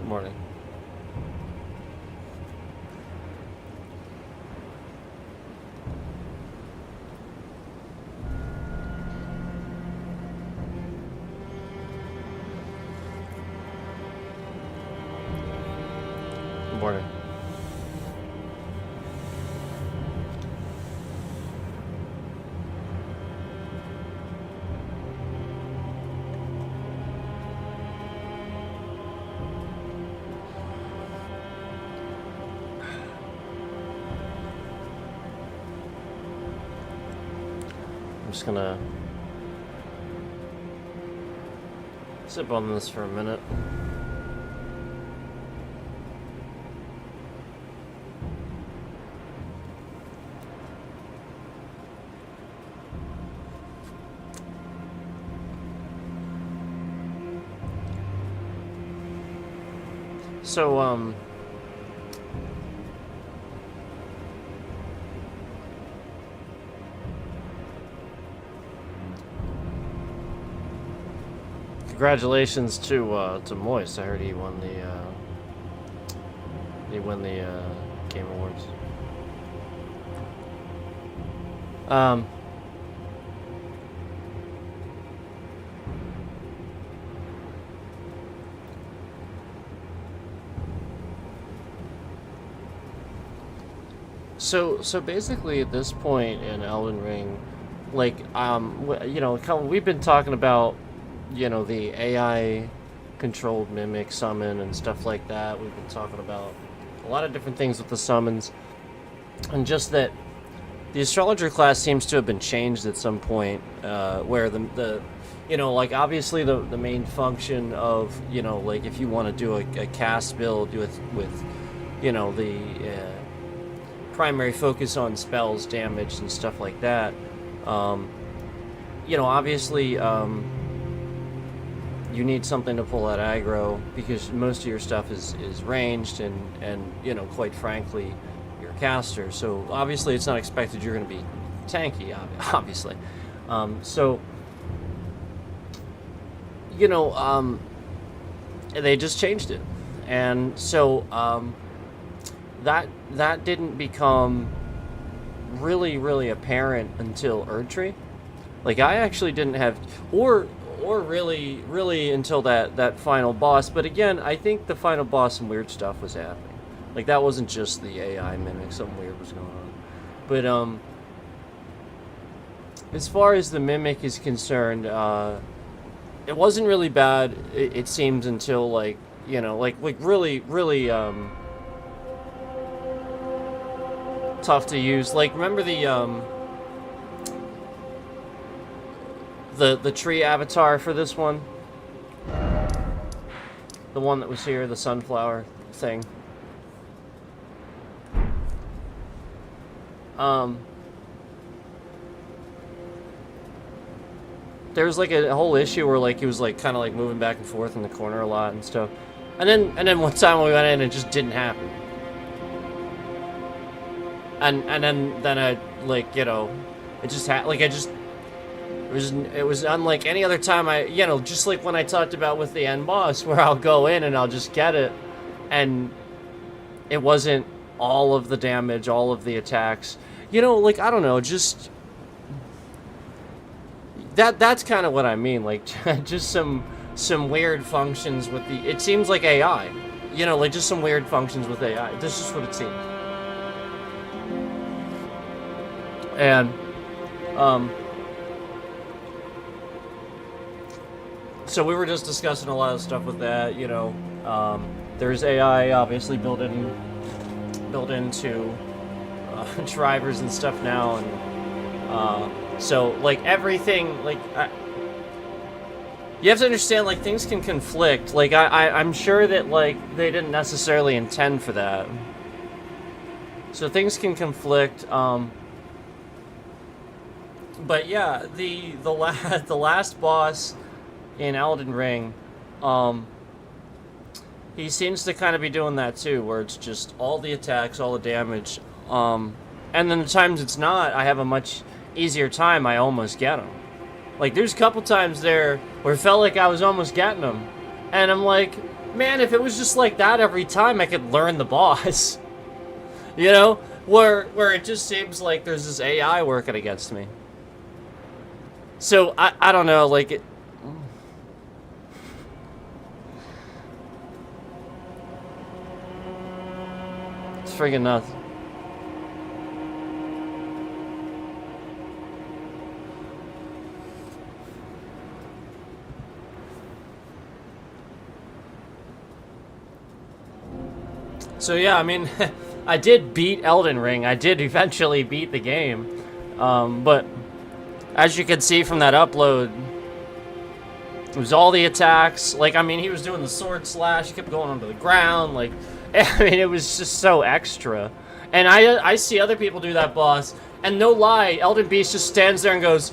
Morning. Morning. I'm just gonna sip on this for a minute. So, congratulations to Moist. I heard he won the Game Awards. So basically at this point in Elden Ring, like, you know, we've been talking about, you know, the AI controlled mimic summon and stuff like that. We've been talking about a lot of different things with the summons, and just that the astrologer class seems to have been changed at some point, where the you know, like, obviously the main function of, you know, like, if you want to do a cast build with you know, the primary focus on spells, damage, and stuff like that, you know, obviously you need something to pull that aggro, because most of your stuff is ranged, and you know, quite frankly, you're a caster, so obviously it's not expected you're going to be tanky, obviously. So, you know, they just changed it, and so that didn't become really apparent until Erdtree. Like, I actually didn't have, or really until that final boss. But again, I think the final boss, some weird stuff was happening. Like, that wasn't just the AI mimic, something weird was going on. But as far as the mimic is concerned, it wasn't really bad, it seems, until, like, you know, like really tough to use. Like, remember the tree avatar for this one? The one that was here, the sunflower thing. There was like a whole issue where, like, he was like kind of like moving back and forth in the corner a lot and stuff. And then one time when we went in, it just didn't happen. And then I, like, you know, it just like, it was unlike any other time. You know, just like when I talked about with the end boss, where I'll go in and I'll just get it, and it wasn't all of the damage, all of the attacks. You know, like, I don't know, just that's kind of what I mean. Like, just some weird functions with the. It seems like AI. You know, like, just some weird functions with AI. That's just what it seems. And so we were just discussing a lot of stuff with that, you know. There's AI obviously built into drivers and stuff now, and so, like, everything, like, you have to understand, like, things can conflict. Like, I'm sure that, like, they didn't necessarily intend for that. So things can conflict. But yeah, the last boss in Elden Ring, um, he seems to kind of be doing that too, where it's just all the attacks, all the damage, and then the times it's not, I have a much easier time. I almost get him. Like there's a couple times there where it felt like I was almost getting him, and I'm like, man, if it was just like that every time, I could learn the boss. You know, where it just seems like there's this AI working against me. So I don't know, like it's freaking nuts. So yeah, I mean, I did beat Elden Ring. I did eventually beat the game, but as you can see from that upload, it was all the attacks. Like, I mean, he was doing the sword slash, he kept going onto the ground. Like, I mean, it was just so extra. And I see other people do that boss, and no lie, Elden Beast just stands there and goes,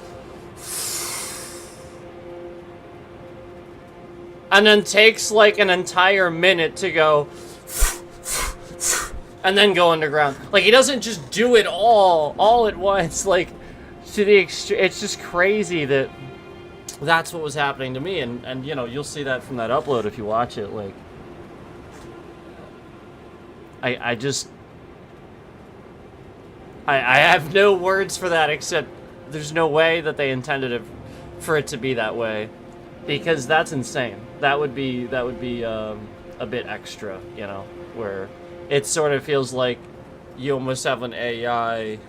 and then takes like an entire minute to go, and then go underground. Like, he doesn't just do it all at once. Like, to the extreme, it's just crazy that that's what was happening to me. And you know, you'll see that from that upload if you watch it. Like, I just, I have no words for that except there's no way that they intended it for it to be that way, because that's insane. That would be a bit extra, you know, where it sort of feels like you almost have an AI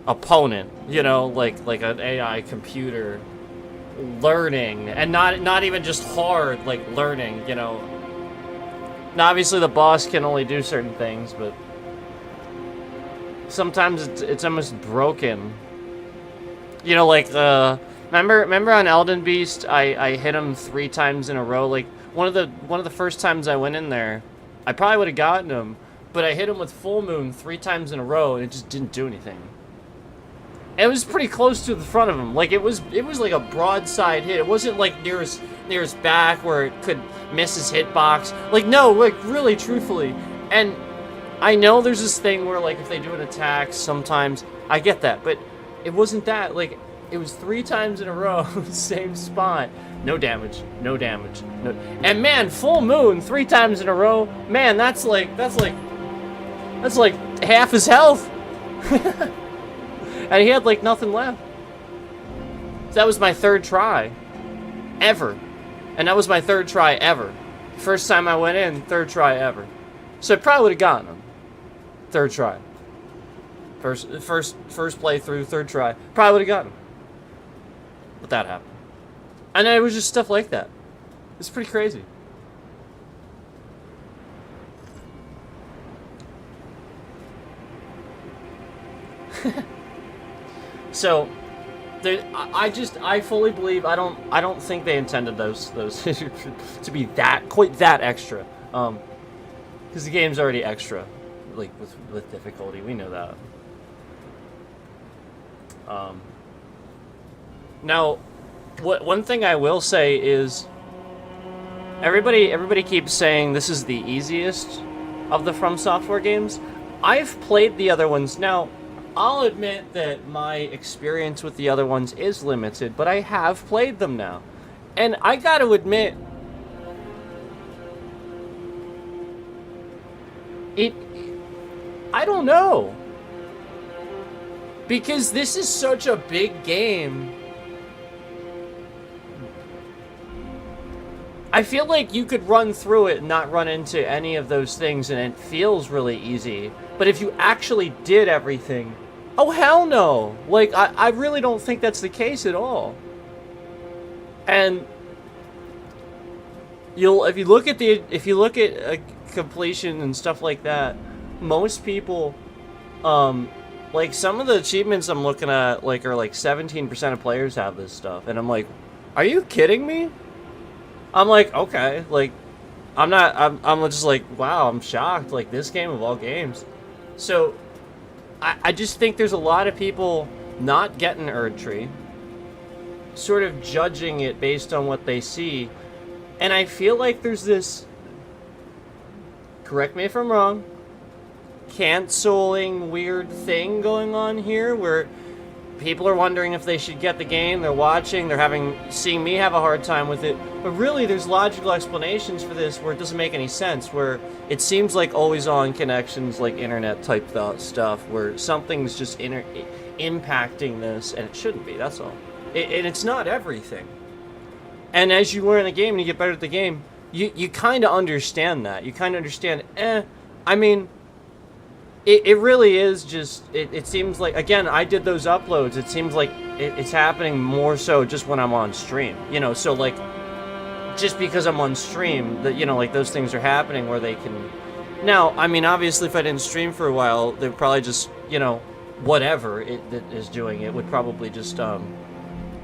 opponent, you know, like an AI computer learning, and not even just hard, like learning, you know. Now, obviously the boss can only do certain things, but sometimes it's almost broken. You know, like remember on Elden Beast, I hit him 3 times in a row. Like one of the first times I went in there, I probably would have gotten him, but I hit him with Full Moon 3 times in a row, and it just didn't do anything. And it was pretty close to the front of him. Like it was like a broadside hit. It wasn't like near his back where it could miss his hitbox. Like, no, like really, truthfully. And I know there's this thing where like if they do an attack, sometimes I get that, but it wasn't that. Like, it was 3 times in a row, same spot. No damage, no damage, no. And man, Full Moon 3 times in a row, man, that's like half his health. And he had like nothing left. So that was my 3rd try ever. And that was my 3rd try ever. First time I went in, 3rd try ever. So I probably would have gotten him. 3rd try. First playthrough, 3rd try. Probably would have gotten him. But that happened. And it was just stuff like that. It's pretty crazy. So, I fully believe, I don't think they intended those to be quite that extra. Because the game's already extra, like with difficulty. We know that. Now, one thing I will say is, everybody keeps saying this is the easiest of the From Software games. I've played the other ones. Now, I'll admit that my experience with the other ones is limited, but I have played them now. And I gotta admit, I don't know. Because this is such a big game. I feel like you could run through it and not run into any of those things, and it feels really easy. But if you actually did everything, oh hell no! Like, I really don't think that's the case at all. And if you look at completion and stuff like that, most people, like some of the achievements I'm looking at, like, are like 17% of players have this stuff, and I'm like, are you kidding me? I'm like, okay, like, I'm just like, wow, I'm shocked, like, this game of all games. So, I just think there's a lot of people not getting Erdtree, sort of judging it based on what they see. And I feel like there's this, correct me if I'm wrong, canceling weird thing going on here where people are wondering if they should get the game, they're watching, seeing me have a hard time with it. But really, there's logical explanations for this where it doesn't make any sense, where it seems like always-on connections, like internet-type stuff, where something's just impacting this, and it shouldn't be, that's all. And it's not everything. And as you learn the game and you get better at the game, you kind of understand that. You kind of understand, I mean, it really is just, it seems like, again, I did those uploads, it seems like it's happening more so just when I'm on stream, you know, so like, just because I'm on stream, that, you know, like those things are happening where they can, now, I mean, obviously if I didn't stream for a while, they'd probably just, you know, whatever it is doing, it would probably just,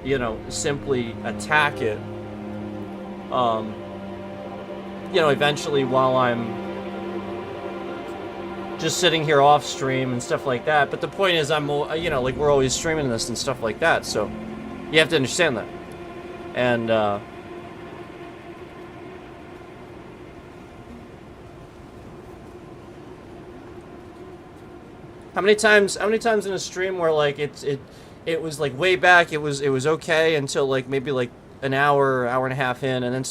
you know, simply attack it, you know, eventually while I'm just sitting here off stream and stuff like that. But the point is, you know, like, we're always streaming this and stuff like that, so you have to understand that. And how many times in a stream where like it was like way back, it was okay until like maybe like an hour and a half in, and then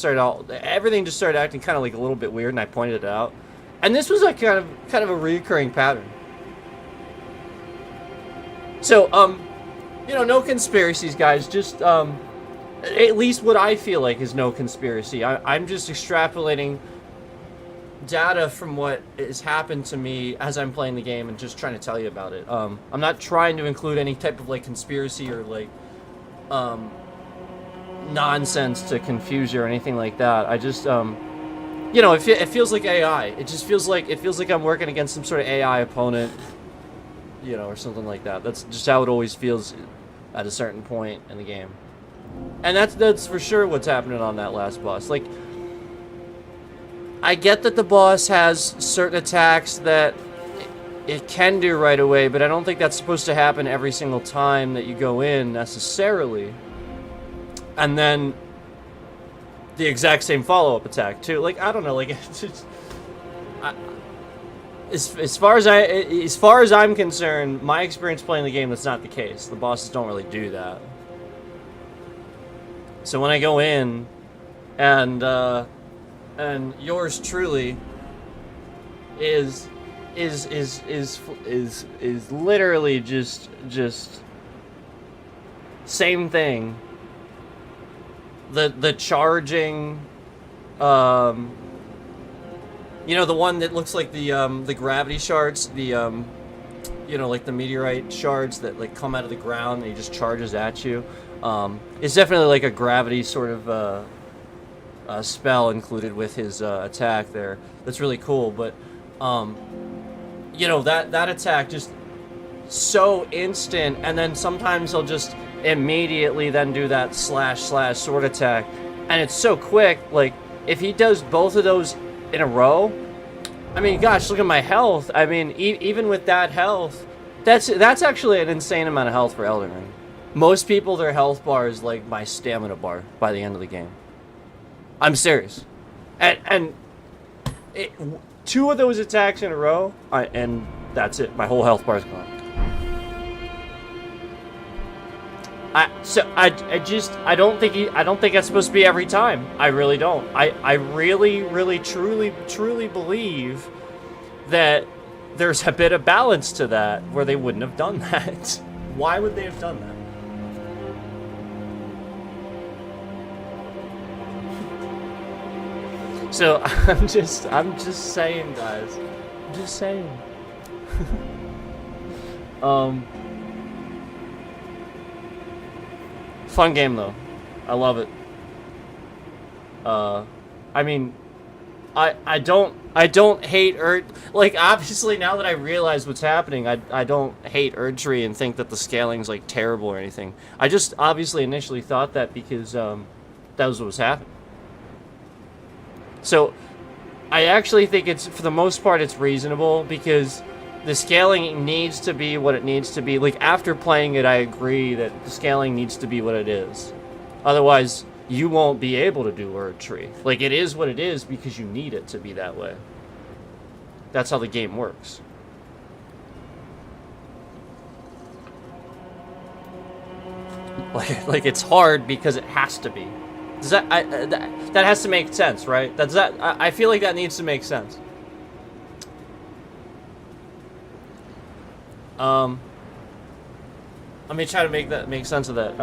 everything just started acting kind of like a little bit weird, and I pointed it out. And this was like kind of a recurring pattern. So, you know, no conspiracies, guys. Just, at least what I feel like is no conspiracy. I'm just extrapolating data from what has happened to me as I'm playing the game and just trying to tell you about it. I'm not trying to include any type of, like, conspiracy or, like, nonsense to confuse you or anything like that. I just, you know, it feels like AI. It feels like I'm working against some sort of AI opponent, you know, or something like that. That's just how it always feels at a certain point in the game. And that's for sure what's happening on that last boss. Like, I get that the boss has certain attacks that it can do right away, but I don't think that's supposed to happen every single time that you go in, necessarily. And then the exact same follow-up attack too. Like, I don't know, like, it's just, as far as I'm concerned, my experience playing the game, that's not the case. The bosses don't really do that. So when I go in, and yours truly is literally just same thing. The charging, you know, the one that looks like the gravity shards, you know, like the meteorite shards that like come out of the ground and he just charges at you. It's definitely like a gravity sort of spell included with his attack there. That's really cool, but you know, that attack just so instant, and then sometimes he'll just immediately then do that slash sword attack, and it's so quick. Like, if he does both of those in a row, I mean, gosh, look at my health. I mean, even with that health, that's actually an insane amount of health for Elden Ring. Most people, their health bar is like my stamina bar by the end of the game. I'm serious. And two of those attacks in a row, and that's it. My whole health bar is gone. I don't think that's supposed to be every time. I really don't. I really, truly believe that there's a bit of balance to that where they wouldn't have done that. Why would they have done that? So I'm just saying, guys. I'm just saying. Fun game though. I love it. I mean, I don't hate like, obviously now that I realize what's happening, I don't hate Erdtree and think that the scaling's like terrible or anything. I just obviously initially thought that because that was what was happening. So I actually think it's, for the most part, it's reasonable, because The scaling needs to be what it needs to be. Like, after playing it, I agree that the scaling needs to be what it is. Otherwise, you won't be able to do Erdtree. Like, it is what it is because you need it to be that way. That's how the game works. Like it's hard because it has to be. Does that that has to make sense, right? I feel like that needs to make sense. Let me try to make sense of that.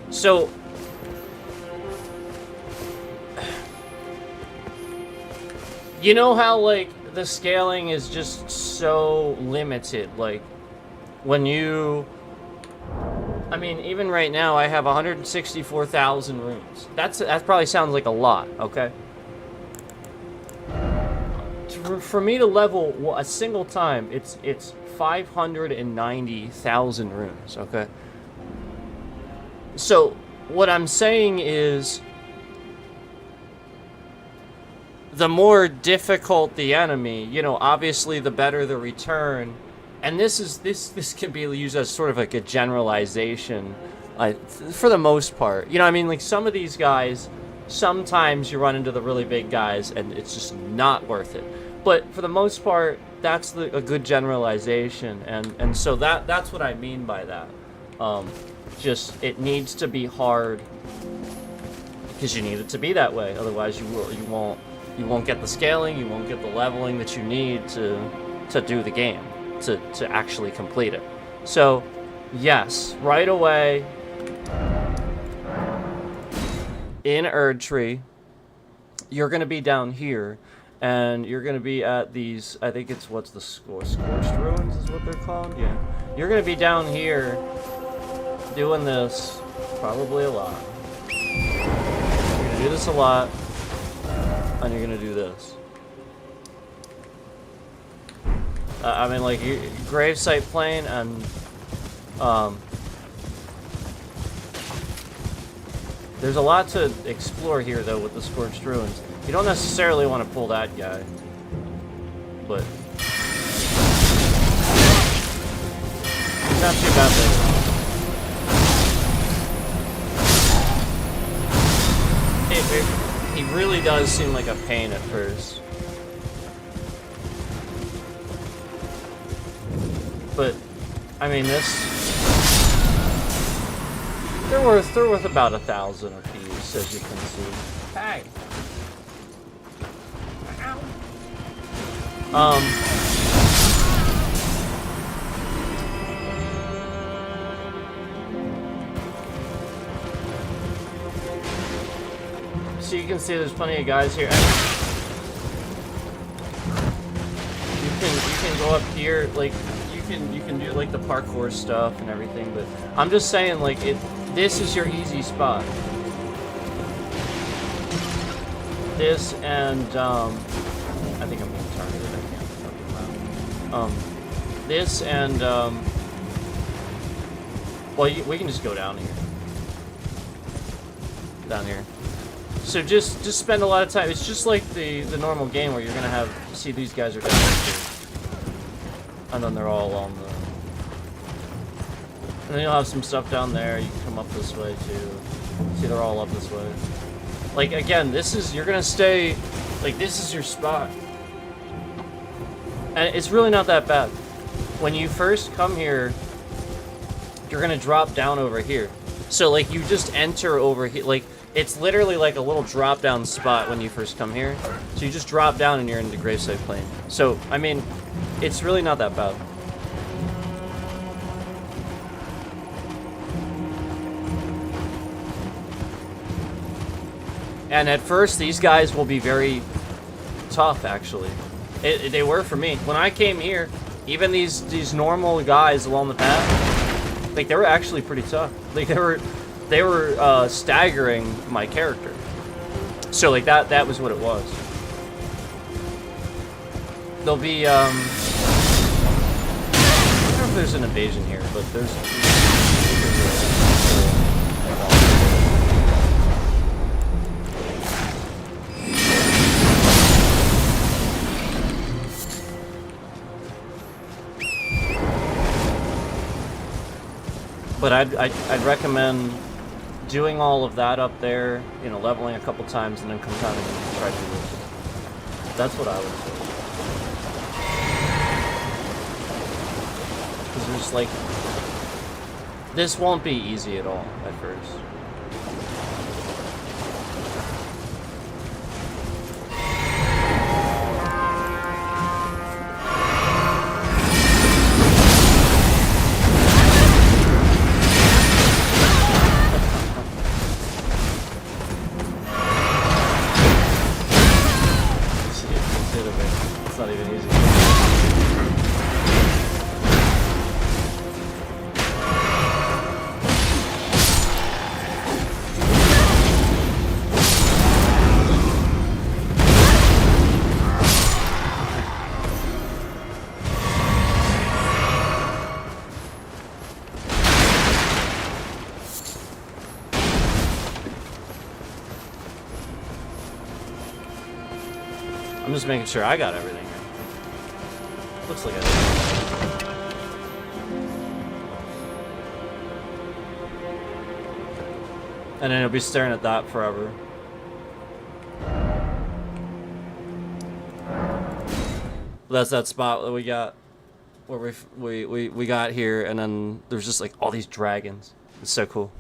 So you know how, like, the scaling is just so limited. Like, when you... I mean, even right now, I have 164,000 rooms. That probably sounds like a lot, okay? For me to level a single time, it's 590,000 rooms, okay? So, what I'm saying is, the more difficult the enemy, you know, obviously the better the return. And this can be used as sort of like a generalization, for the most part. You know what I mean? Like, some of these guys, sometimes you run into the really big guys and it's just not worth it. But for the most part, that's a good generalization. And so that's what I mean by that. Just, it needs to be hard because you need it to be that way. Otherwise, you won't get the scaling, you won't get the leveling that you need to do the game, to actually complete it. So, yes, right away, in Erdtree, you're going to be down here, and you're going to be at these, I think it's, what's the Scorched Ruins is what they're called? Yeah. You're going to be down here doing this probably a lot. You're going to do this a lot. And you're gonna do this. I mean, like, gravesite plane and there's a lot to explore here, though, with the Scorched Ruins. You don't necessarily want to pull that guy, but it's not too bad though. He really does seem like a pain at first. But, I mean, they're worth about 1,000 apiece, as you can see. Hey! So you can see there's plenty of guys here. You can go up here, like, you can do like the parkour stuff and everything, but I'm just saying, like, this is your easy spot. This and I think I'm being targeted. I can't fucking loud. This and well, we can just go down here. Down here. So just spend a lot of time. It's just like the normal game where you're gonna see these guys are down here, and then they're all on the. And then you'll have some stuff down there. You can come up this way too. See, they're all up this way. Like, again, you're gonna stay. Like, this is your spot, and it's really not that bad. When you first come here, you're gonna drop down over here. So, like, you just enter over here, like. It's literally like a little drop-down spot when you first come here. So you just drop down and you're in the gravesite plane. So, I mean, it's really not that bad. And at first, these guys will be very tough, actually. They were for me. When I came here, even these normal guys along the path, like, they were actually pretty tough. Like, they were staggering my character. So, like, that was what it was. There'll be, I don't know if there's an invasion here, but there's But I'd recommend doing all of that up there, you know, leveling a couple times, and then come down and try to do this. That's what I would do. Because there's like, this won't be easy at all at first. It's not even easy. I'm just making sure I got everything here. Looks like I did. And then I'll be staring at that forever. That's that spot that we got, where we got here, and then there's just like all these dragons. It's so cool.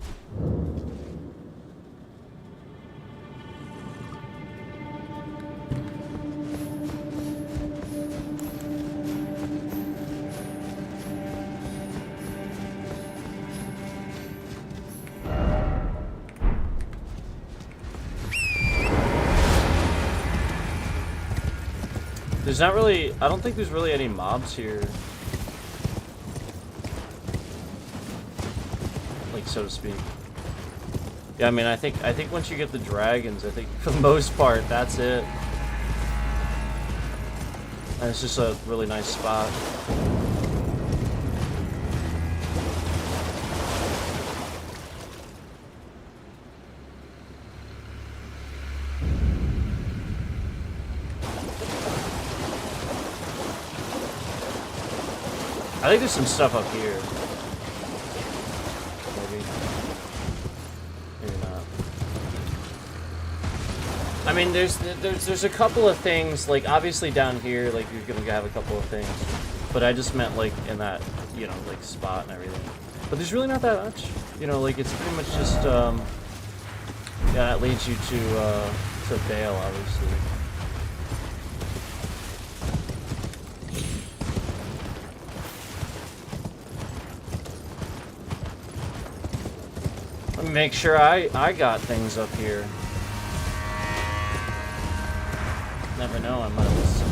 There's not really, I don't think there's really any mobs here. Like, so to speak. Yeah, I mean, I think once you get the dragons, I think for the most part, that's it. And it's just a really nice spot. I think there's some stuff up here. Maybe. Maybe not. I mean, there's a couple of things, like, obviously down here, like, you're gonna have a couple of things. But I just meant, like, in that, you know, like, spot and everything. But there's really not that much. You know, like, it's pretty much just, yeah, that leads you to Vale, obviously. Let me make sure I got things up here. Never know, I might miss some.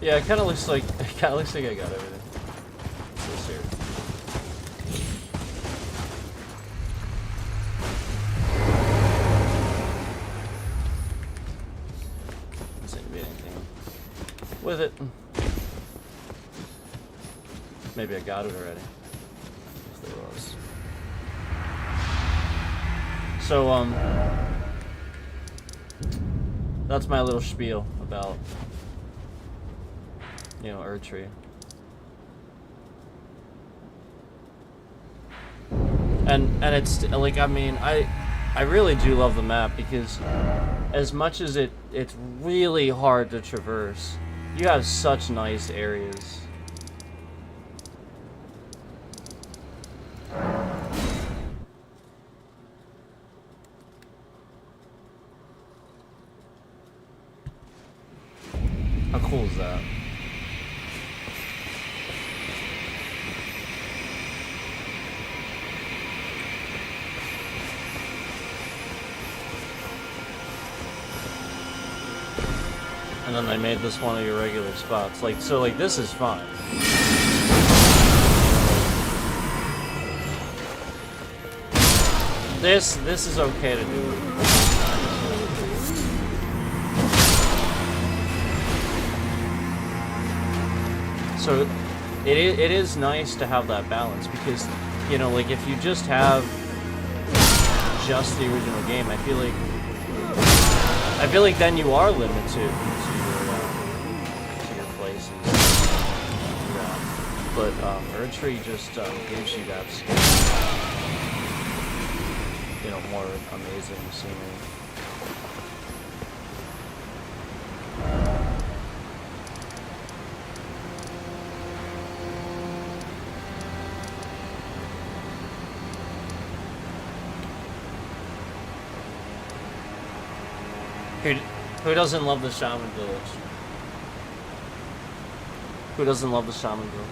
Yeah, it kind of looks like I got everything. What's here? Doesn't seem to be anything with it. Maybe I got it already. If there was. So that's my little spiel about, you know, Erdtree. And it's like, I mean, I really do love the map, because as much as it's really hard to traverse, you have such nice areas. How cool is that? And then I made this one of your regular spots. Like, so, like, this is fine. This is okay to do. So it is nice to have that balance because, you know, like if you just have just the original game, I feel like then you are limited to your places. Yeah. But Earth Tree just gives you that, you know, more amazing scenery. Who doesn't love the Shaman Village? Who doesn't love the Shaman Village?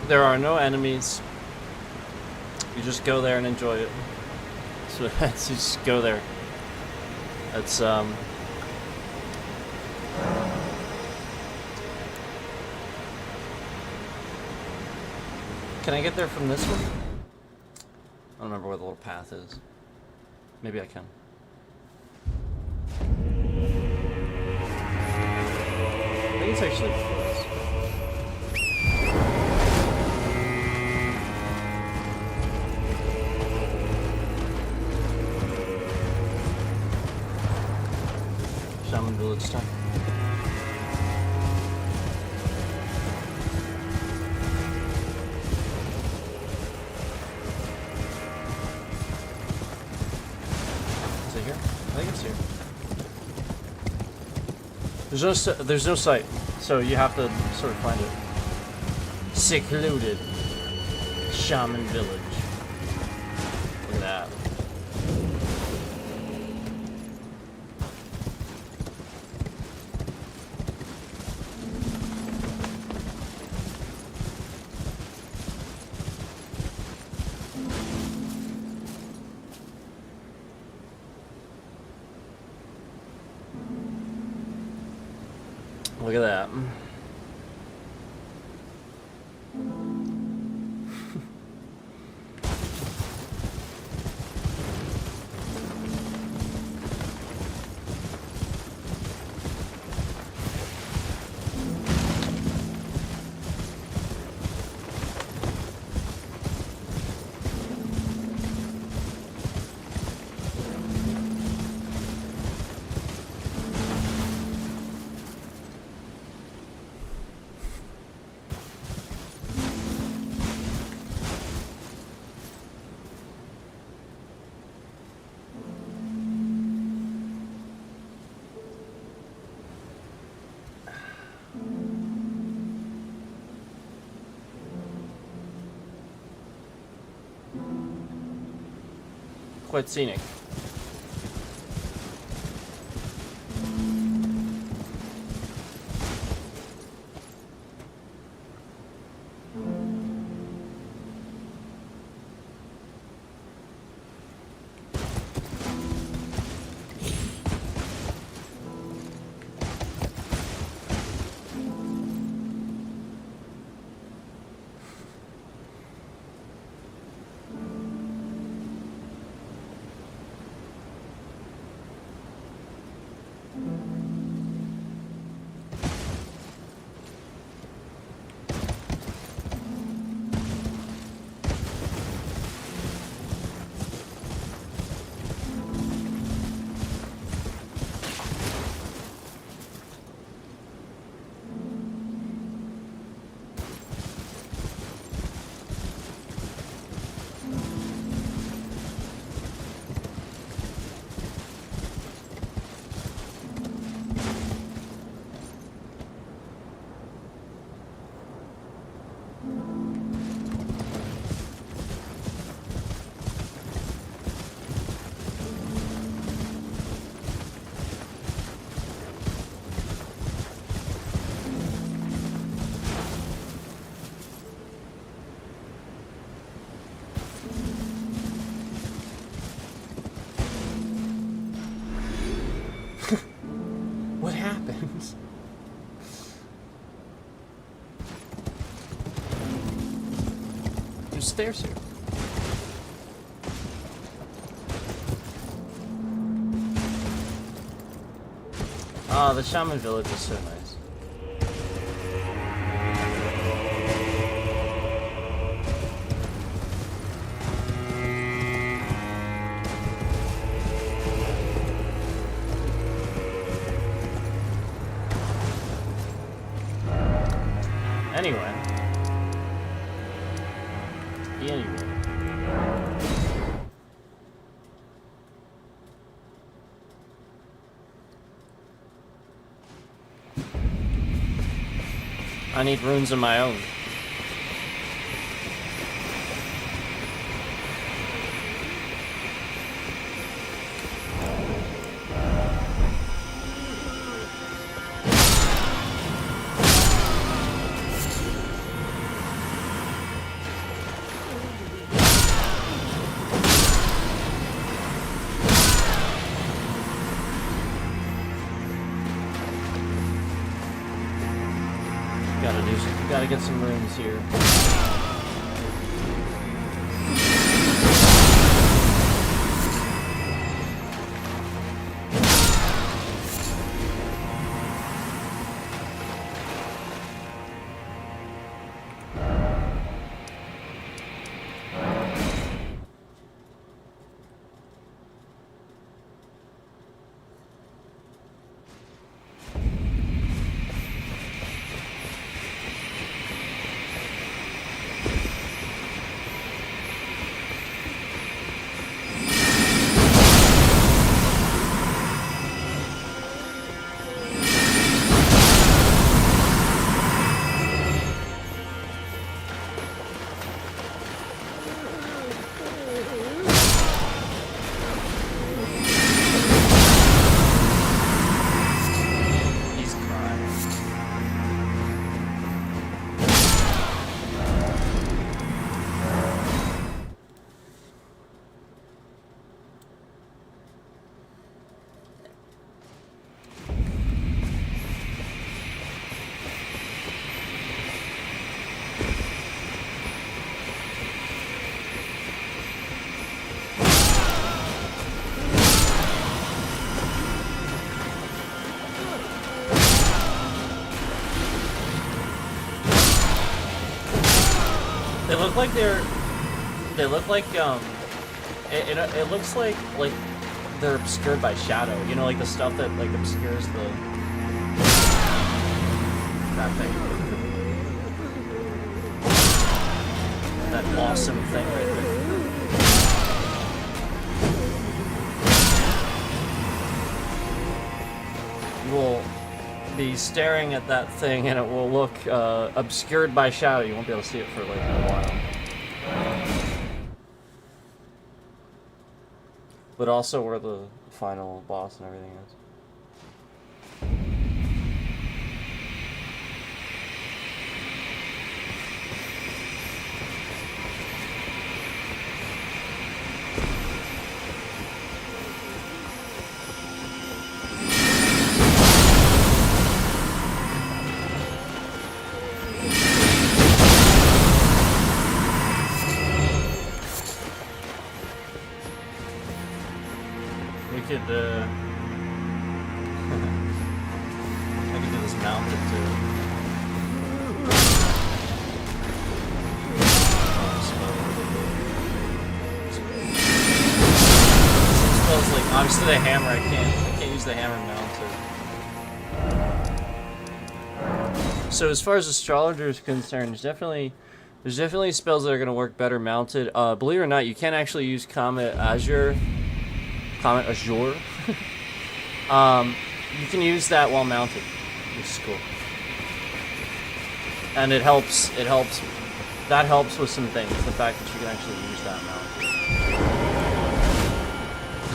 There are no enemies. You just go there and enjoy it. So just go there. It's Can I get there from this one? I don't remember where the little path is. Maybe I can. I think it's actually close. Shaman Village stuff. There's no site, so you have to sort of find it. Secluded Shaman Village. Look at that. Look at that. Quite scenic. There's stairs here. Ah, the shaman village is so nice. Anyway. I need runes of my own. Gotta get some runes here. They look like it looks like they're obscured by shadow, you know, like the stuff that like obscures that thing, that awesome thing right there. You will be staring at that thing and it will look obscured by shadow. You won't be able to see it for like a while. But also where the final boss and everything is. I could do this mounted too. Spells like obviously the hammer. I can't use the hammer mounted. So as far as astrologer is concerned, there's definitely spells that are going to work better mounted. Believe it or not, you can't actually use Comet Azure. You can use that while mounted, which is cool. And that helps with some things, the fact that you can actually use that mount.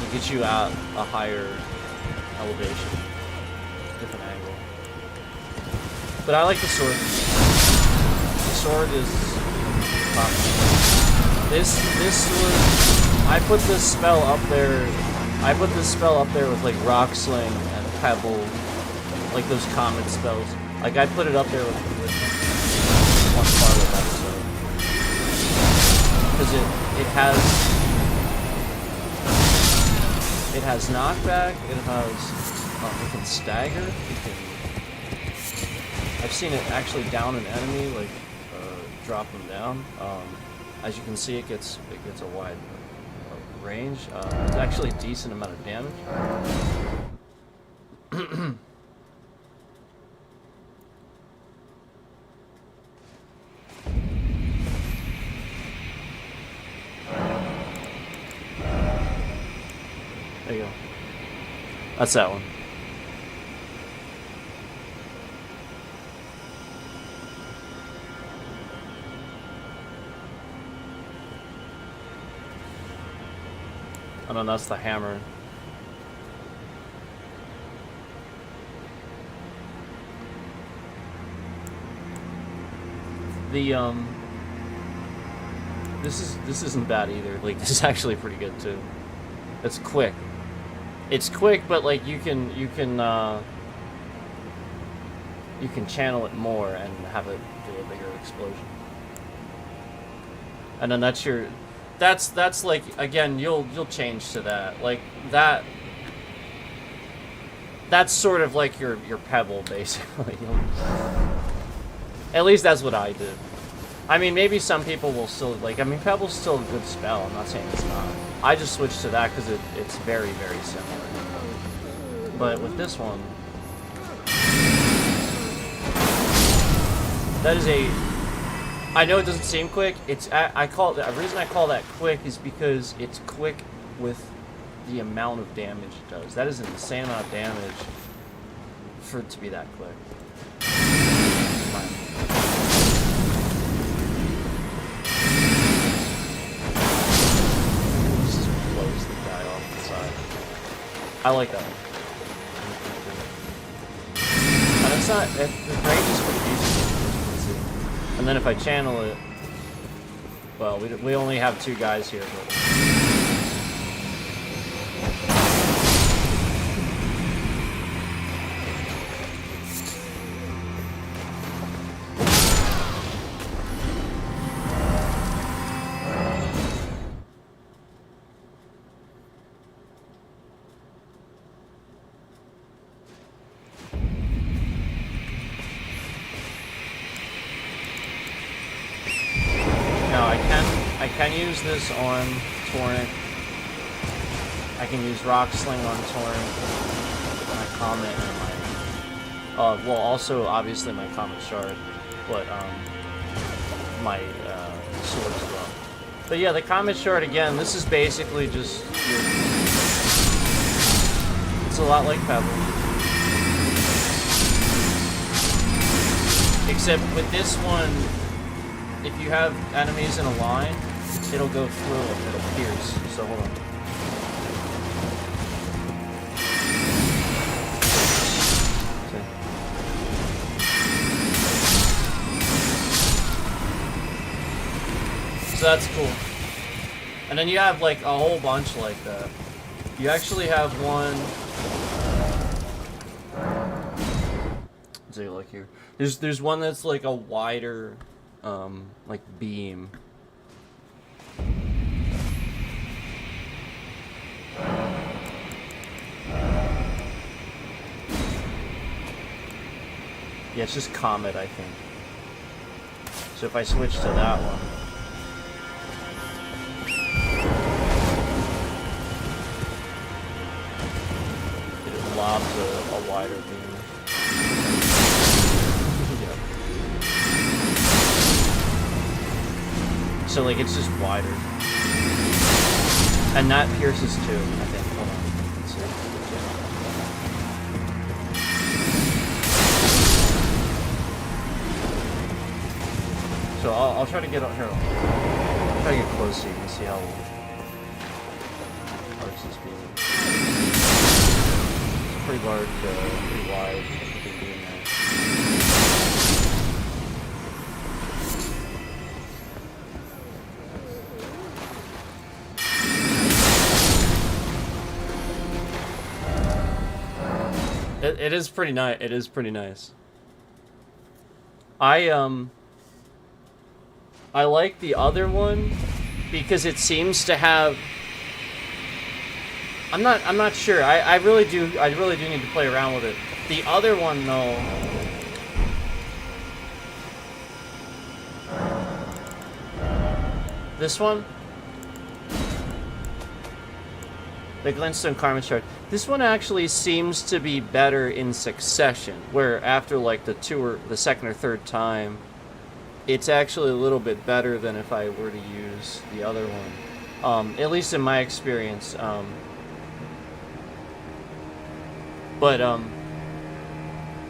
It gets you at a higher elevation, different angle. But I like the sword. The sword is This was, I put this spell up there with like Rock Sling and Pebble, like those comet spells. Like I put it up there with one part of that, so. has knockback. It can stagger. I've seen it actually down an enemy, like drop them down. As you can see, it gets a wide range. It's actually a decent amount of damage. There you go. That's that one. Oh no, that's the hammer. This isn't bad either. Like, this is actually pretty good too. It's quick. It's quick, but like you can channel it more and have it do a bigger explosion. And then that's your, that's like, again, you'll change to that. Like that's sort of like your pebble, basically. At least that's what I did. I mean, maybe some people will still, like, I mean, Pebble's still a good spell. I'm not saying it's not. I just switched to that because it's very, very similar. But with this one, that is a, I know it doesn't seem quick. It's, I call it, the reason I call that quick is because it's quick with the amount of damage it does. That is an insane amount of damage for it to be that quick. I like that one. And it's not, the range is pretty decent. And then if I channel it, well, we only have 2 guys here, but I can use this on Torrent. I can use Rock Sling on Torrent. My Comet and my... well, also, obviously, my Comet Shard. But, my, sword as well. But yeah, the Comet Shard, again, this is basically just... It's a lot like Pebble. Except with this one, if you have enemies in a line, it'll go through them, it'll pierce. So hold on. See? So that's cool. And then you have like a whole bunch like that. You actually have one. Let's take a look here. There's one that's like a wider like beam. Yeah, it's just Comet, I think. So if I switch to that one, it lobs a wider beam. Yeah. So like it's just wider. And that pierces too, I think. Hold on. Let's see. So I'll try to get up here. I'll try to get close so you can see how large this beam is. It's pretty large, pretty wide beam there. It is pretty nice. It is pretty nice. I like the other one because it seems to have. I'm not sure. I really do need to play around with it. The other one though. This one? The Glintstone Karma Shard. This one actually seems to be better in succession, where after like the second or third time, it's actually a little bit better than if I were to use the other one. At least in my experience. But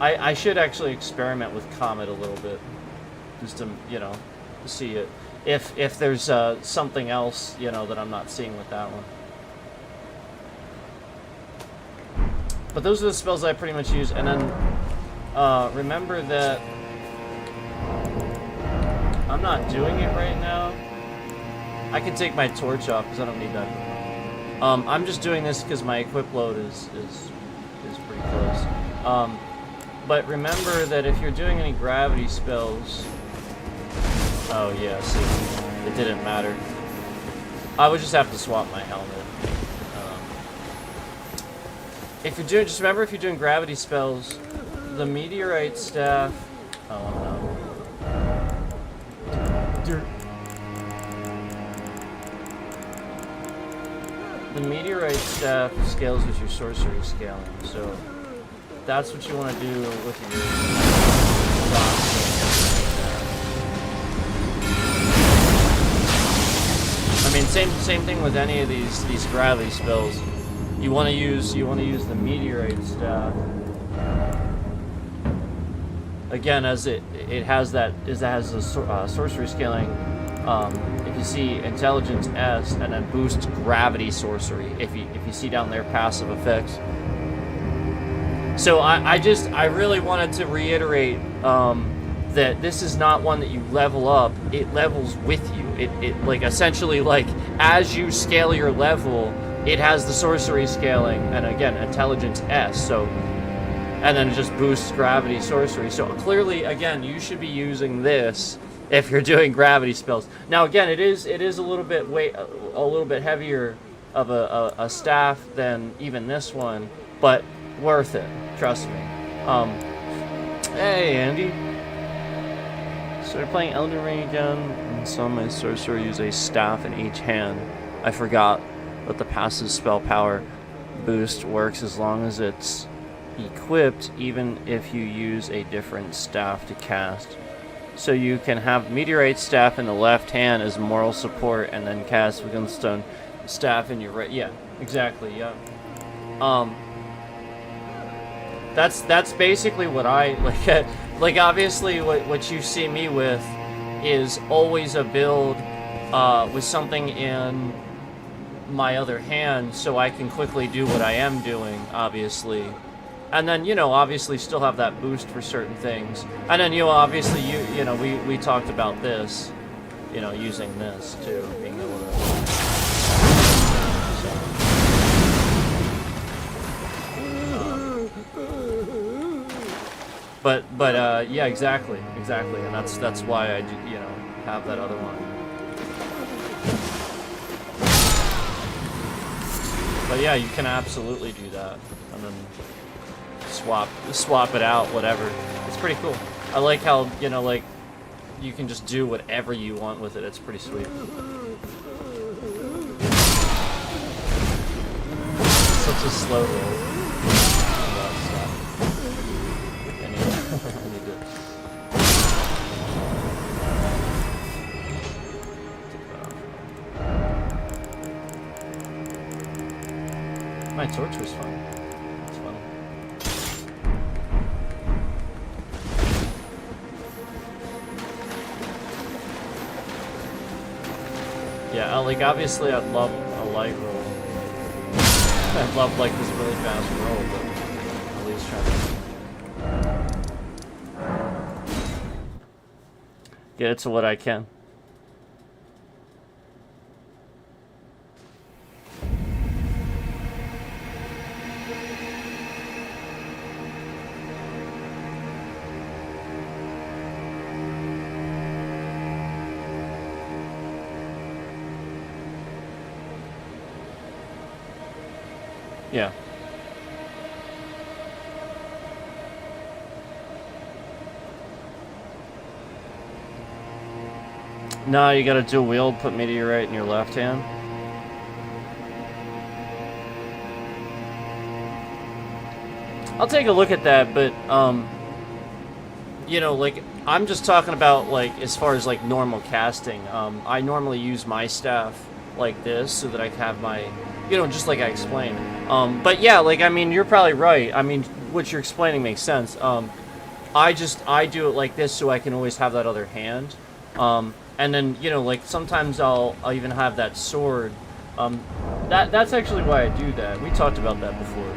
I should actually experiment with Comet a little bit, just to, you know, see it. If there's something else, you know, that I'm not seeing with that one. But those are the spells I pretty much use, and then remember that I'm not doing it right now. I can take my torch off because I don't need that. I'm just doing this because my equip load is pretty close. But remember that if you're doing any gravity spells, oh yeah, see, it didn't matter. I would just have to swap my helmet. If you're doing, just remember, if you're doing gravity spells, the meteorite staff. Oh no. The meteorite staff scales with your sorcery scaling, so that's what you want to do with your I mean, same thing with any of these gravity spells. You want to use the meteorite staff. Again, as it has the sorcery scaling. If you see intelligence S and then boost gravity sorcery. If you see down there passive effects. So I really wanted to reiterate that this is not one that you level up. It levels with you. It like essentially like as you scale your level. It has the sorcery scaling, and again, intelligence S, so, and then it just boosts gravity sorcery. So clearly, again, you should be using this if you're doing gravity spells. Now, again, it is a little bit heavier of a staff than even this one, but worth it. Trust me. Hey, Andy. Started playing Elden Ring again, and saw my sorcerer use a staff in each hand. I forgot that the passive spell power boost works as long as it's equipped, even if you use a different staff to cast. So you can have Meteorite Staff in the left hand as moral support, and then cast Glintstone Staff in your right. Yeah, exactly. Yeah. That's basically what I like. Like obviously, what you see me with is always a build with something in my other hand, so I can quickly do what I am doing, obviously. And then, you know, obviously still have that boost for certain things. And then, you know, obviously, you know, we talked about this, you know, using this, too, being able to... But yeah, exactly, and that's why I, you know, have that other one. But yeah, you can absolutely do that, and then swap it out, whatever. It's pretty cool. I like how, you know, like, you can just do whatever you want with it. It's pretty sweet. Such a slow roll. My torch was fun. It's fun. Yeah, like obviously I'd love a light roll. I'd love like this really fast roll, but at least try to get it to what I can. Yeah. No, you gotta dual wield, put meteorite in your left hand. I'll take a look at that, but, you know, like, I'm just talking about, like, as far as, like, normal casting. I normally use my staff like this so that I can have my, you know, just like I explained. But yeah, like, I mean, you're probably right. I mean, what you're explaining makes sense. I do it like this so I can always have that other hand. And then, you know, like, sometimes I'll even have that sword. That's actually why I do that. We talked about that before.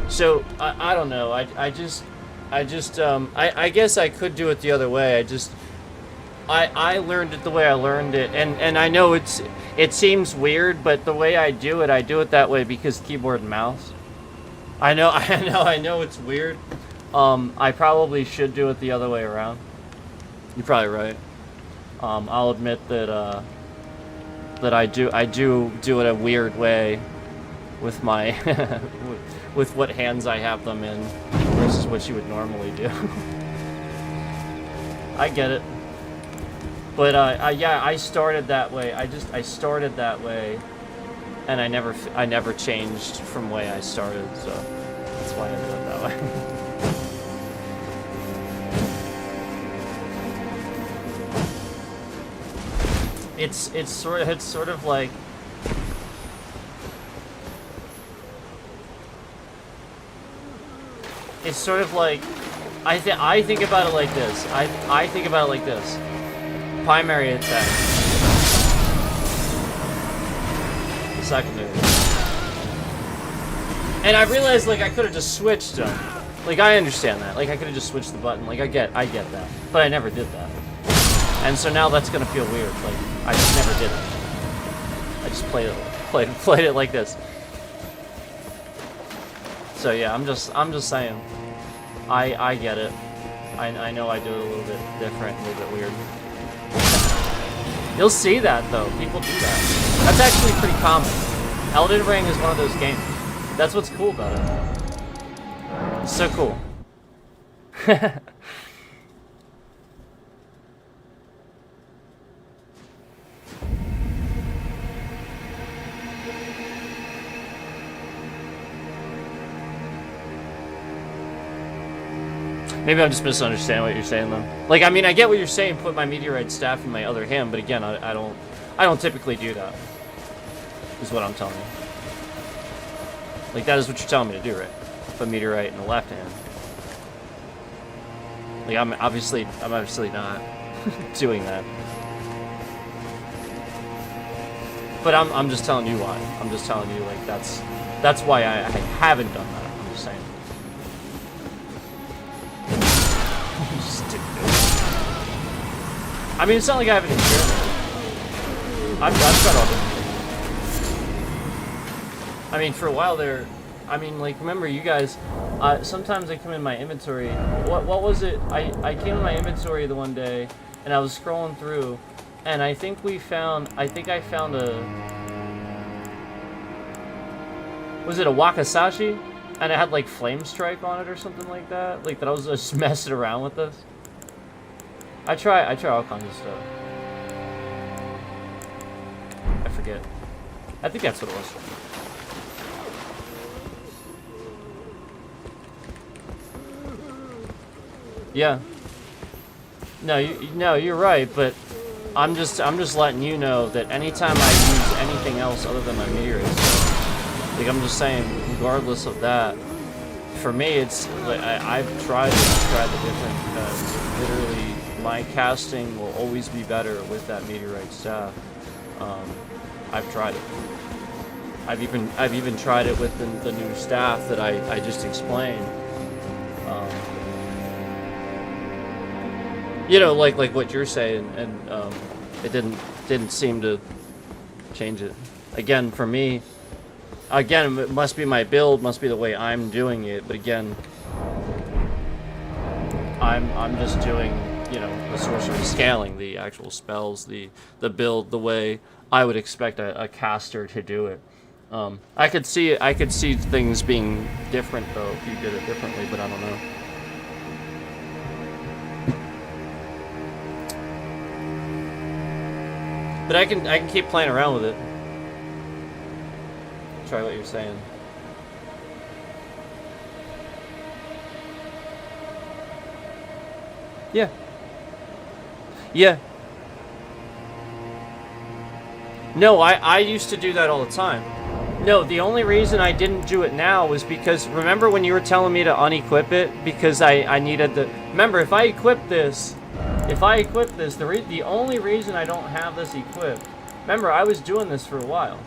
So, I don't know. I guess I could do it the other way. I learned it the way I learned it. And I know it seems weird, but the way I do it that way because keyboard and mouse. I know it's weird. I probably should do it the other way around. You're probably right. I'll admit that that I do it a weird way with my with what hands I have them in versus what you would normally do. I get it. But yeah, I started that way. I started that way, and I never changed from the way I started. So that's why I ended up that way. It's sort of like. It's sort of like, I think about it like this. I think about it like this. Primary attack. The secondary. And I realized, like, I could have just switched them. Like, I understand that. Like, I could have just switched the button. Like, I get that. But I never did that. And so now that's gonna feel weird. Like, I just never did it. I just played it like this. So yeah, I'm just saying. I get it. I know I do it a little bit different, a little bit weird. You'll see that though. People do that. That's actually pretty common. Elden Ring is one of those games. That's what's cool about it. It's so cool. Maybe I'm just misunderstanding what you're saying, though. Like, I mean, I get what you're saying. Put my meteorite staff in my other hand, but again, I don't typically do that. Is what I'm telling you. Like, that is what you're telling me to do, right? Put meteorite in the left hand. Like, I'm obviously not doing that. But I'm just telling you why. I'm just telling you, like, that's why I haven't done that. I'm just saying. I mean, it's not like I have an experiment. I've tried all different. I mean, for a while there, I mean, like, remember you guys, sometimes I come in my inventory. What was it? I came in my inventory the one day, and I was scrolling through, and I think I found a, was it a Wakasashi? And it had, like, Flame Strike on it or something like that? Like, that I was just messing around with this? I try all kinds of stuff. I forget. I think that's what it was. Yeah. No, you're right, but I'm just letting you know that anytime I use anything else other than my meteorites, like, I'm just saying, regardless of that, for me, it's like I've tried the different literally. My casting will always be better with that meteorite staff. I've tried it. I've even tried it with the new staff that I just explained. You know, like what you're saying, and it didn't seem to change it. Again, for me, it must be my build, must be the way I'm doing it. But again, I'm just doing, you know, the sorcery scaling, the actual spells, the build, the way I would expect a caster to do it. I could see things being different though if you did it differently, but I don't know. But I can keep playing around with it. Try what you're saying. Yeah. Yeah. No, I used to do that all the time. No, the only reason I didn't do it now was because, remember when you were telling me to unequip it? Because I needed the... Remember, if I equip this, the only reason I don't have this equipped... Remember, I was doing this for a while.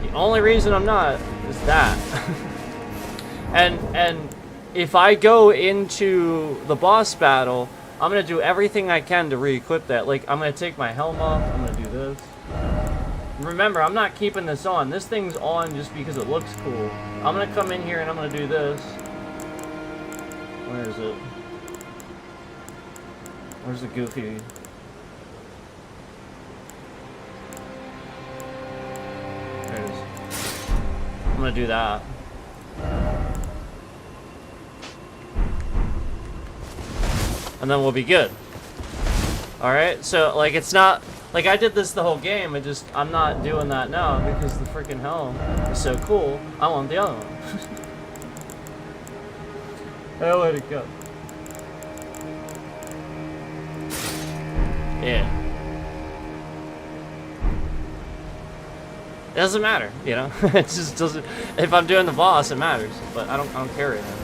The only reason I'm not is that. and if I go into the boss battle, I'm going to do everything I can to re-equip that. Like, I'm going to take my helm off, I'm going to do this. Remember, I'm not keeping this on. This thing's on just because it looks cool. I'm going to come in here and I'm going to do this. Where is it? Where's the goofy... There it is. I'm going to do that. And then we'll be good. Alright? So, like, it's not... Like, I did this the whole game, I'm not doing that now because the freaking helm is so cool. I want the other one. Oh, where'd it go? Yeah. It doesn't matter, you know? It just doesn't... If I'm doing the boss, it matters. But I don't care right now.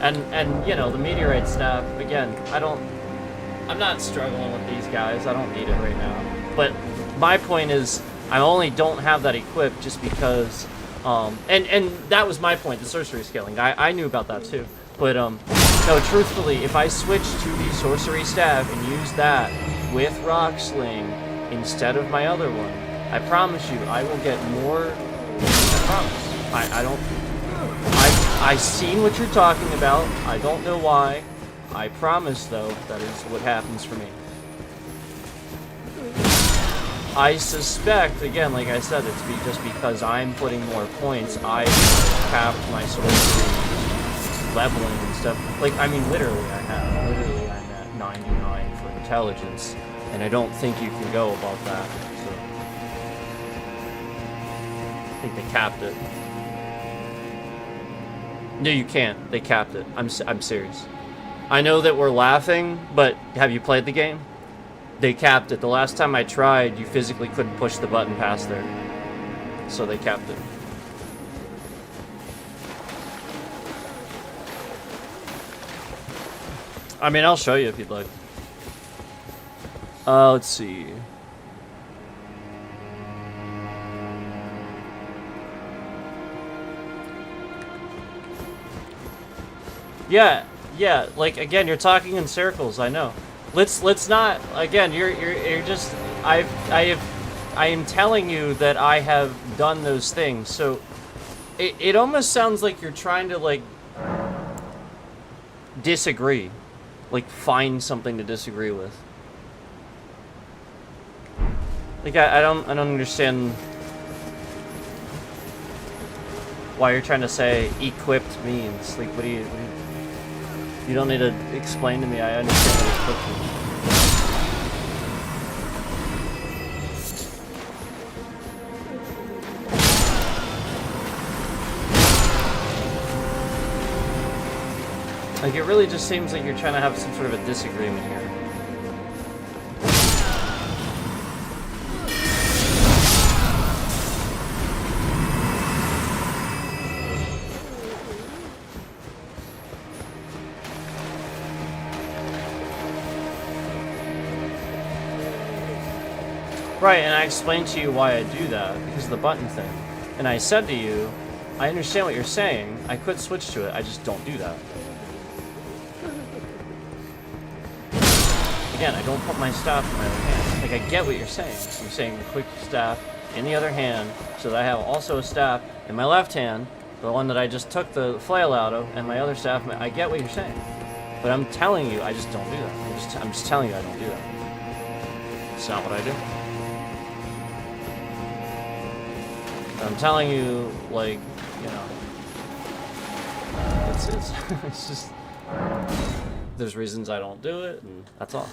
And you know, the meteorite staff, again, I'm not struggling with these guys. I don't need it right now. But my point is, I only don't have that equipped just because, and that was my point, the sorcery scaling. I knew about that too. But, no, truthfully, if I switch to the sorcery staff and use that with Rock Sling instead of my other one, I promise you, I will get more. I promise. I've seen what you're talking about. I don't know why. I promise, though, that is what happens for me. I suspect, again, like I said, it's just because I'm putting more points. I capped my sorcery leveling and stuff. Like, I mean, literally, I'm at 99 for intelligence, and I don't think you can go above that. So, I think they capped it. No, you can't. They capped it. I'm serious. I know that we're laughing, but have you played the game? They capped it. The last time I tried, you physically couldn't push the button past there. So they capped it. I mean, I'll show you if you'd like. Let's see. Yeah, like, again, you're talking in circles, I know. Let's not, again, you're just, I am telling you that I have done those things, so it almost sounds like you're trying to, like, disagree. Like, find something to disagree with. Like, I don't understand why you're trying to say equipped means. Like, what do you you don't need to explain to me, I understand what equipped means. Like, it really just seems like you're trying to have some sort of a disagreement here. Right, and I explained to you why I do that, because of the button thing. And I said to you, I understand what you're saying, I could switch to it, I just don't do that. Again, I don't put my staff in my other hand. Like, I get what you're saying. You're saying the quick staff in the other hand, so that I have also a staff in my left hand, the one that I just took the flail out of, and my other staff, I get what you're saying. But I'm telling you, I just don't do that. I'm just telling you I don't do that. It's not what I do. I'm telling you, like, you know, it's it's just there's reasons I don't do it, and that's all.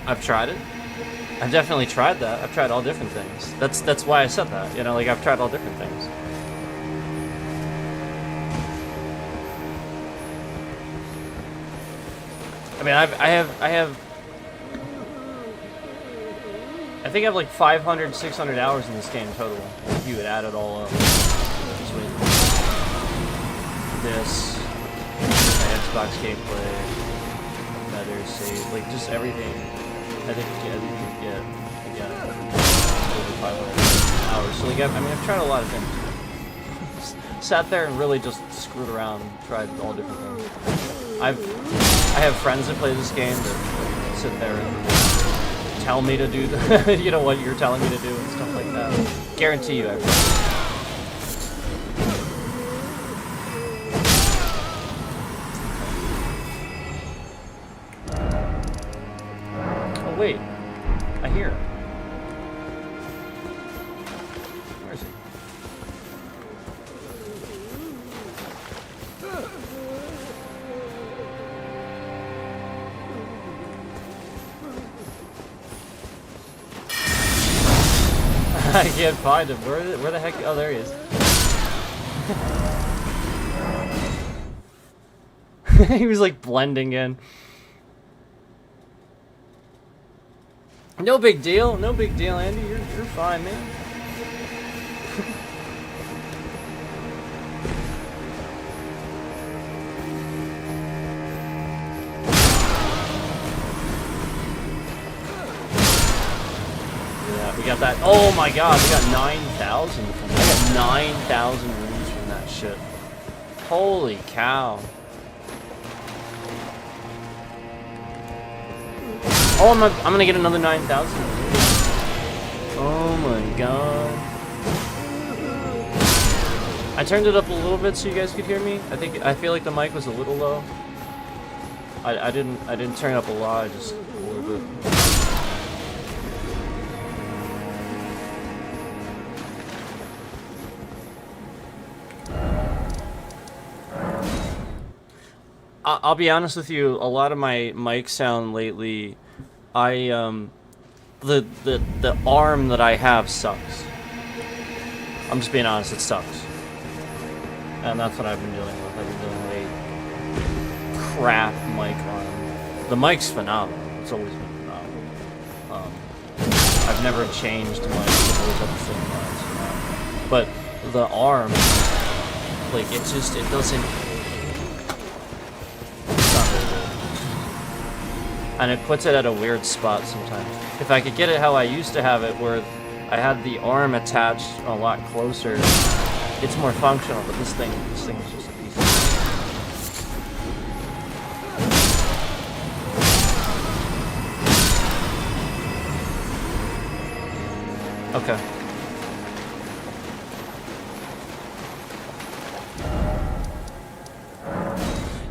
I've tried it. I've definitely tried that. I've tried all different things. That's why I said that. You know, like I've tried all different things. I mean, I think I have like 500, 600 hours in this game total. If you would add it all up. Between this, my Xbox gameplay, better save, like just everything. I think again, over 500 hours. So like, I mean, I've tried a lot of things. Sat there and really just screwed around, tried all different things. I have friends that play this game that sit there and tell me to do the, you know, what you're telling me to do and stuff like that. Guarantee you I've Oh wait, I hear him. Where is he? I can't find him. Where the heck? Oh, there he is. He was like blending in. No big deal. No big deal, Andy. You're fine, man. We got that. Oh my god, we got 9,000 from that. I got 9,000 runes from that shit. Holy cow. Oh, I'm gonna get another 9,000. Oh my god. I turned it up a little bit so you guys could hear me. I feel like the mic was a little low. I didn't turn it up a lot, just a little bit. I'll be honest with you, a lot of my mic sound lately, the arm that I have sucks. I'm just being honest, it sucks. And that's what I've been dealing with. I've been dealing with a crap mic arm. The mic's phenomenal. It's always been phenomenal. I've never changed mics. I've always had the same mics. But the arm, like, it doesn't... And it puts it at a weird spot sometimes. If I could get it how I used to have it, where I had the arm attached a lot closer, it's more functional, but this thing is just a piece of... Okay.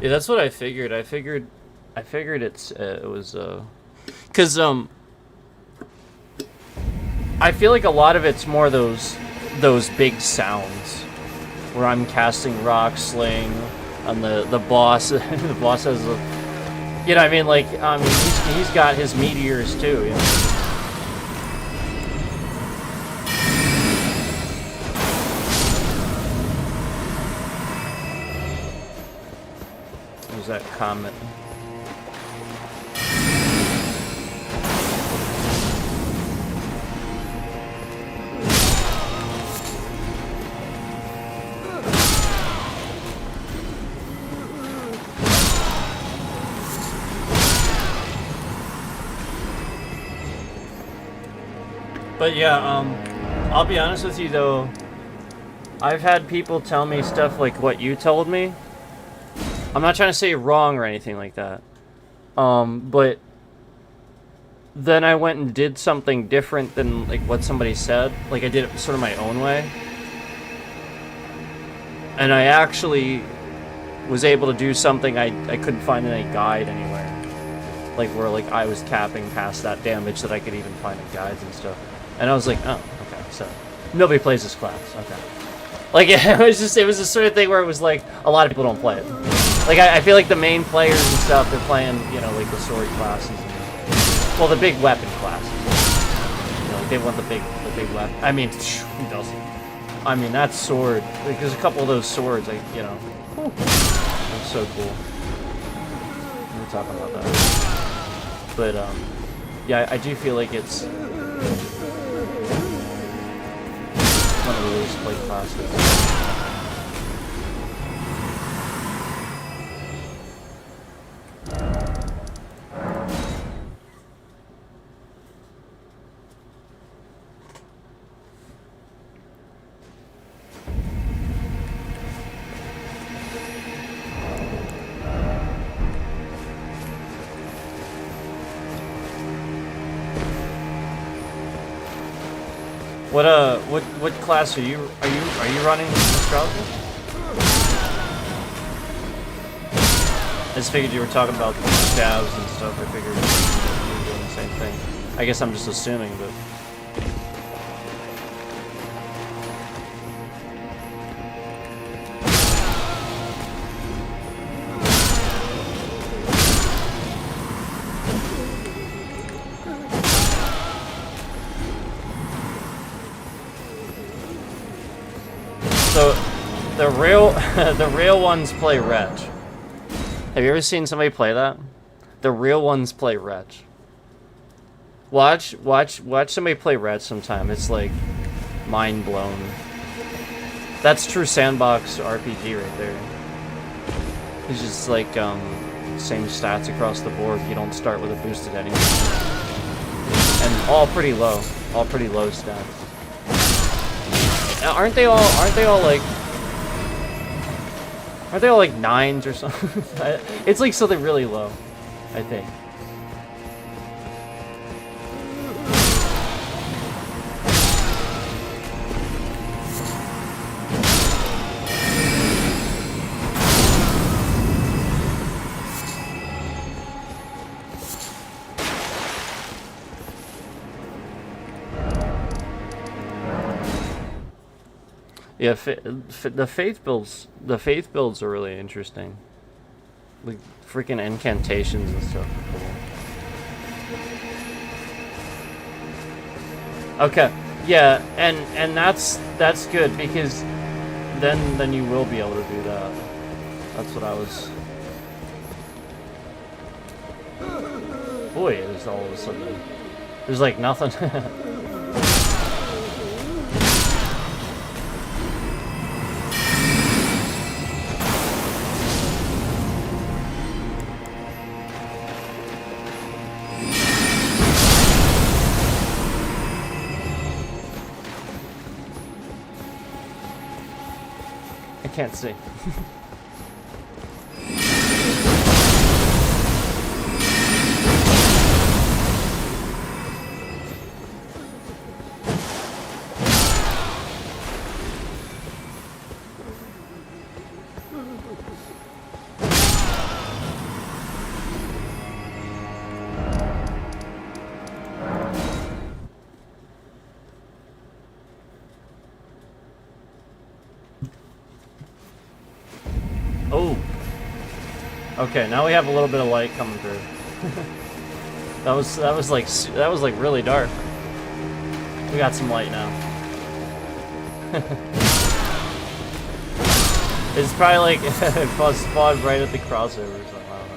Yeah, that's what I figured. I figured it was cuz I feel like a lot of it's more those big sounds where I'm casting rock sling and the boss the boss has a, you know what I mean, like he's got his meteors too, you know? There's that comment. But yeah, I'll be honest with you though, I've had people tell me stuff like what you told me. I'm not trying to say wrong or anything like that. But then I went and did something different than like what somebody said. Like I did it sort of my own way. And I actually was able to do something I couldn't find in a guide anywhere. like where like I was capping past that damage that I could even find in guides and stuff. And I was like, oh, okay, so nobody plays this class. Okay. Like, it was the sort of thing where it was like, a lot of people don't play it. Like, I feel like the main players and stuff, they're playing, you know, like the sword classes. And, well, the big weapon classes. You know, like they want the big weapon. I mean, who doesn't? I mean, that sword, like, there's a couple of those swords, like, you know. Whew, that's so cool. We're talking about that. But, yeah, I do feel like it's one of the least played classes. What class are you running astrology? I just figured you were talking about stabs and stuff. I figured you were doing the same thing. I guess I'm just assuming, but so the real ones play Wretch. Have you ever seen somebody play that? The real ones play Wretch. Watch somebody play Wretch sometime. It's like mind blown. That's true sandbox RPG right there. It's just like same stats across the board. You don't start with a boosted enemy, and all pretty low stats. Aren't they all like 9s or something? It's like something really low, I think. Yeah, the faith builds are really interesting. Like freaking incantations and stuff are cool. Okay, yeah, and that's good because then you will be able to do that. That's what I was. Boy, there's all of a sudden there's like nothing. Can't see. Oh. Okay, now we have a little bit of light coming through. that was like really dark. We got some light now. It's probably like it spawned right at the crossover or something. I don't know.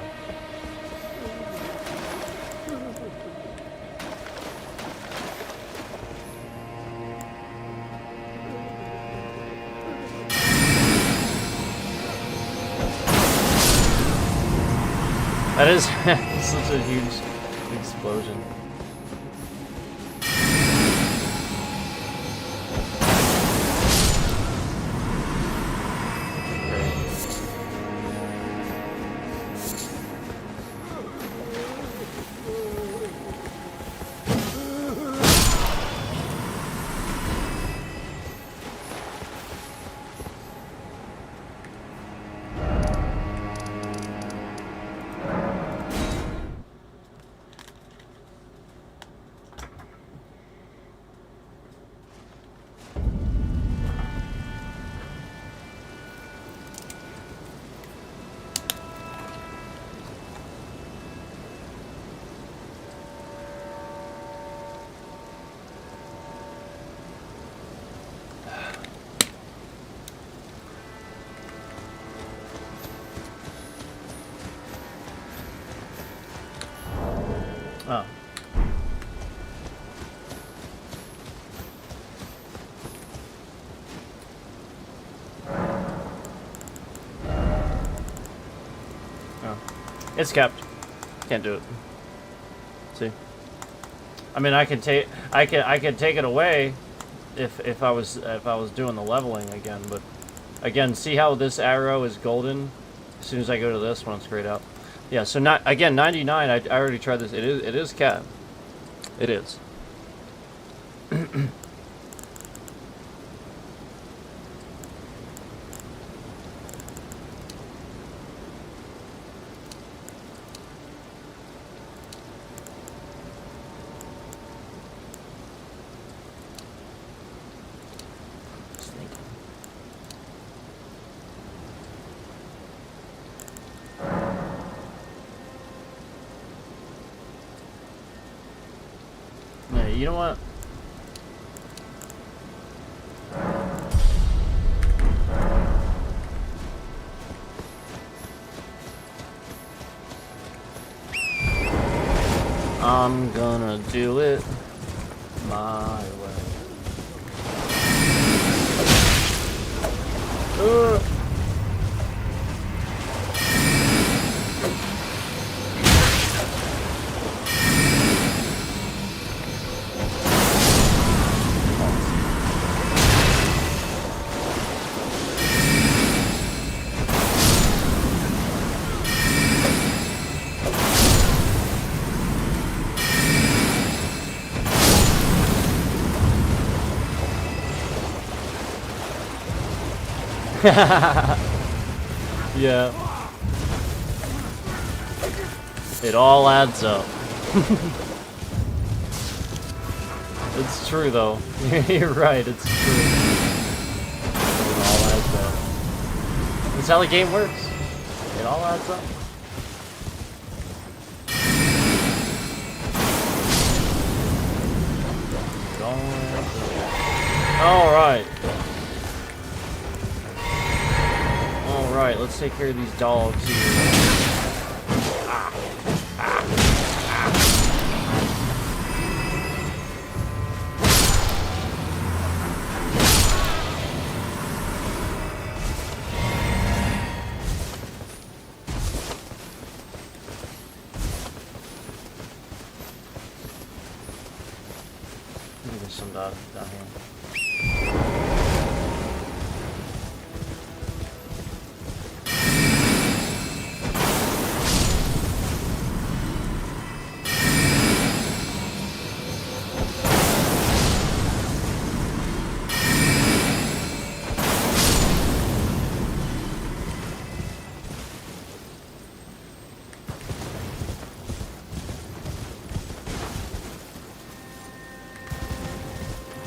That is such a huge explosion. It's kept. Can't do it. See? I mean, I could take it away if I was doing the leveling again, but again, see how this arrow is golden? As soon as I go to this one, it's grayed out. Yeah, so not again 99. I already tried this. It is cat. It is. Yeah, you know what? I'm gonna do it my way. Yeah. It all adds up. It's true, though. You're right, it's true. It all adds up. That's how the game works. It all adds up. It all adds up. Alright. Alright, let's take care of these dogs here. There's some down here.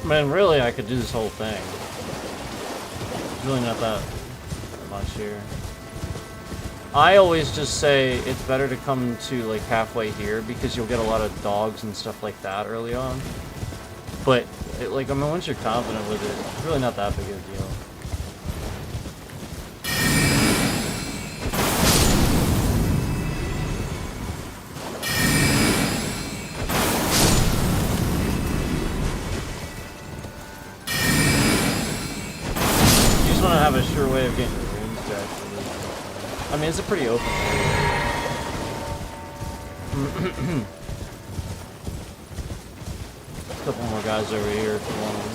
Man, really, I could do this whole thing. There's really not that much here. I always just say it's better to come to like halfway here because you'll get a lot of dogs and stuff like that early on. But like, I mean, once you're confident with it, it's really not that big of a deal. Have a sure way of getting the rooms back. I mean, it's a pretty open area. A couple more guys over here if you want them.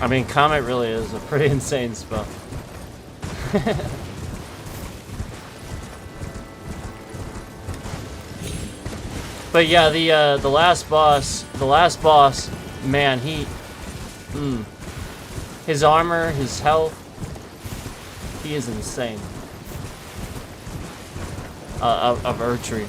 I mean, Comet really is a pretty insane spell. But yeah, the last boss, man, his armor, his health, he is insane. Of Erdtree.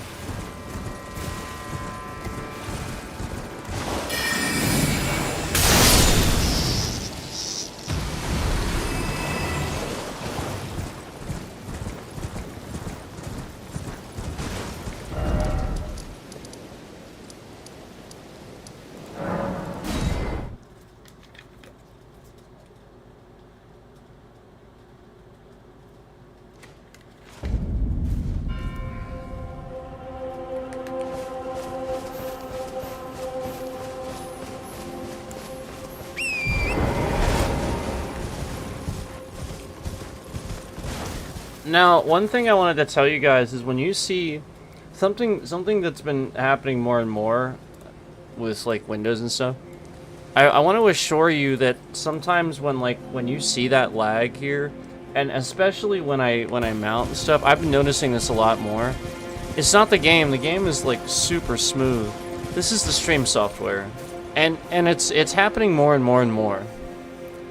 Now, one thing I wanted to tell you guys is when you see something that's been happening more and more with like Windows and stuff, I want to assure you that sometimes when you see that lag here, and especially when I mount and stuff, I've been noticing this a lot more. It's not the game. The game is like super smooth. This is the stream software, and it's happening more and more and more.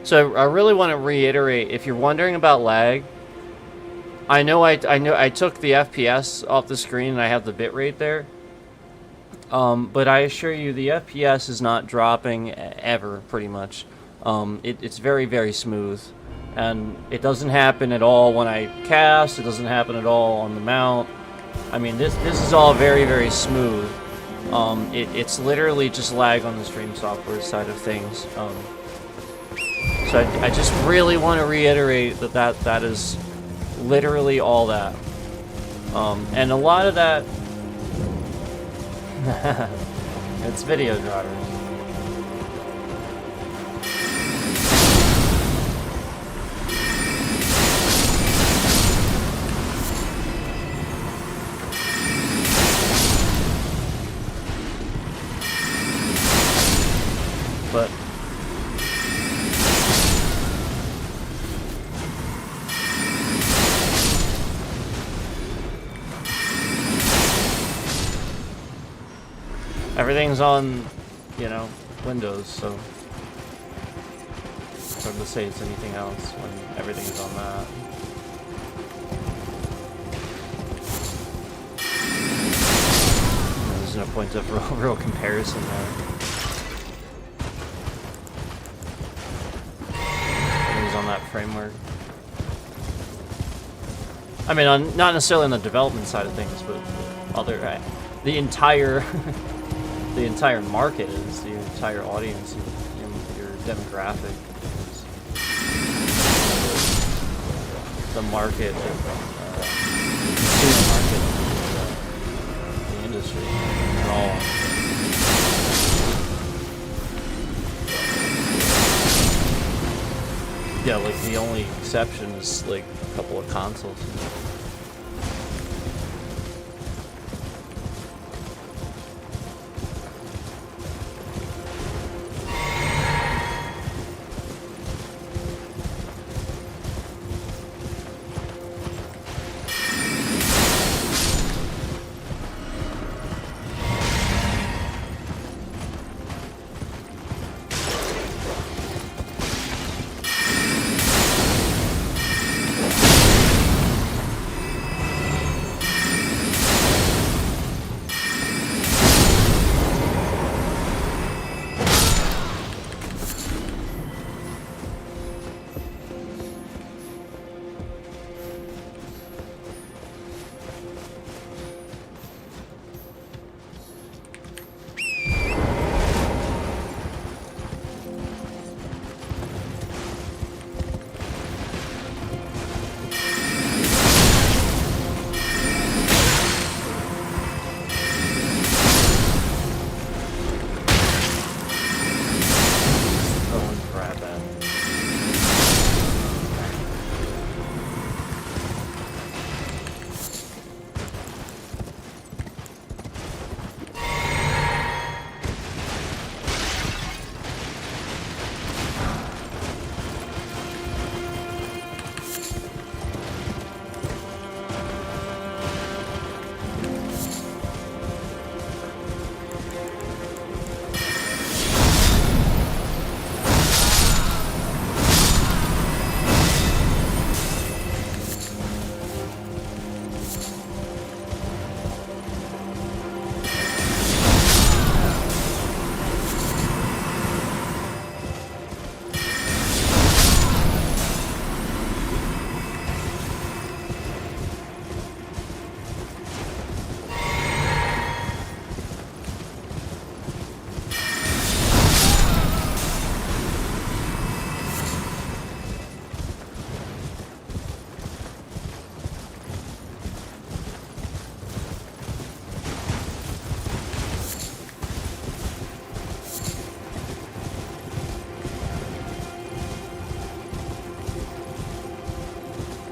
So I really want to reiterate, if you're wondering about lag, I know I took the FPS off the screen and I have the bitrate there. But I assure you the FPS is not dropping ever, pretty much. It's very, very smooth. And it doesn't happen at all when I cast, it doesn't happen at all on the mount. I mean, this is all very, very smooth. It's literally just lag on the stream software side of things. So I just really want to reiterate that is literally all that. And a lot of that... it's video drivers. But everything's on, Windows, so it's hard to say it's anything else when everything's on that. There's no point of real comparison there. Everything's on that framework. I mean, not necessarily on the development side of things, but the entire the entire market is, the entire audience, your demographic is the market, consumer market of the industry at all. Yeah, like the only exception is like a couple of consoles.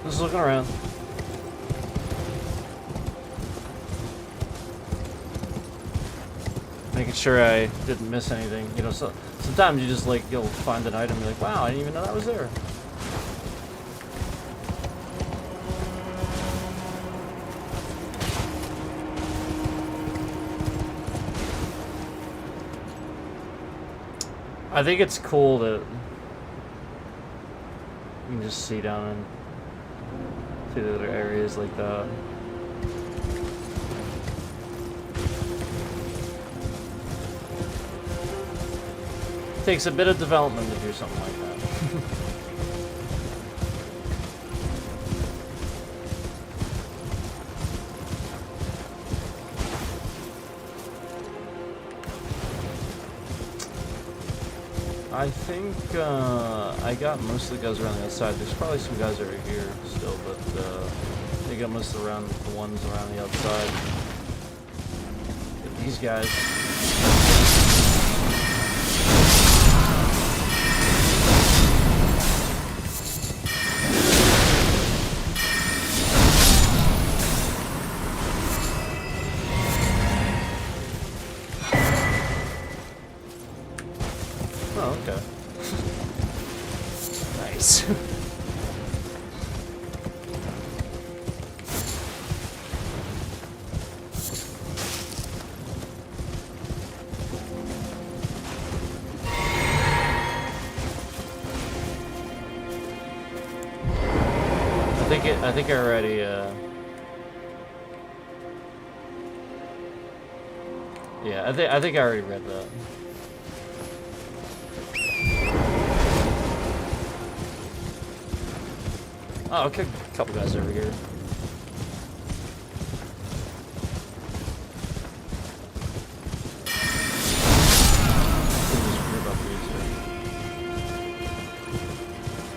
Just looking around. making sure I didn't miss anything. You know, so sometimes you just like you'll find an item, you're like, wow, I didn't even know that was there. I think it's cool that you can just see down into the other areas like that. Takes a bit of development to do something like that. I think I got most of the guys around the outside. There's probably some guys over here still, but they got most of the ones around the outside. But these guys. Oh, okay. Nice. I think I already yeah, I think I already read that. Oh, okay, a couple guys over here.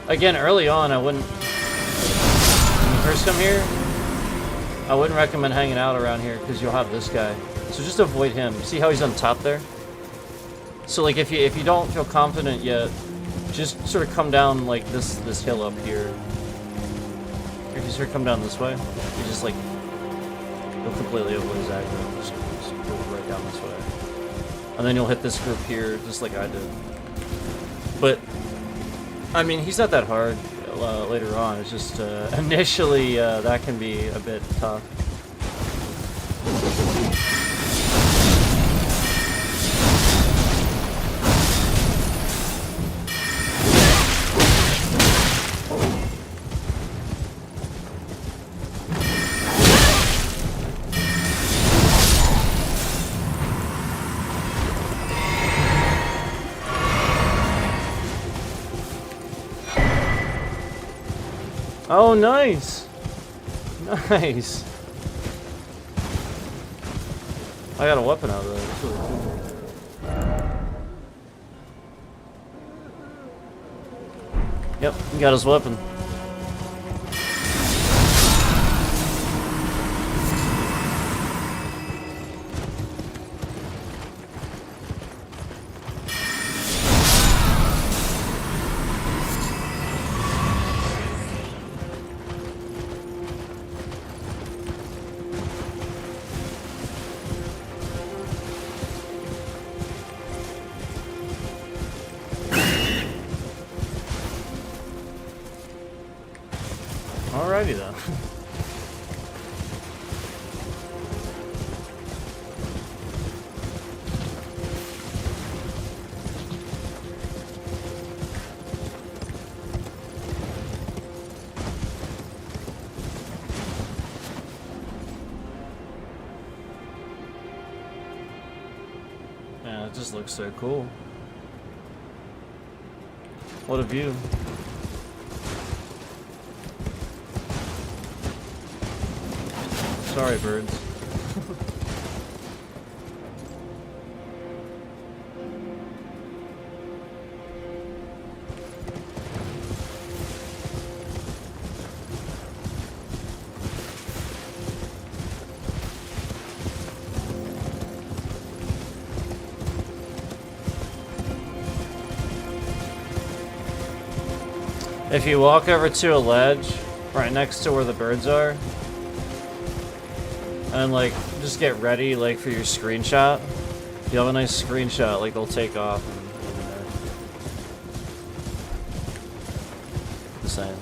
Again, early on, I wouldn't. When you first come here, I wouldn't recommend hanging out around here because you'll have this guy. So just avoid him. See how he's on top there? So like if you don't feel confident yet, just sort of come down like this hill up here. If you sort of come down this way, you just like you'll completely avoid his aggro. Just go right down this way, and then you'll hit this group here, just like I did. But I mean, he's not that hard later on. It's just initially that can be a bit tough. Oh, nice! Nice! I got a weapon out of that. That's really cool. Yep, he got his weapon. Alrighty then. Yeah, it just looks so cool. What a view. Sorry, birds. If you walk over to a ledge right next to where the birds are, and like just get ready like for your screenshot, You have a nice screenshot, like they'll take off and the same.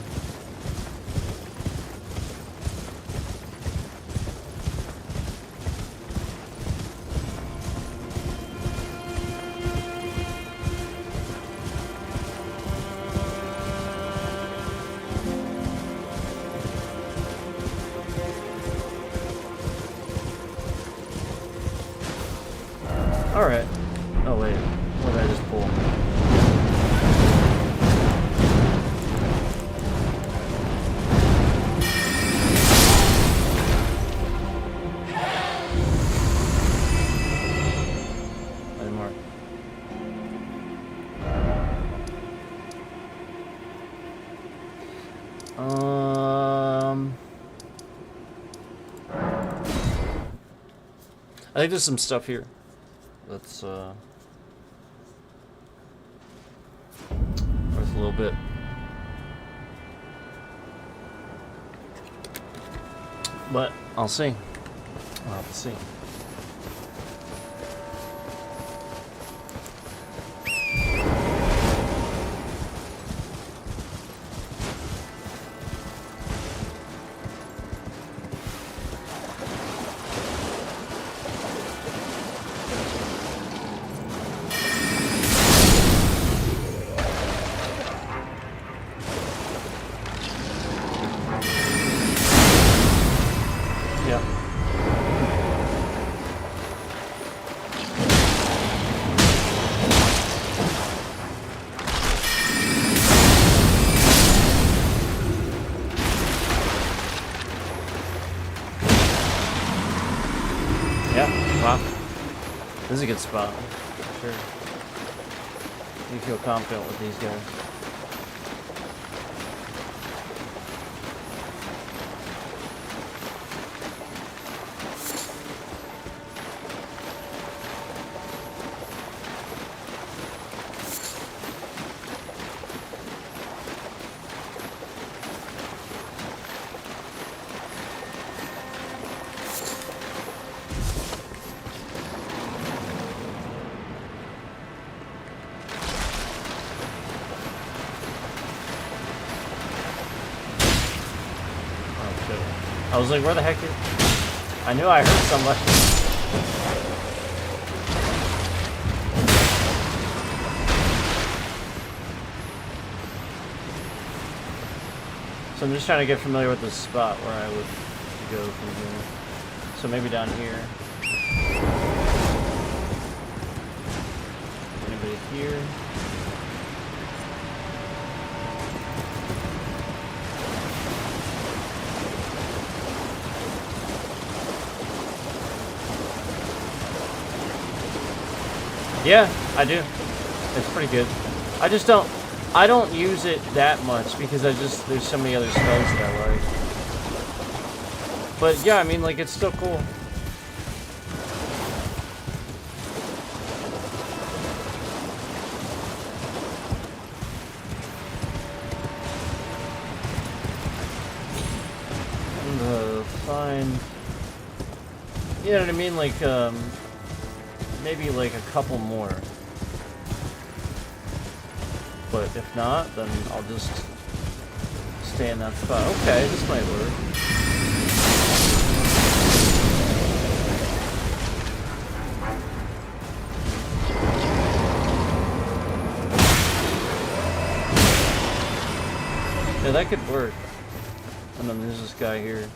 Alright. Oh wait, what did I just pull? Any more? I think there's some stuff here. That's worth a little bit. But I'll see. I'll have to see. Wow. This is a good spot. Sure. You feel confident with these guys. I was like, where the heck is... I knew I heard somebody. So I'm just trying to get familiar with the spot where I would go from here. So maybe down here. Anybody here? Yeah, I do. It's pretty good. I don't use it that much because there's so many other spells that I like. But yeah, I mean, like, it's still cool. Find, you know what I mean? Like, maybe like a couple more. But if not, then I'll just stay in that spot. Okay, this might work. Yeah, that could work. And then there's this guy here.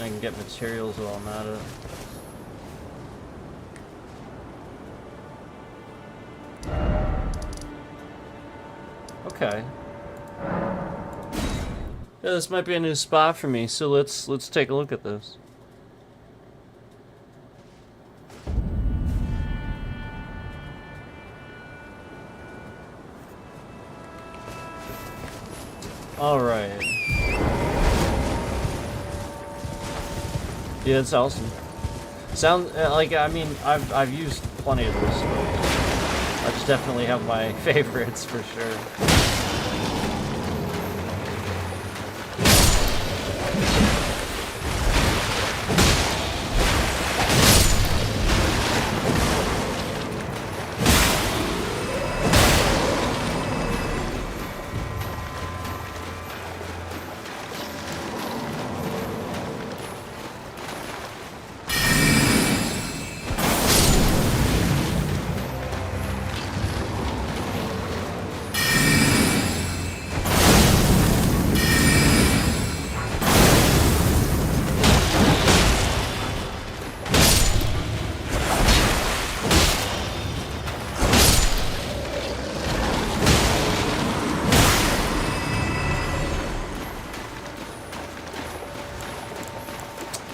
I can get materials while I'm at it. Okay. Yeah, this might be a new spot for me, so let's take a look at this. All right. Yeah, it's awesome. Sound like, I mean, I've used plenty of those smokes. I just definitely have my favorites for sure.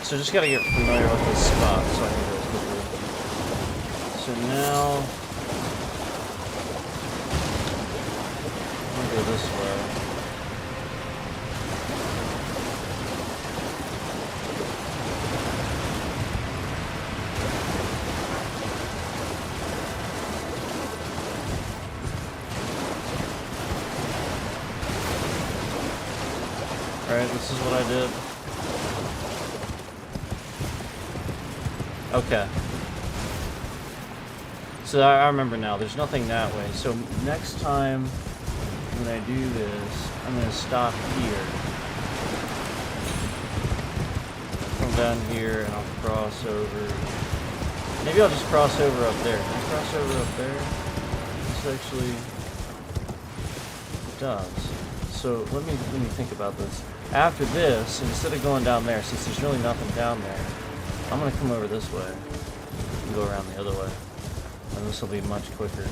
So just gotta get familiar with this spot so I can do it quickly. So now I'm gonna go this way. Alright, this is what I did. Okay. So I remember now, there's nothing that way. So next time when I do this, I'm going to stop here. Come down here and I'll cross over. Maybe I'll just cross over up there. Can I cross over up there? This actually does. So let me think about this. After this, instead of going down there, since there's really nothing down there, I'm gonna come over this way and go around the other way, and this will be much quicker.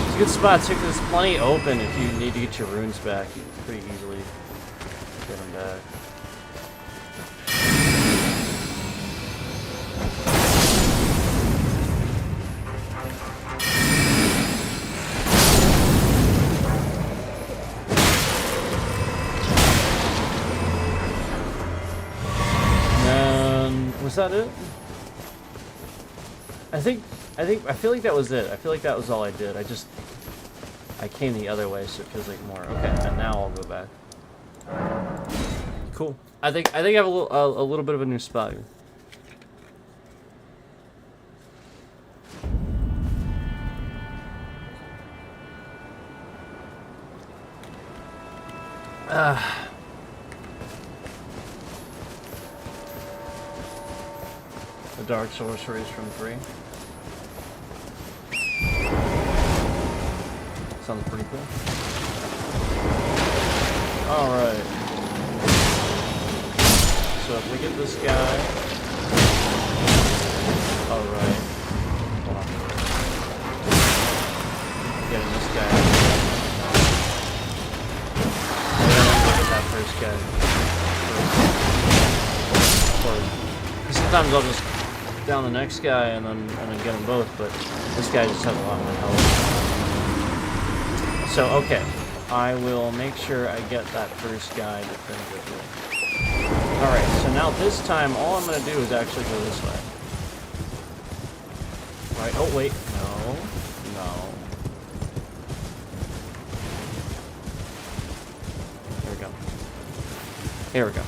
It's a good spot too, because it's plenty open if you need to get your runes back. You can pretty easily get them back. And was that it? I feel like that was it. I feel like that was all I did. I came the other way, so it feels like more. Okay, and now I'll go back. Cool. I think I have a little bit of a new spot here. The Dark Sorceries from 3. Sounds pretty cool. Alright. So if we get this guy... Alright. Hold on. Getting this guy. Look at that first guy. Or sometimes I'll just down the next guy and then get them both, but this guy just has a lot more health. So, okay, I will make sure I get that first guy definitively. Alright, so now this time, all I'm going to do is actually go this way. Right, oh wait, no, no. Here we go. Here we go.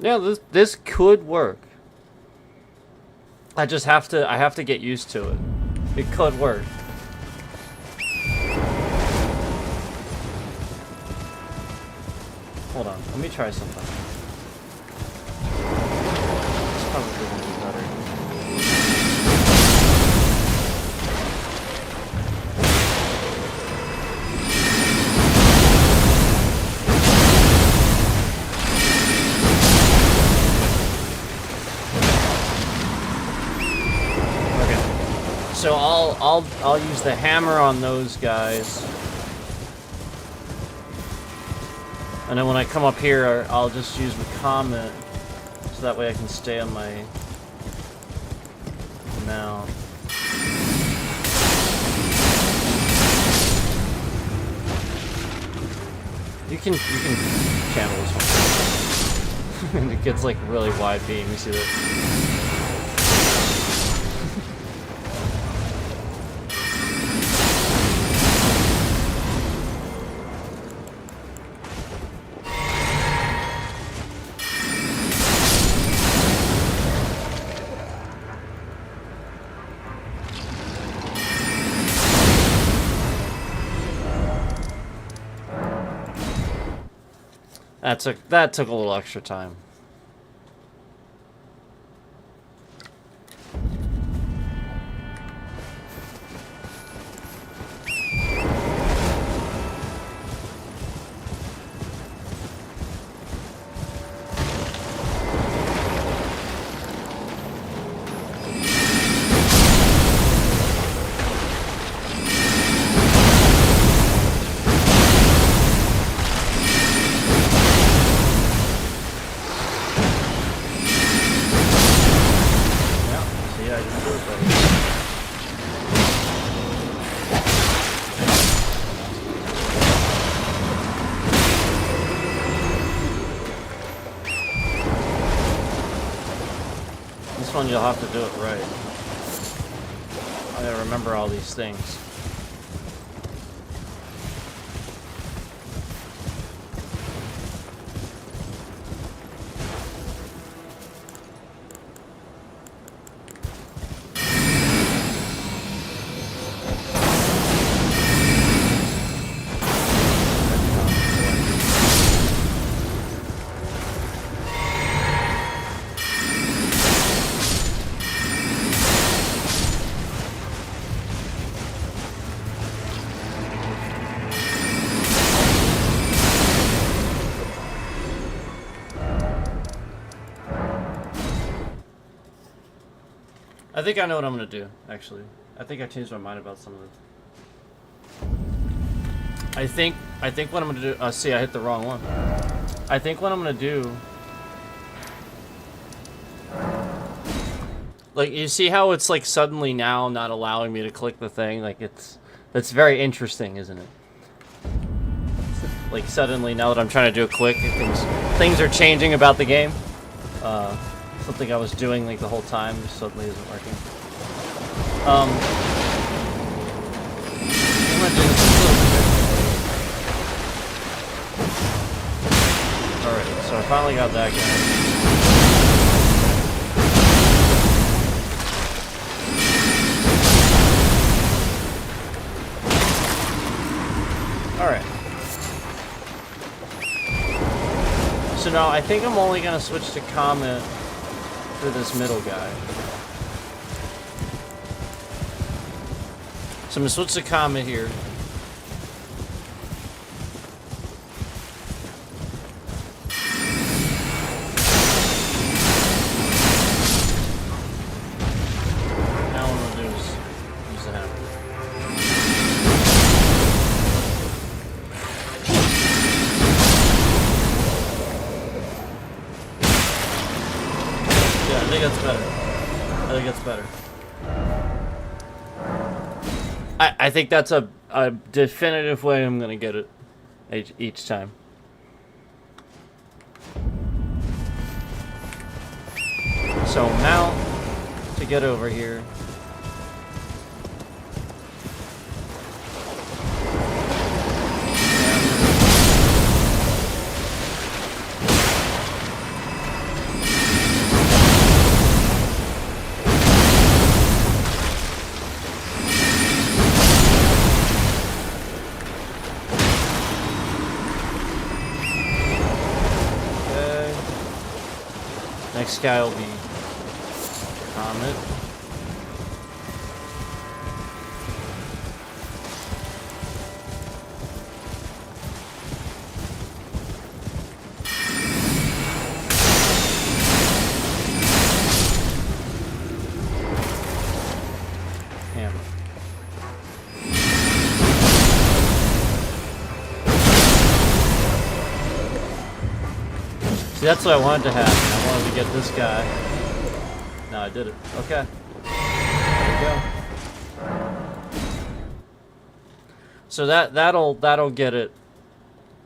Yeah, this could work. I have to get used to it. It could work. Hold on, let me try something. It's probably gonna be better. So I'll use the hammer on those guys, and then when I come up here, I'll just use the comet, so that way I can stay on my mount. You can channel this one, and it gets like really wide beam. You see that? That took a little extra time. You'll have to do it right. I gotta remember all these things. I think I know what I'm gonna do, actually. I think I changed my mind about some of it. I think what I'm gonna do, see, I hit the wrong one. I think what I'm gonna do, like, you see how it's like suddenly now not allowing me to click the thing? Like, that's very interesting, isn't it? Like, suddenly now that I'm trying to do a click, things are changing about the game. Something I was doing like the whole time just suddenly isn't working. I'm gonna do this a little bit. Alright, so I finally got that guy. Alright. So now I think I'm only gonna switch to Comet for this middle guy. So I'm gonna switch to Comet here. Now what I'm gonna do is use the hammer. Yeah, I think that's better. I think that's better. I think that's a definitive way I'm gonna get it each time. So now to get over here. next guy will be Comet. See, that's what I wanted to happen. I wanted to get this guy. No, I did it. Okay. There we go. So that'll get it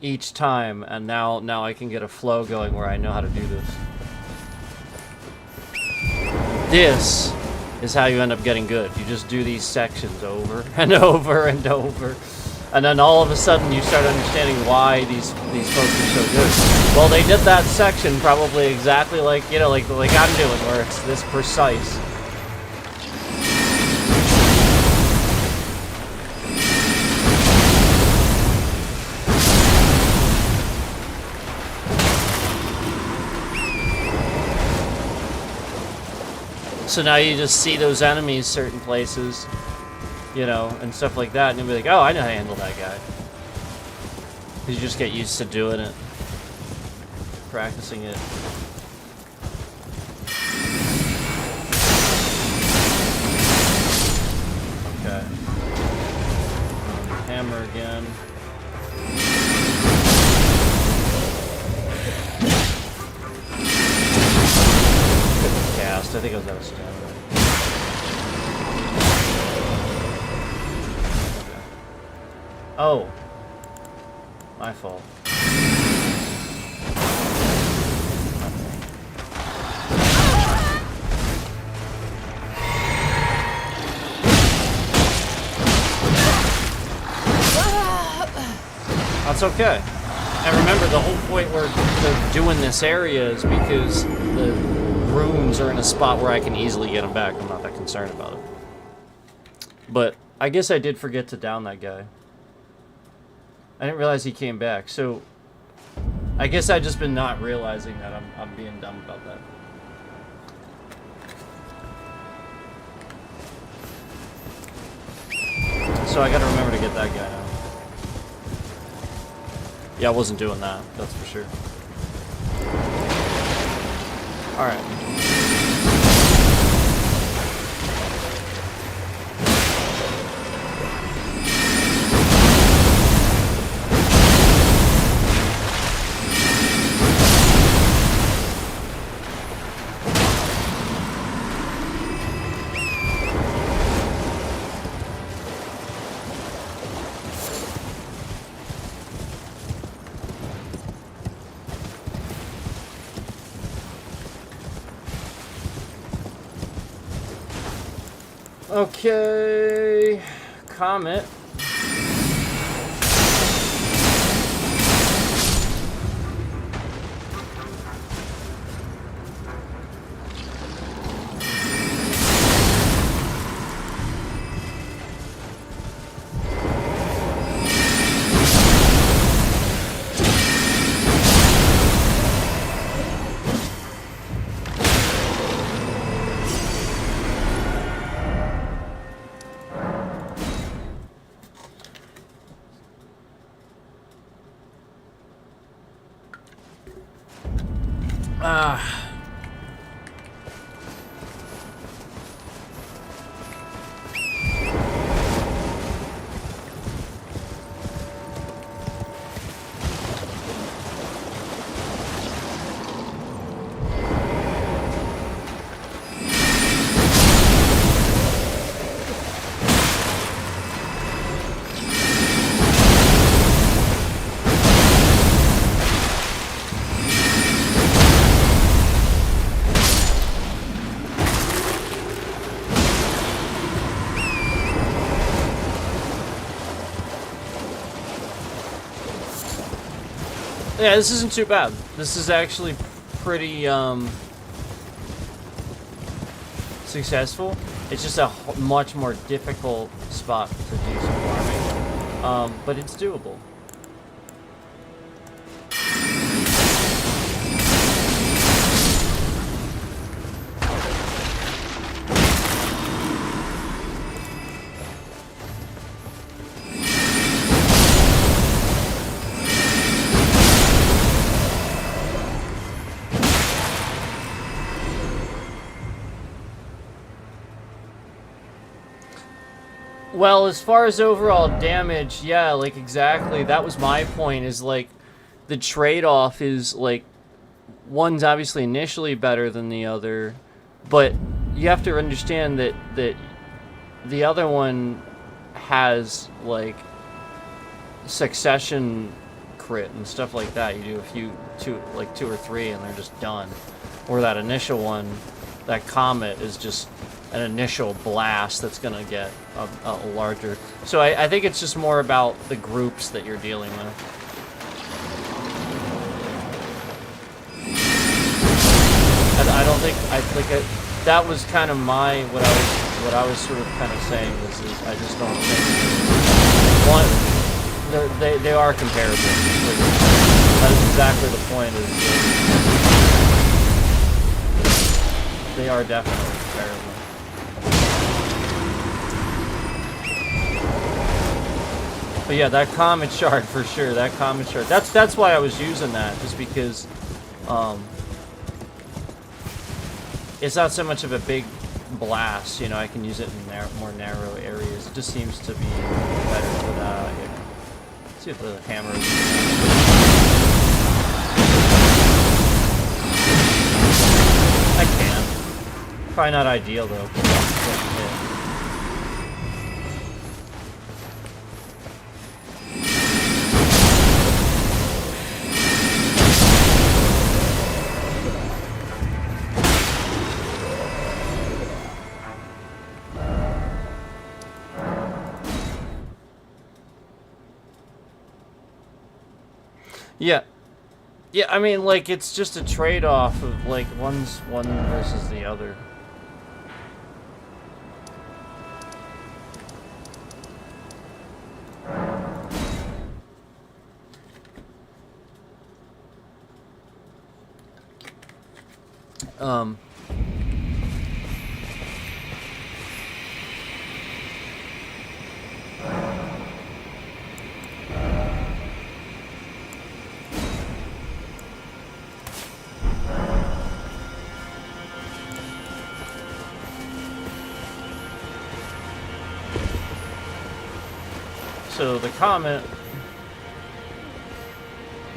each time, and now I can get a flow going where I know how to do this. This is how you end up getting good. You just do these sections over and over and over. And then all of a sudden you start understanding why these folks are so good. Well, they did that section probably exactly like, you know, like I'm doing, where it's this precise. So now you just see those enemies certain places, you know, and stuff like that, and you'll be like, oh, I know how to handle that guy. You just get used to doing it, practicing it. Okay. Hammer again. Cast. I think I was out of stamina. Oh. My fault. That's okay. And remember, the whole point where they're doing this area is because the rooms are in a spot where I can easily get them back. I'm not that concerned about it. But I guess I did forget to down that guy. I didn't realize he came back, so I guess I've just been not realizing that I'm being dumb about that. So I gotta remember to get that guy out. Yeah, I wasn't doing that, that's for sure. Alright. Okay, Comet. Yeah, this isn't too bad. This is actually pretty, successful. It's just a much more difficult spot to do some farming. But it's doable. Well, as far as overall damage, yeah, like exactly. That was my point. Is like the trade-off is like one's obviously initially better than the other, but you have to understand that the other one has like succession crit and stuff like that. You do two or three, and they're just done. Or that initial one, that comet is just an initial blast that's gonna get a larger. So I think it's just more about the groups that you're dealing with. I don't think that was kind of what I was sort of kind of saying is I just don't think one they are comparable. That is exactly the point. They are definitely comparable. But yeah, that comet shard for sure. That comet shard. That's why I was using that, just because it's not so much of a big blast. You know, I can use it in more narrow areas. It just seems to be better for that. Yeah. Let's see if the hammer. I can. Probably not ideal though. Yeah. Yeah, I mean, like, it's just a trade-off of, like, one's one versus the other. So the comet.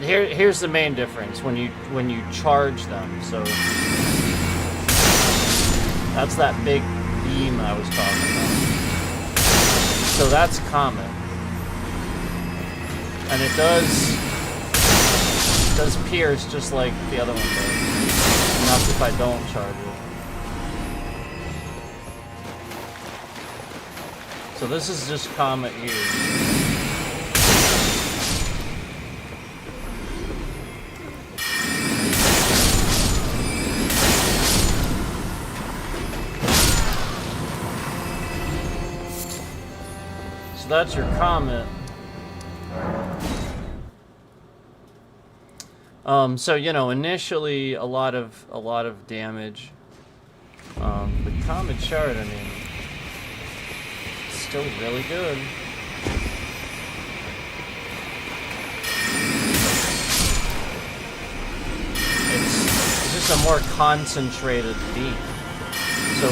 Here's the main difference when you charge them. So that's that big beam I was talking about. So that's comet, and it does pierce just like the other one does. And that's if I don't charge it. So this is just comet here. So that's your comet. So you know, initially a lot of damage. The comet shard, I mean, still really good. It's just a more concentrated beam. So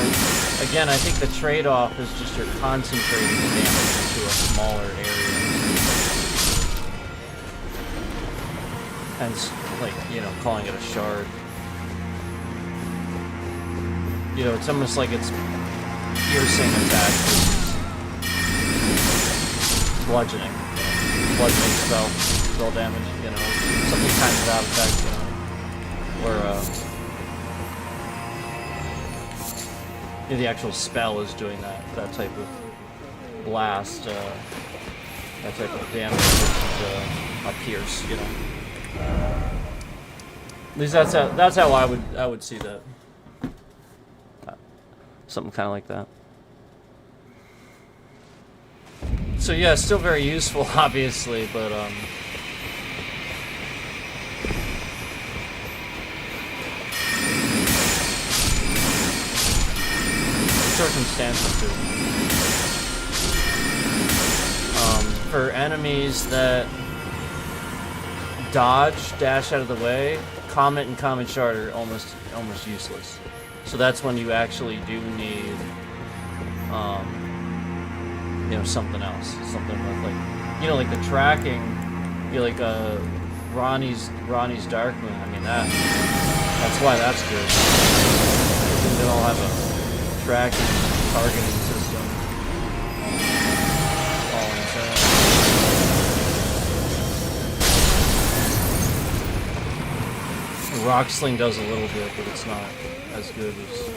again, I think the trade-off is just you're concentrating the damage into a smaller area. Hence, like, you know, calling it a shard. You know, it's almost like it's piercing attack. Bludgeoning spell damage, you know, something kind of that effect, you know, where the actual spell is doing that type of blast, that type of damage versus a pierce, you know. At least that's how I would see that. Something kind of like that. So yeah, still very useful, obviously, but circumstantial too. For enemies that dash out of the way, Comet and Comet Shard are almost useless. So that's when you actually do need you know, something else, something with like, you know, like the tracking, you know, like Ronnie's Darkmoon. I mean that's why that's good. Because they all have a tracking targeting system. All insane. Rock Sling does a little bit, but it's not as good as.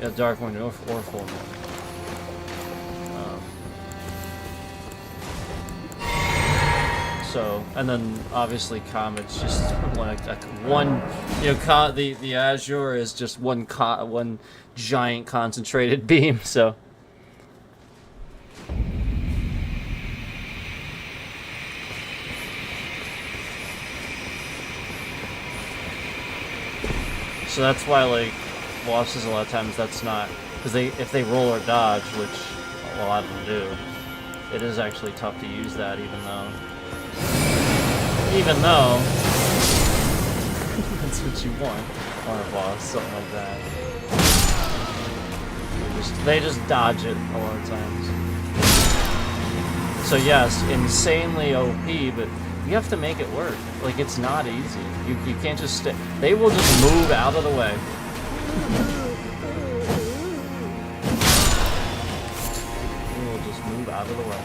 Yeah, Darkmoon or Full Moon. So, and then obviously Comet's just like one, you know, the Azure is just one giant concentrated beam. So. So that's why, like, Wasps a lot of times that's not, because if they roll or dodge, which a lot of them do, it is actually tough to use that, even though that's what you want on a boss, something like that. They just dodge it a lot of times. So yes, insanely OP, but you have to make it work. Like, it's not easy. You can't just stay. They will just move out of the way. They will just move out of the way.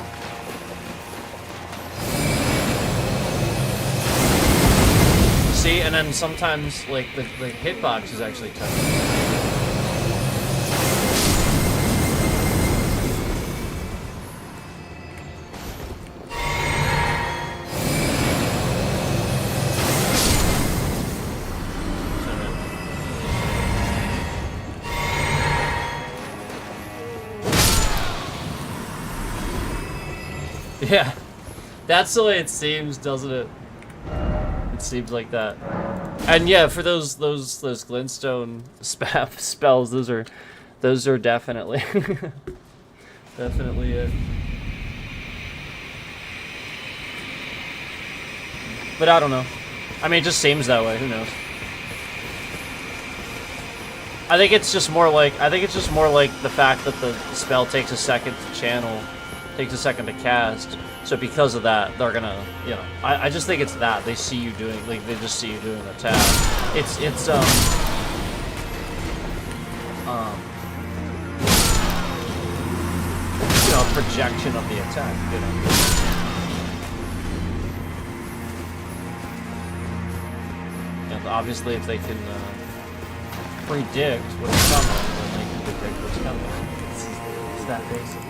See, and then sometimes, like, the hitbox is actually tough. Yeah, that's the way it seems, doesn't it? It seems like that. And yeah, for those glintstone spells, those are definitely definitely it. But I don't know. I mean, it just seems that way. Who knows? I think it's just more like the fact that the spell takes a second to channel. Takes a second to cast, so because of that, they're gonna, you know, I just think it's that they see you doing, like, they just see you doing the attack. It's you know, projection of the attack, you know. And obviously, if they can predict what's coming, then they can predict what's coming. It's that basic.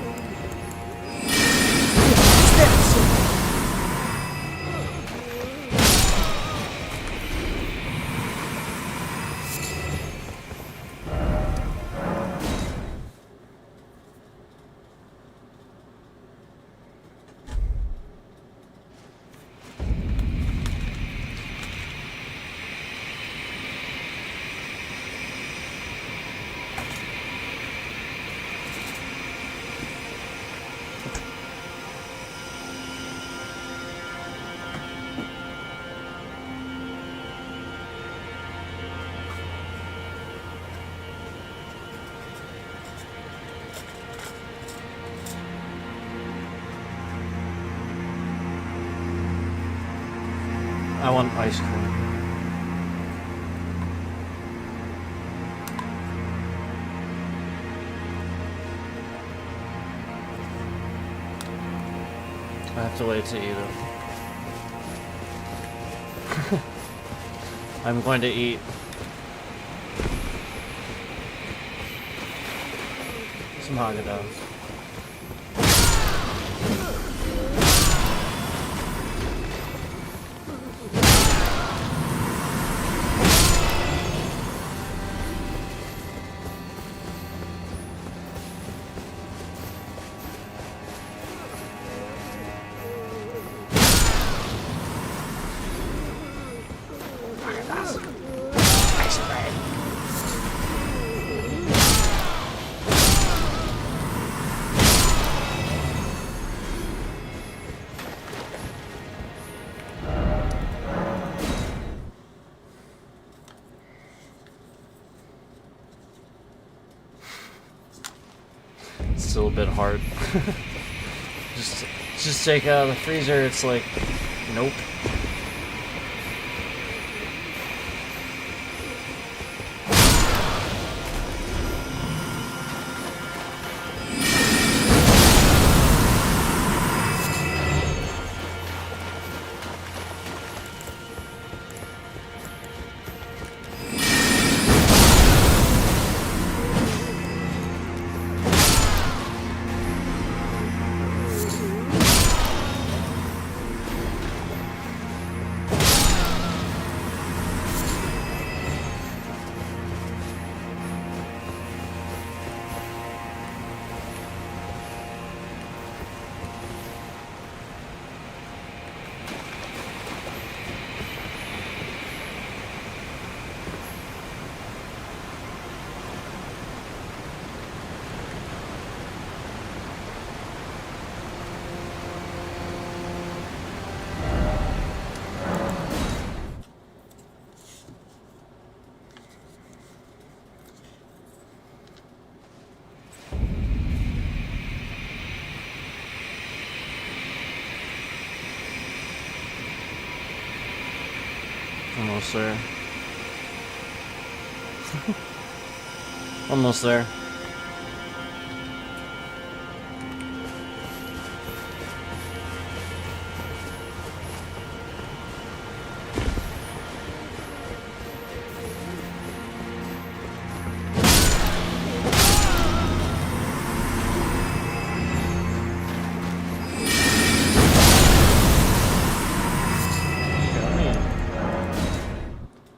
I want ice cream. I have to wait to eat it. I'm going to eat some Haagen-Dazs. still a bit hard. just take out the freezer. It's like, nope. Almost there. Almost there.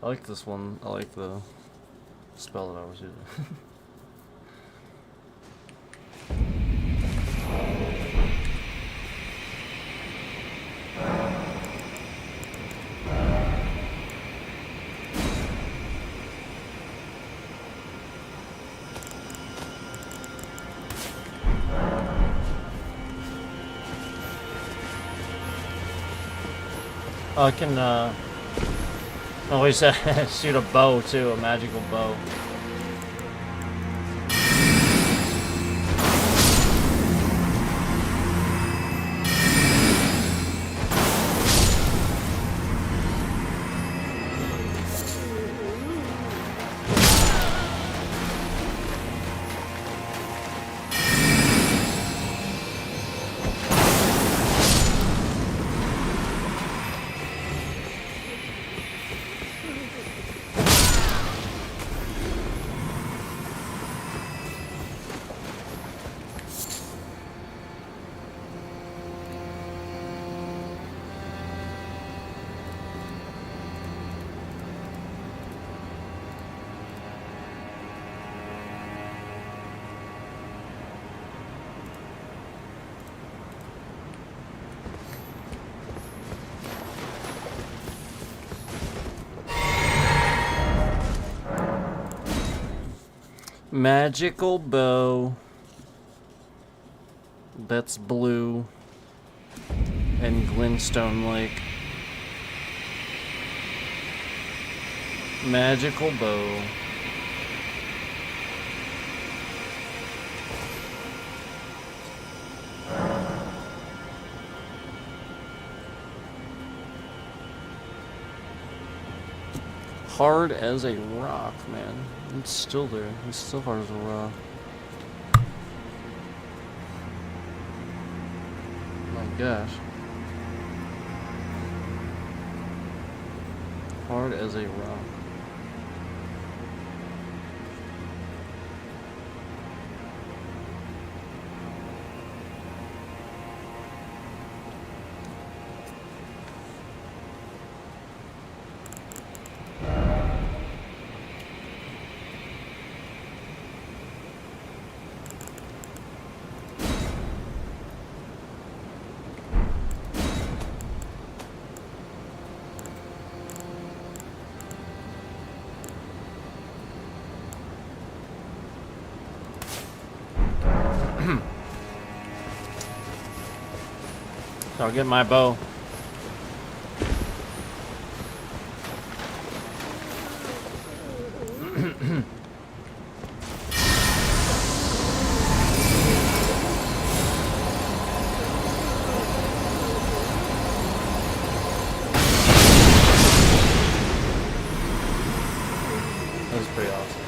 I like this one. I like the spell that I was using. Oh, I can always shoot a bow too, a magical bow. Magical bow. That's blue. And glintstone lake. Magical bow. Hard as a rock, man. It's still there. It's still hard as a rock. My gosh. Hard as a rock. So I'll get my bow. pretty awesome.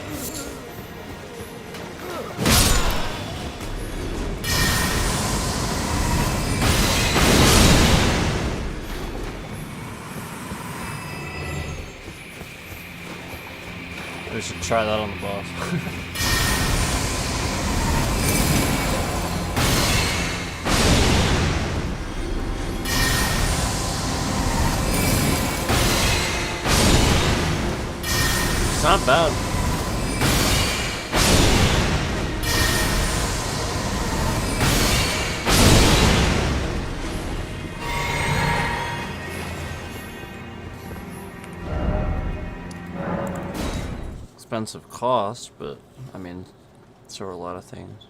We should try that on the boss. It's not bad. Expensive cost, but I mean, so are a lot of things.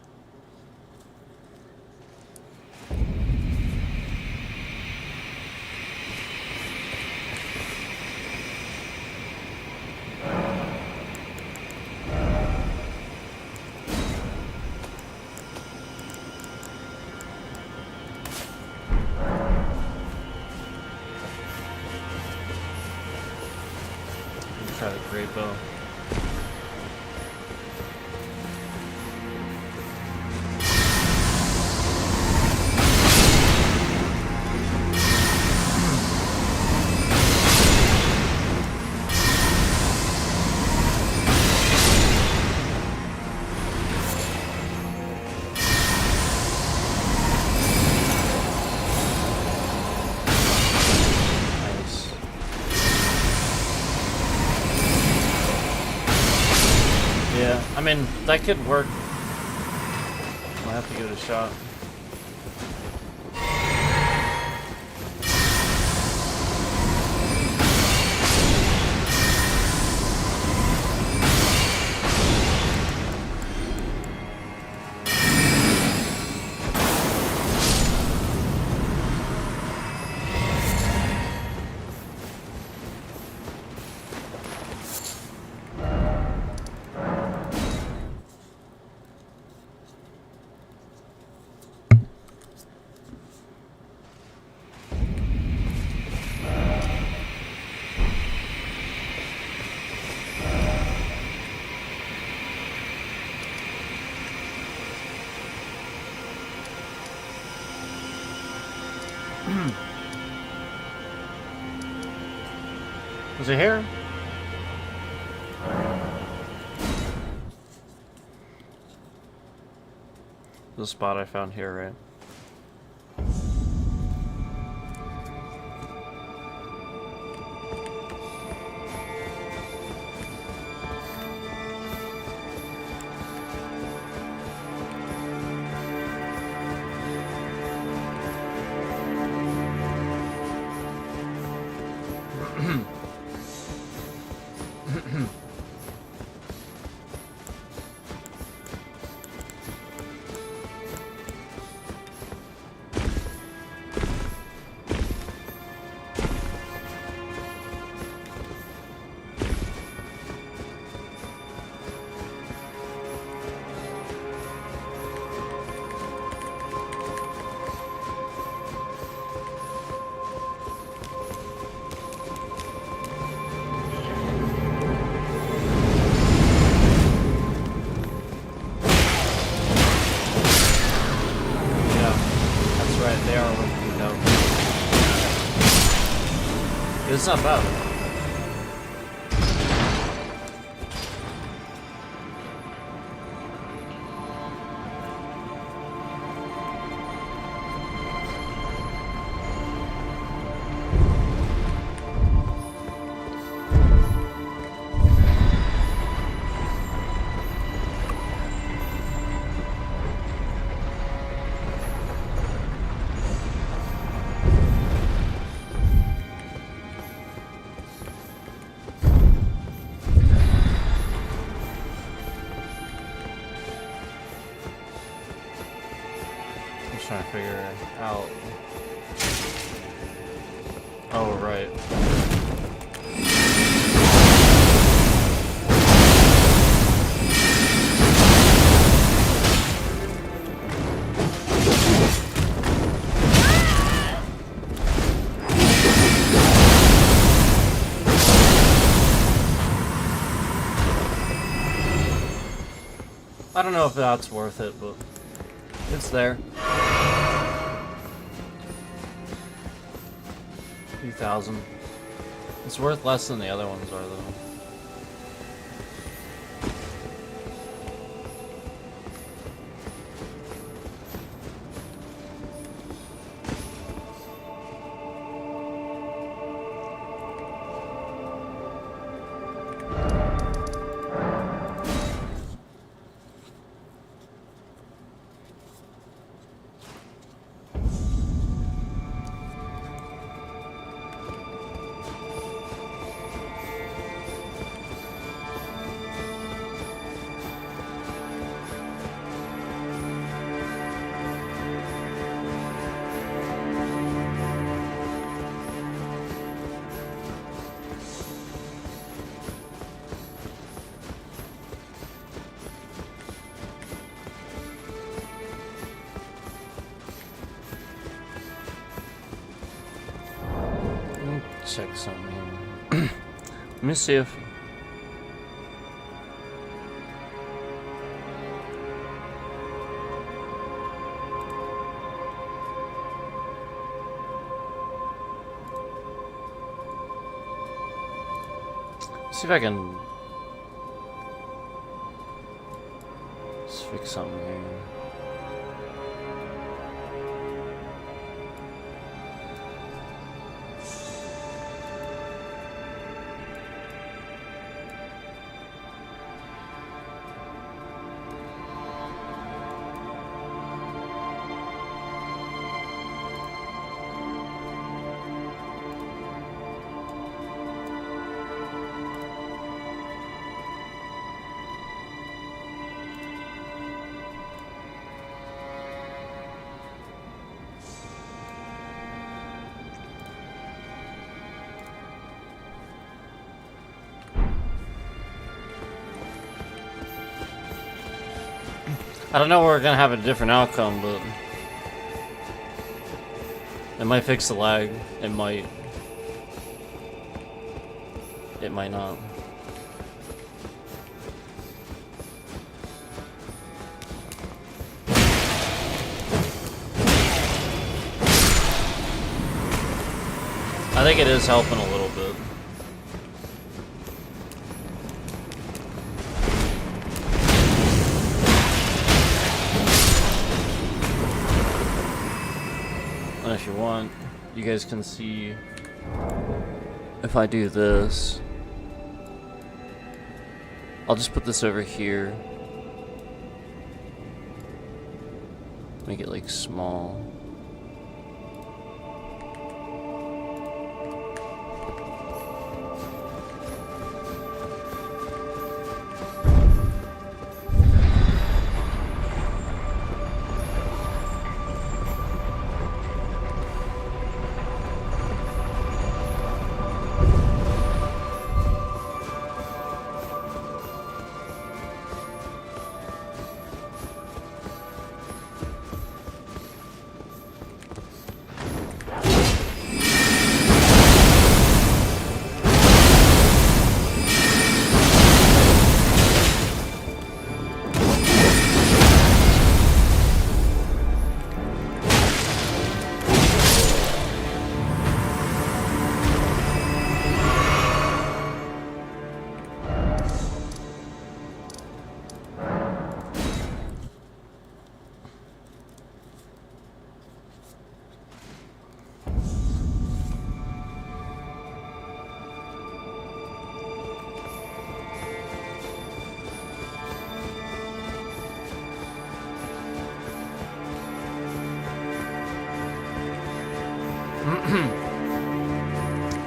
Try the great bow. I mean, that could work. I'll have to give it a shot. Was it here? The spot I found here, right? It's not bad. Trying to figure out. Oh, right. I don't know if that's worth it, but it's there. 2,000. It's worth less than the other ones are, though. Check something. Let me see if... See if I can... Let's fix something here. I don't know, we're gonna have a different outcome, but it might fix the lag. It might. It might not. I think it is helping a little bit. And if you want, you guys can see if I do this. I'll just put this over here. Make it like small.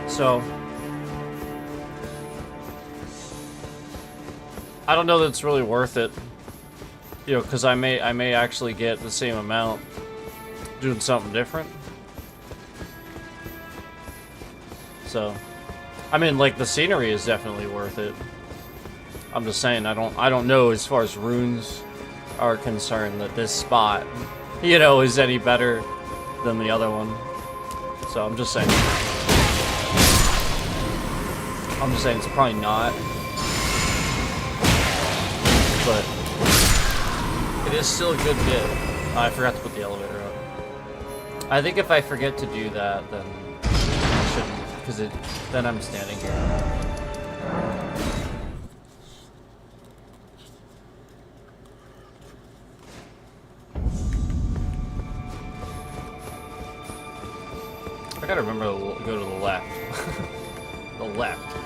So I don't know that it's really worth it, you know, because I may actually get the same amount doing something different. So, I mean, like, the scenery is definitely worth it. I'm just saying, I don't know as far as runes are concerned that this spot, you know, is any better than the other one. So I'm just saying. It's probably not. But It is still a good bit. Oh, I forgot to put the elevator up. I think if I forget to do that, then I shouldn't, because then I'm standing here. I gotta remember to go to the left. The left.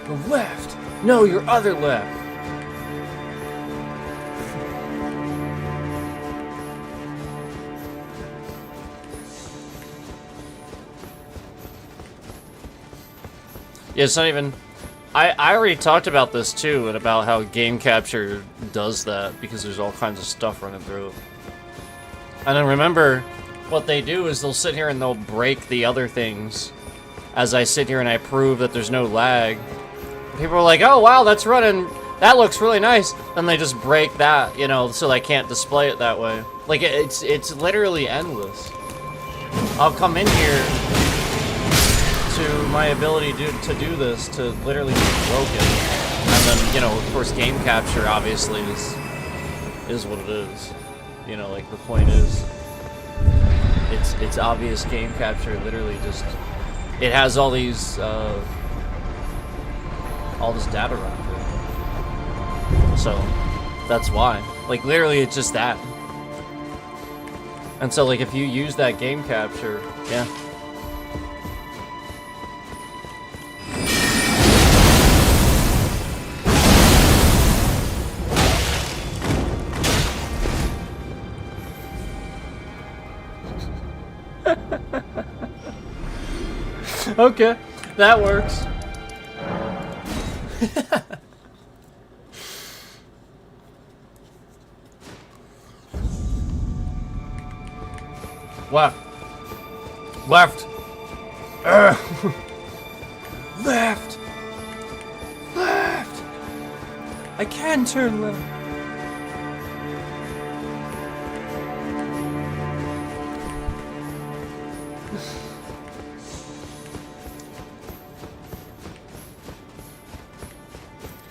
The left! No, your other left! Yeah, it's not even... I already talked about this too, and about how game capture does that, because there's all kinds of stuff running through it. And then remember, what they do is they'll sit here and they'll break the other things as I sit here and I prove that there's no lag. People are like, oh wow, that's running, that looks really nice. Then they just break that, you know, so they can't display it that way. Like, it's literally endless. I'll come in here to my ability to do this, to literally be broken. And then, you know, of course, game capture obviously is what it is. You know, like, the point is, it's obvious game capture literally just, it has all these, all this data running through it. So, that's why. Like, literally, it's just that. And so, like, if you use that game capture, yeah. Okay, that works. Left. Left. Left. Left. I can turn left.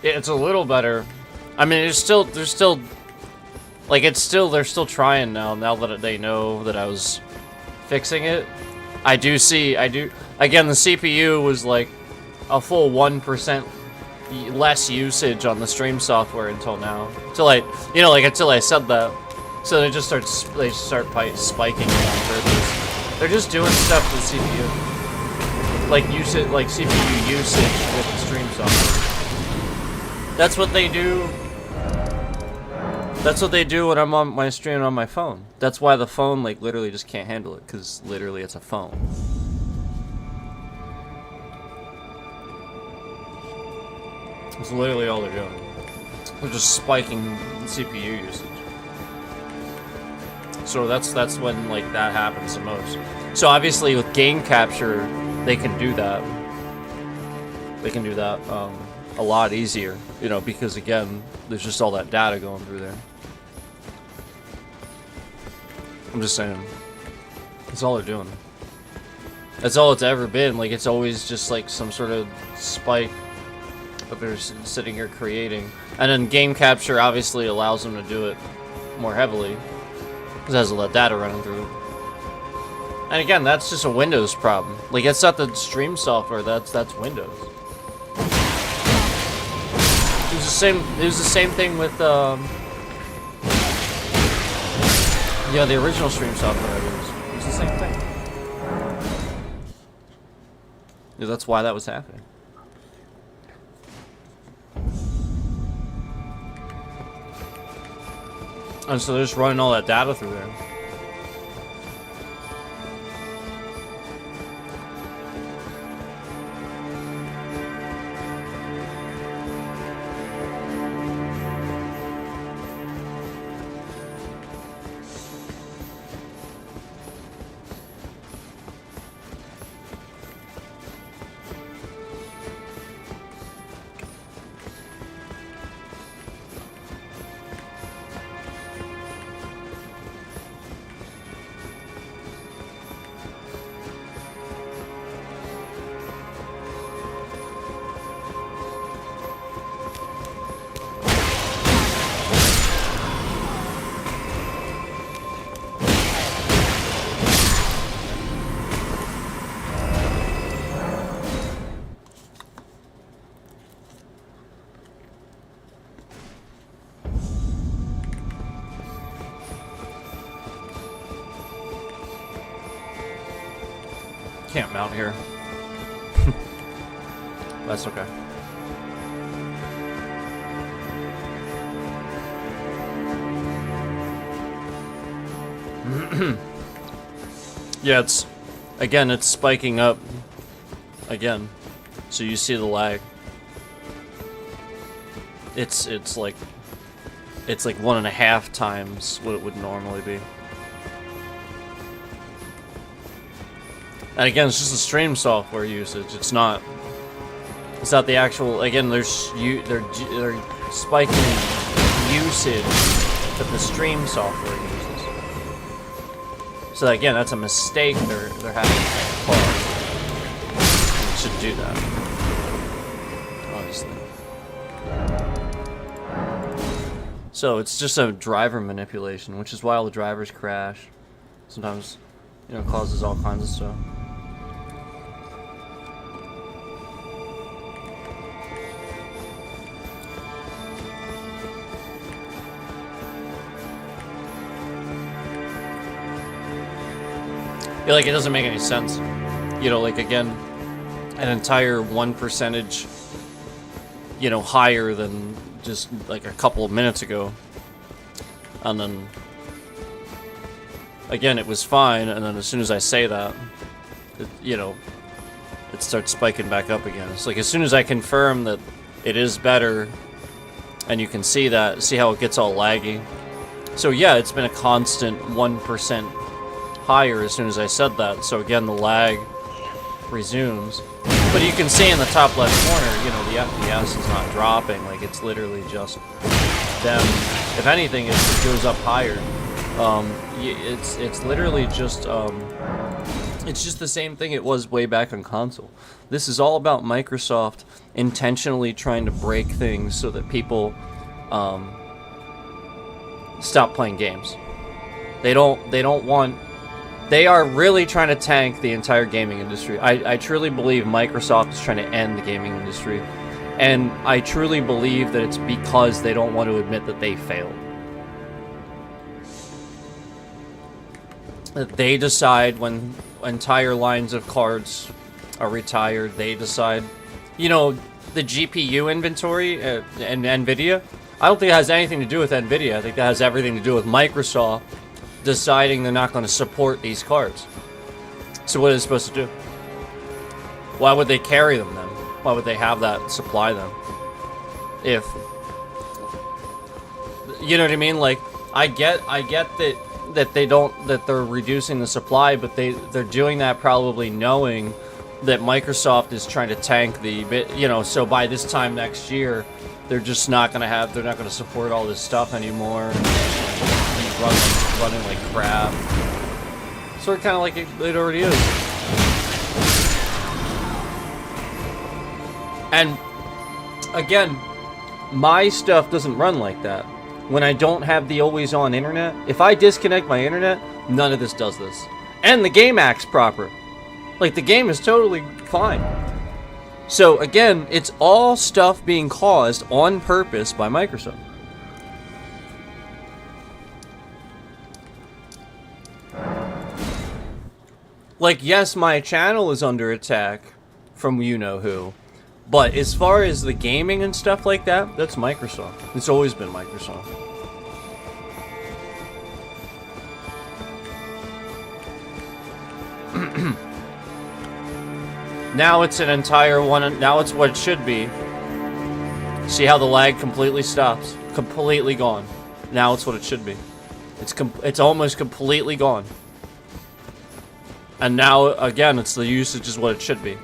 It's a little better. I mean, there's still, like, they're still trying now that they know that I was fixing it. Again, the CPU was like a full 1% less usage on the stream software until now. Until I said that. So they just start spiking it on purpose. They're just doing stuff with CPU. Like CPU usage with the stream software. That's what they do. That's what they do when I'm on my stream on my phone. That's why the phone, like, literally just can't handle it, because literally it's a phone. That's literally all they're doing. They're just spiking CPU usage. So that's when, like, that happens the most. So obviously with game capture, they can do that. They can do that a lot easier, you know, because again, there's just all that data going through there. I'm just saying. That's all they're doing. That's all it's ever been. Like, it's always just like some sort of spike that they're sitting here creating. And then game capture obviously allows them to do it more heavily, because it has all that data running through it. And again, that's just a Windows problem. Like, it's not the stream software, that's Windows. It was the same thing with yeah, the original stream software. It was the same thing. Yeah, that's why that was happening. And so they're just running all that data through there. can't mount here. That's okay. Yeah, it's spiking up again. So you see the lag. It's like 1.5 times what it would normally be. And again, it's just the stream software usage. It's not the actual. Again, they're spiking usage that the stream software uses. So again, that's a mistake they're having to cause. It should do that, obviously. So it's just a driver manipulation, which is why all the drivers crash. Sometimes, you know, causes all kinds of stuff. Yeah, like, it doesn't make any sense. You know, like, again, an entire 1%, you know, higher than just, like, a couple of minutes ago. And then, again, it was fine, and then as soon as I say that, you know, it starts spiking back up again. It's like, as soon as I confirm that it is better, and you can see that, see how it gets all laggy. So yeah, it's been a constant 1% higher as soon as I said that. So again, the lag resumes. But you can see in the top left corner, you know, the FPS is not dropping. Like, it's literally just them. If anything, it goes up higher. It's literally just it's just the same thing it was way back on console. This is all about Microsoft intentionally trying to break things so that people stop playing games. They don't want. They are really trying to tank the entire gaming industry. I truly believe Microsoft is trying to end the gaming industry. And I truly believe that it's because they don't want to admit that they failed. They decide when entire lines of cards are retired, they decide. You know, the GPU inventory and NVIDIA, I don't think it has anything to do with NVIDIA. I think that has everything to do with Microsoft deciding they're not going to support these cards. So what are they supposed to do? Why would they carry them then? Why would they have that, supply them? If, you know what I mean? Like, I get that they're reducing the supply, but they're doing that probably knowing that Microsoft is trying to tank the, you know, so by this time next year, they're just not going to they're not going to support all this stuff anymore. Running like crap. Sort of kind of like it already is. And again, my stuff doesn't run like that. When I don't have the always on internet, if I disconnect my internet, none of this does this. And the game acts proper. Like, the game is totally fine. So again, it's all stuff being caused on purpose by Microsoft. Like, yes, my channel is under attack from you-know-who, but as far as the gaming and stuff like that, that's Microsoft. It's always been Microsoft. Now it's an entire one, now it's what it should be. See how the lag completely stops? Completely gone. Now it's what it should be. It's almost completely gone. And now, again, it's the usage is what it should be.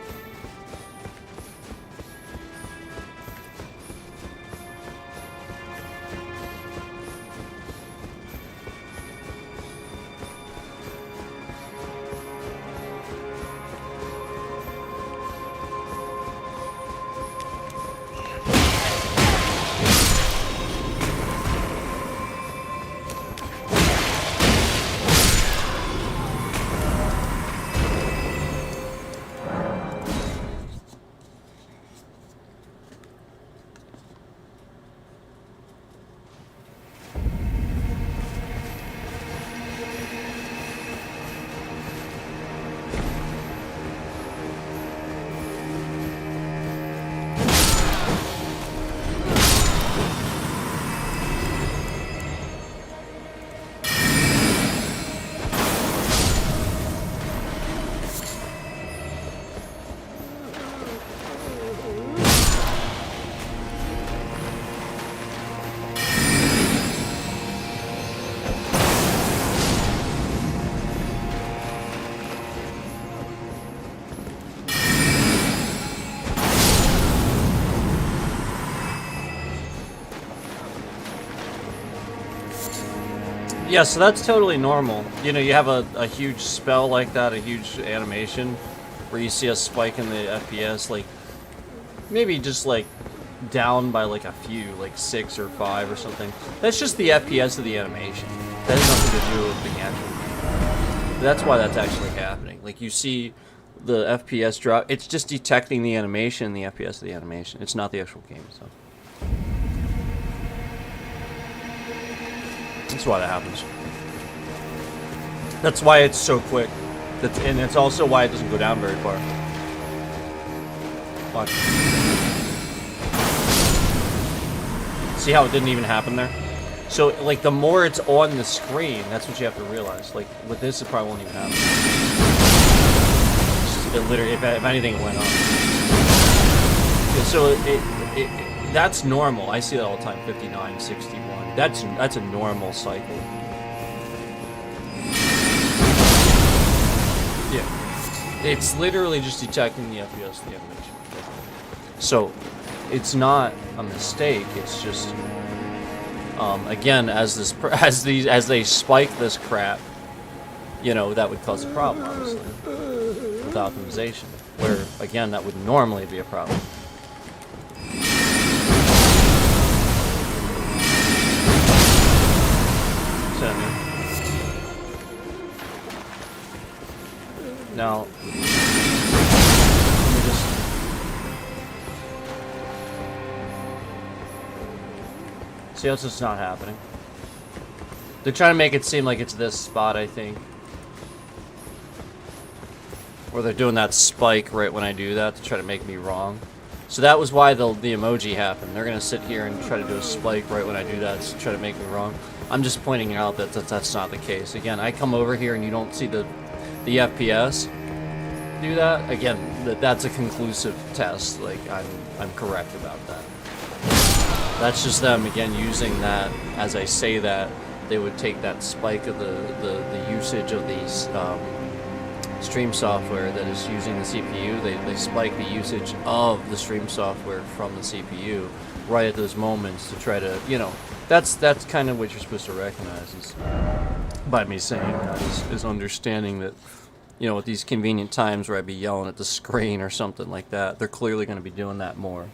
Yeah, so that's totally normal. You know, you have a huge spell like that, a huge animation, where you see a spike in the FPS, like, maybe just, like, down by, like, a few, like 6 or 5 or something. That's just the FPS of the animation. That has nothing to do with the actual. That's why that's actually happening. Like, you see the FPS drop. It's just detecting the animation, the FPS of the animation. It's not the actual game, so. That's why that happens. That's why it's so quick. And it's also why it doesn't go down very far. Watch. See how it didn't even happen there? So, like, the more it's on the screen, that's what you have to realize. Like, with this, it probably won't even happen. It literally, if anything, it went on. So, that's normal. I see that all the time, 59, 61. That's a normal cycle. Yeah. It's literally just detecting the FPS of the animation. So, it's not a mistake, it's just... again, as they spike this crap, you know, that would cause a problem, obviously, with optimization. Where, again, that would normally be a problem. Now, let me just... See how it's just not happening? They're trying to make it seem like it's this spot, I think. Or they're doing that spike right when I do that to try to make me wrong. So that was why the emoji happened. They're going to sit here and try to do a spike right when I do that to try to make me wrong. I'm just pointing out that that's not the case. Again, I come over here and you don't see the FPS do that. Again, that's a conclusive test. Like, I'm correct about that. That's just them, again, using that. As I say that, they would take that spike of the usage of these stream software that is using the CPU. They spike the usage of the stream software from the CPU right at those moments to try to, you know, that's kind of what you're supposed to recognize is, by me saying that, is understanding that, you know, at these convenient times where I'd be yelling at the screen or something like that, they're clearly going to be doing that more.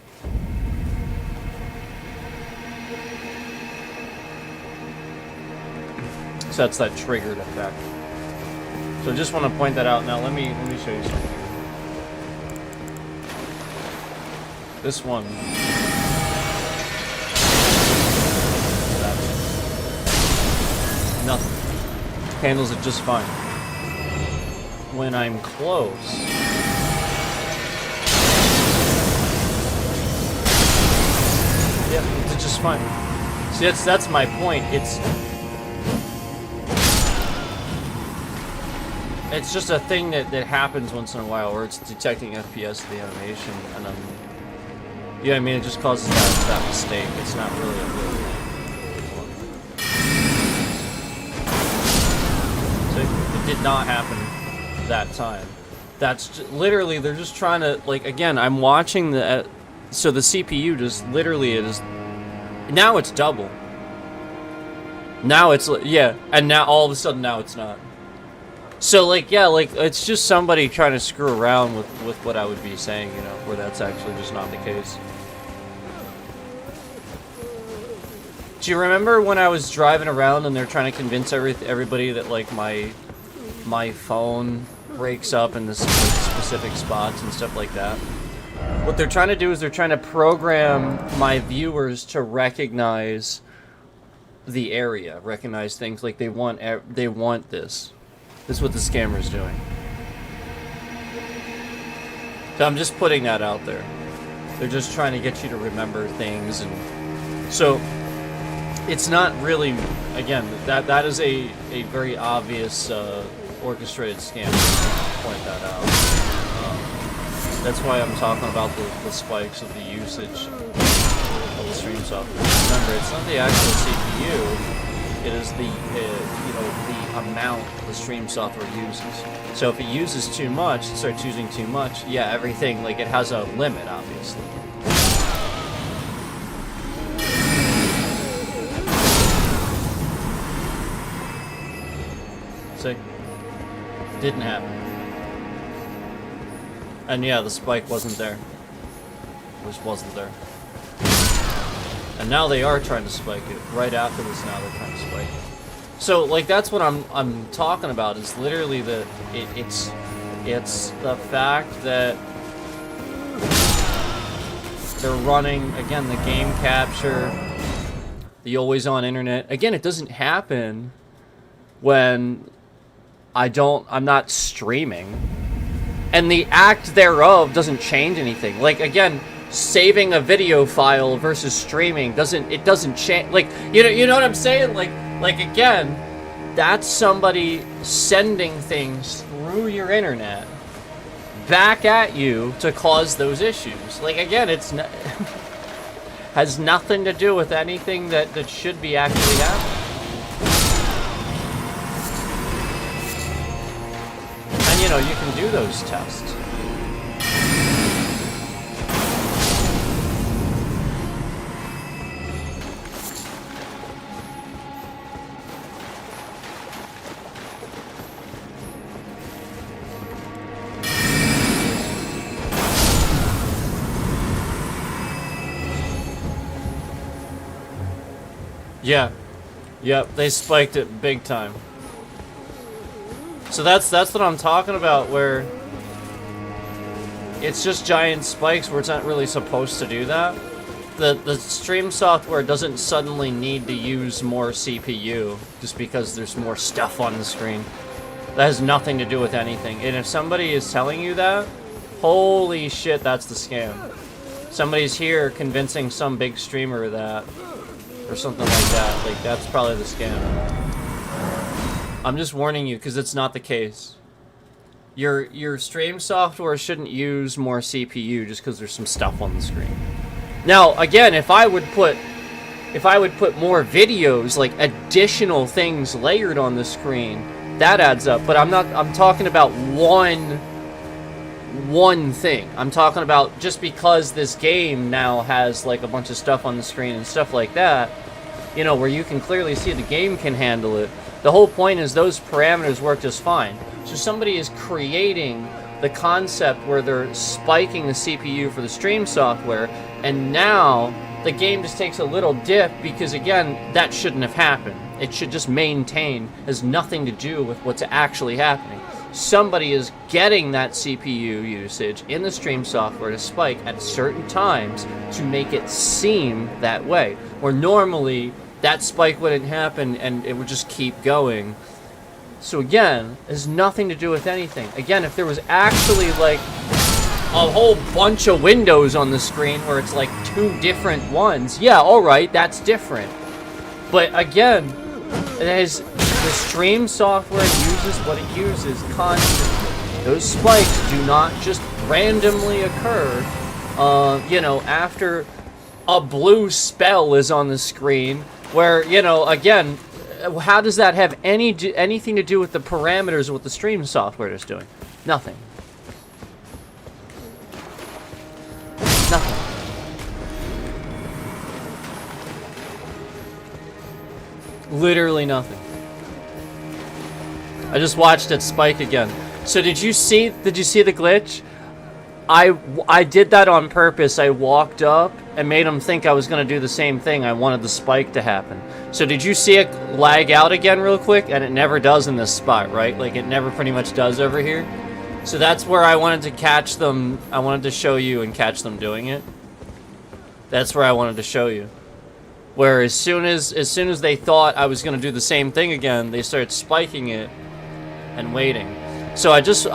So that's that triggered effect. So I just want to point that out. Now let me show you something. This one. Nothing. Handles it just fine. When I'm close. Yeah, it's just fine. See, that's my point. It's just a thing that happens once in a while, where it's detecting FPS of the animation, and yeah, I mean, it just causes that mistake. It's not really a real one. So it did not happen that time. That's literally, they're just trying to, like, again, I'm watching so the CPU just literally, now it's double. Now it's, yeah, and now all of a sudden now it's not. So, like, yeah, like, it's just somebody trying to screw around with what I would be saying, you know, where that's actually just not the case. Do you remember when I was driving around and they're trying to convince everybody that, like, my phone breaks up in this specific spots and stuff like that? What they're trying to do is they're trying to program my viewers to recognize the area, recognize things, like they want this. This is what the scammer's doing. So I'm just putting that out there. They're just trying to get you to remember things, and so it's not really, again, that is a very obvious orchestrated scam. To point that out. That's why I'm talking about the spikes of the usage of the stream software. Remember, it's not the actual CPU. It is the the amount the stream software uses. So if it uses too much, it starts using too much. Yeah, everything, like, it has a limit, obviously. See? Didn't happen. And yeah, the spike wasn't there. It just wasn't there. And now they are trying to spike it. Right after this now they're trying to spike it. So, like, that's what I'm talking about, is literally it's the fact that they're running, again, the game capture, the always-on internet. Again, it doesn't happen when I'm not streaming. And the act thereof doesn't change anything. Like, again, saving a video file versus streaming doesn't change. Like, you know what I'm saying? Like again, that's somebody sending things through your internet back at you to cause those issues. Like, again, has nothing to do with anything that should be actually happening. And, you know, you can do those tests. Yeah. Yep, they spiked it big time. So that's what I'm talking about, where it's just giant spikes where it's not really supposed to do that. The stream software doesn't suddenly need to use more CPU just because there's more stuff on the screen. That has nothing to do with anything. And if somebody is telling you that, holy shit, that's the scam. Somebody's here convincing some big streamer that, or something like that. Like, that's probably the scam. I'm just warning you, because it's not the case. Your stream software shouldn't use more CPU just because there's some stuff on the screen. Now, again, if I would put more videos, like additional things layered on the screen, that adds up. But I'm talking about one thing. I'm talking about just because this game now has like a bunch of stuff on the screen and stuff like that, you know, where you can clearly see the game can handle it. The whole point is those parameters work just fine. So somebody is creating the concept where they're spiking the CPU for the stream software, and now the game just takes a little dip because, again, that shouldn't have happened. It should just maintain, has nothing to do with what's actually happening. Somebody is getting that CPU usage in the stream software to spike at certain times to make it seem that way. Where normally that spike wouldn't happen and it would just keep going. So again, it has nothing to do with anything. Again, if there was actually like a whole bunch of windows on the screen where it's like two different ones, yeah, alright, that's different. But again, the stream software uses what it uses constantly. Those spikes do not just randomly occur, you know, after a blue spell is on the screen, where, you know, again, how does that have anything to do with the parameters of what the stream software is doing? Nothing. Nothing. Literally nothing. I just watched it spike again. So did you see the glitch? I did that on purpose. I walked up and made them think I was going to do the same thing. I wanted the spike to happen. So did you see it lag out again real quick? And it never does in this spot, right? Like, it never pretty much does over here. So that's where I wanted to catch them. I wanted to show you and catch them doing it. That's where I wanted to show you. Where as soon as they thought I was going to do the same thing again, they started spiking it and waiting. So I just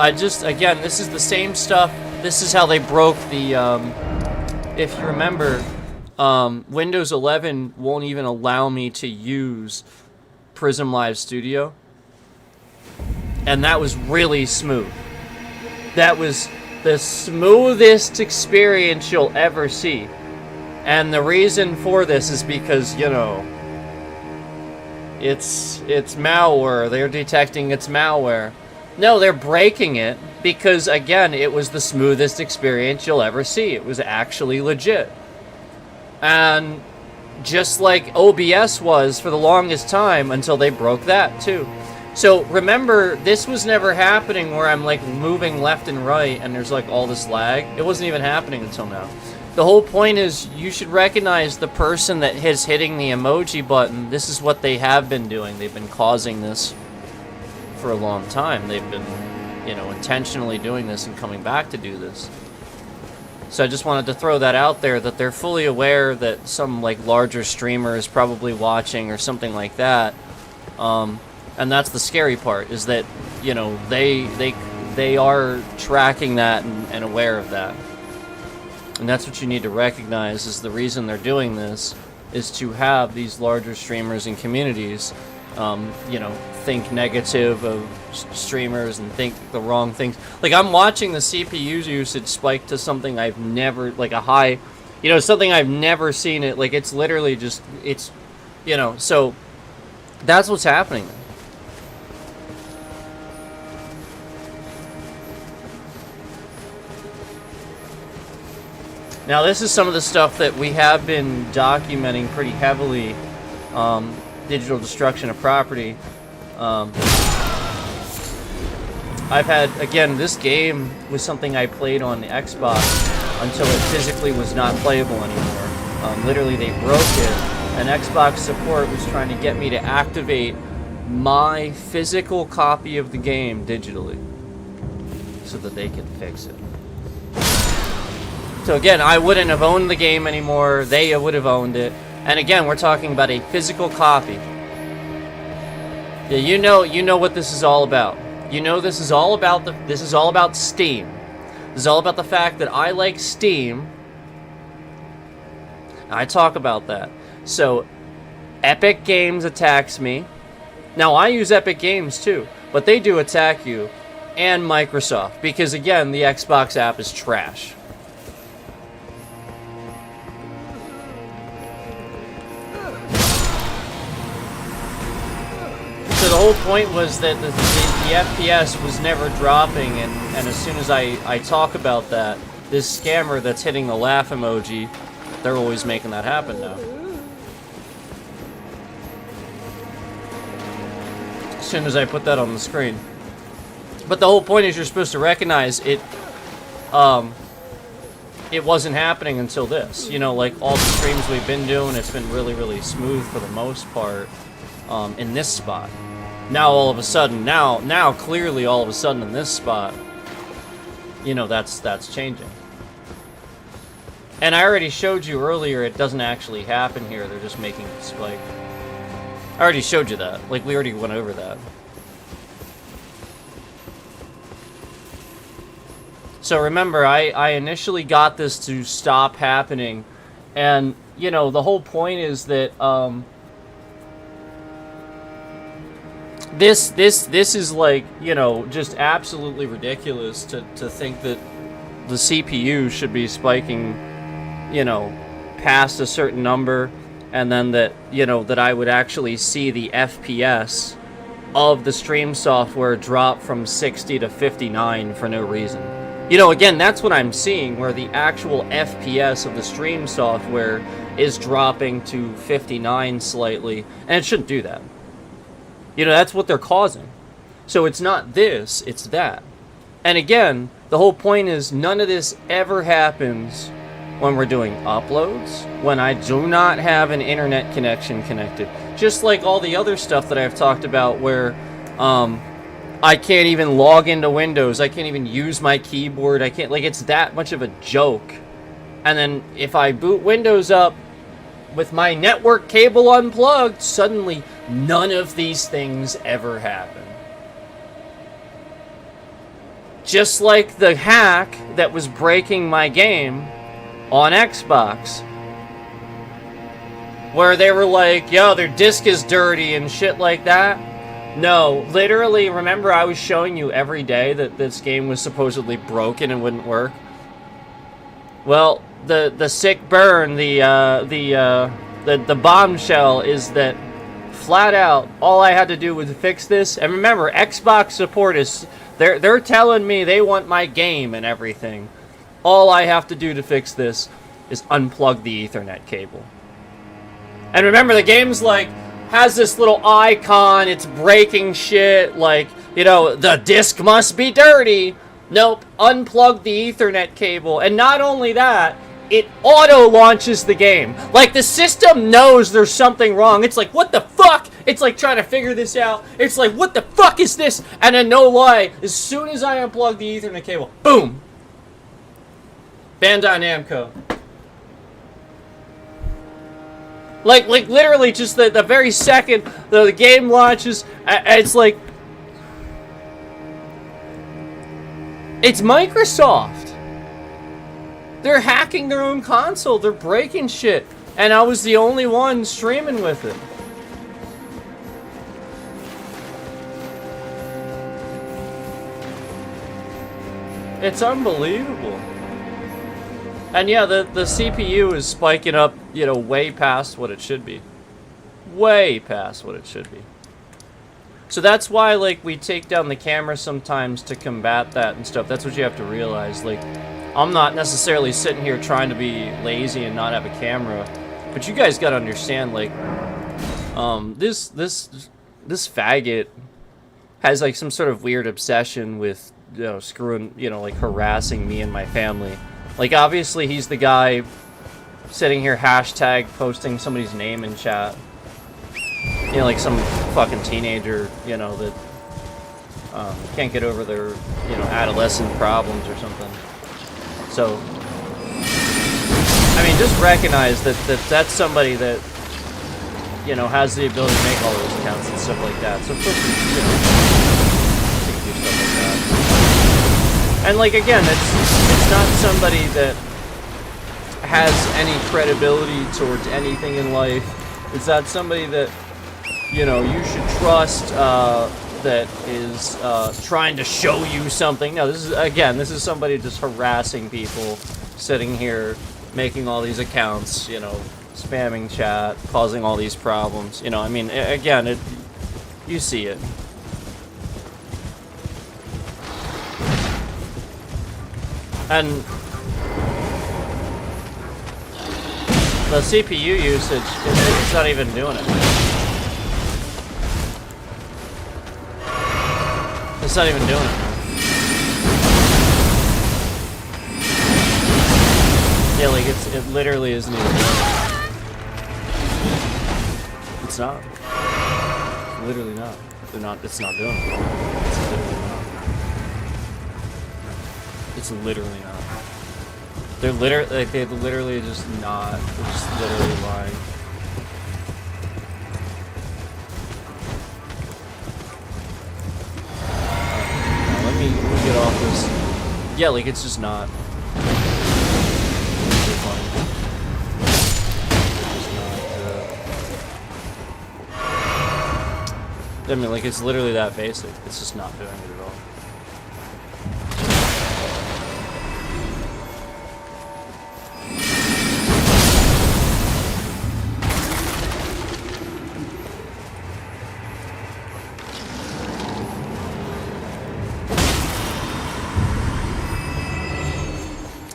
again, this is the same stuff. This is how they broke the, if you remember, Windows 11 won't even allow me to use Prism Live Studio. And that was really smooth. That was the smoothest experience you'll ever see. And the reason for this is because, you know, it's malware. They're detecting it's malware. No, they're breaking it because, again, it was the smoothest experience you'll ever see. It was actually legit. And just like OBS was for the longest time until they broke that, too. So remember, this was never happening where I'm like moving left and right and there's like all this lag. It wasn't even happening until now. The whole point is you should recognize the person that is hitting the emoji button. This is what they have been doing. They've been causing this for a long time. They've been, you know, intentionally doing this and coming back to do this. So I just wanted to throw that out there, that they're fully aware that some like larger streamer is probably watching or something like that. And that's the scary part, is that, you know, they are tracking that and aware of that. And that's what you need to recognize, is the reason they're doing this is to have these larger streamers and communities, you know, think negative of streamers and think the wrong things. Like, I'm watching the CPU usage spike to something I've never, like a high, you know, something I've never seen it. Like, it's literally just, it's, you know, so that's what's happening. Now, this is some of the stuff that we have been documenting pretty heavily. Digital destruction of property. I've had, again, this game was something I played on the Xbox until it physically was not playable anymore. Literally, they broke it, and Xbox support was trying to get me to activate my physical copy of the game digitally so that they could fix it. So again, I wouldn't have owned the game anymore. They would have owned it. And again, we're talking about a physical copy. Yeah, you know what this is all about. You know this is all about Steam. This is all about the fact that I like Steam. I talk about that. So Epic Games attacks me. Now I use Epic Games too, but they do attack you, and Microsoft, because again, the Xbox app is trash. So the whole point was that the FPS was never dropping, and as soon as I talk about that, this scammer that's hitting the laugh emoji, they're always making that happen now. As soon as I put that on the screen. But the whole point is you're supposed to recognize it, it wasn't happening until this. You know, like all the streams we've been doing, it's been really, really smooth for the most part, in this spot. Now all of a sudden, now clearly all of a sudden in this spot, you know, that's changing. And I already showed you earlier, it doesn't actually happen here, they're just making it spike. I already showed you that, like we already went over that. So remember, I initially got this to stop happening, and, you know, the whole point is that, This is like, you know, just absolutely ridiculous to think that the CPU should be spiking, you know, past a certain number, and then that, you know, that I would actually see the FPS of the stream software drop from 60 to 59 for no reason. You know, again, that's what I'm seeing, where the actual FPS of the stream software is dropping to 59 slightly, and it shouldn't do that. You know, that's what they're causing. So it's not this, it's that. And again, the whole point is none of this ever happens when we're doing uploads, when I do not have an internet connection connected. Just like all the other stuff that I've talked about where I can't even log into Windows, I can't even use my keyboard, I can't, like, it's that much of a joke. And then if I boot Windows up with my network cable unplugged, suddenly none of these things ever happen. Just like the hack that was breaking my game on Xbox, where they were like, yo, their disk is dirty and shit like that. No, literally, remember I was showing you every day that this game was supposedly broken and wouldn't work? Well, the sick burn, the bombshell is that flat out, all I had to do was fix this. And remember, Xbox support is, they're telling me they want my game and everything. All I have to do to fix this is unplug the Ethernet cable. And remember, the game's like, has this little icon, it's breaking shit, like, you know, the disk must be dirty. Nope, unplug the Ethernet cable, and not only that, it auto-launches the game. Like, the system knows there's something wrong. It's like, what the fuck? It's like trying to figure this out. It's like, what the fuck is this? And then, no lie, as soon as I unplug the Ethernet cable, boom! Bandai Namco. Like literally, just the very second the game launches, it's like... It's Microsoft! They're hacking their own console. They're breaking shit. And I was the only one streaming with it. It's unbelievable. And yeah, the CPU is spiking up, you know, way past what it should be. Way past what it should be. So that's why, like, we take down the camera sometimes to combat that and stuff. That's what you have to realize. Like, I'm not necessarily sitting here trying to be lazy and not have a camera, but you guys gotta understand, like, this faggot has, like, some sort of weird obsession with, you know, screwing, you know, like, harassing me and my family. Like, obviously, he's the guy sitting here hashtag posting somebody's name in chat. You know, like some fucking teenager, you know, that can't get over their, you know, adolescent problems or something. So, I mean, just recognize that that's somebody that, you know, has the ability to make all those accounts and stuff like that. So, of course, you know, you can do stuff like that. And, like, again, it's not somebody that has any credibility towards anything in life. It's not somebody that, you know, you should trust, that is trying to show you something. No, this is somebody just harassing people, sitting here, making all these accounts, you know, spamming chat, causing all these problems. You know, I mean, again, you see it. And the CPU usage, it's not even doing it. It's not even doing it. Yeah, like it literally isn't even doing it. It's not. Literally not. It's not doing it. It's literally not. It's literally not. They're literally just not. They're just literally lying. Let me get off this. Yeah, like, it's just not. I mean, like, it's literally that basic. It's just not doing it at all.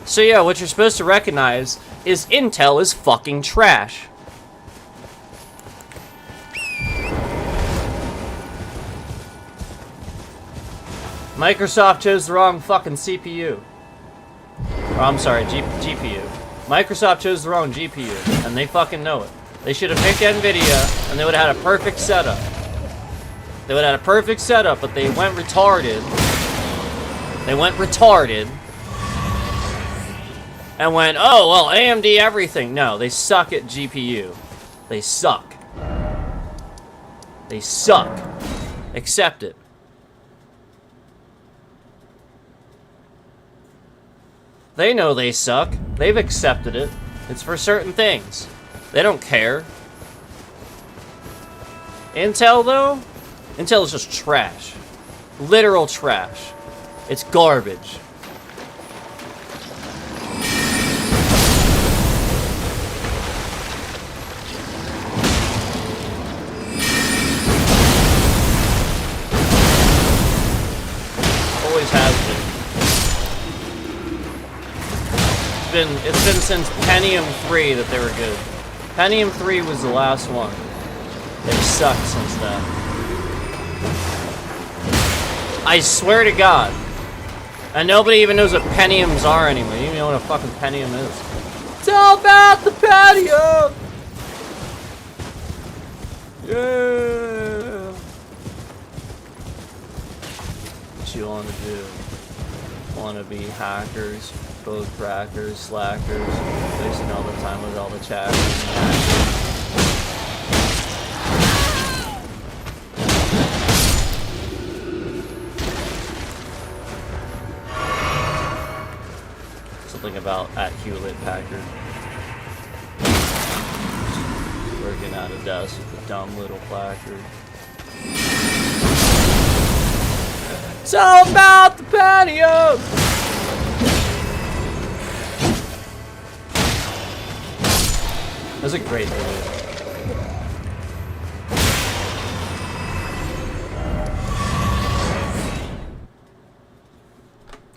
So yeah, what you're supposed to recognize is Intel is fucking trash. Microsoft chose the wrong fucking CPU. Or, I'm sorry, GPU. Microsoft chose the wrong GPU, and they fucking know it. They should have picked NVIDIA, and they would have had a perfect setup. They would have had a perfect setup, but they went retarded. They went retarded. And went, oh, well, AMD everything. No, they suck at GPU. They suck. They suck. Accept it. They know they suck. They've accepted it. It's for certain things. They don't care. Intel, though? Intel is just trash. Literal trash. It's garbage. Always has been. It's been since Pentium 3 that they were good. Pentium 3 was the last one. They've sucked since then. I swear to God. And nobody even knows what Pentiums are anymore. You don't even know what a fucking Pentium is. It's all about the patio! Yeah! What you wanna do? Wanna be hackers, code crackers, slackers, wasting all the time with all the chatters and hackers. Something about at Hewlett Packard. Working at a desk with a dumb little placard. It's all about the patio! That's a great video.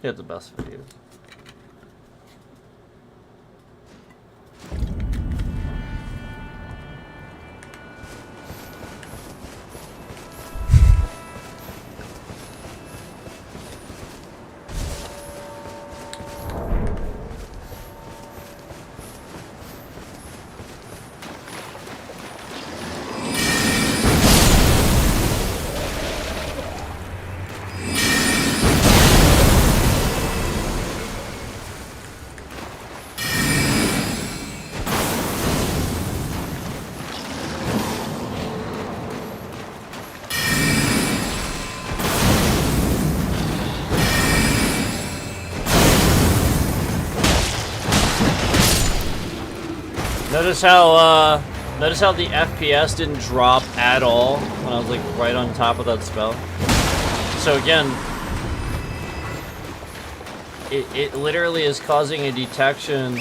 He had the best videos. Notice how the FPS didn't drop at all when I was like right on top of that spell. So again, it literally is causing a detection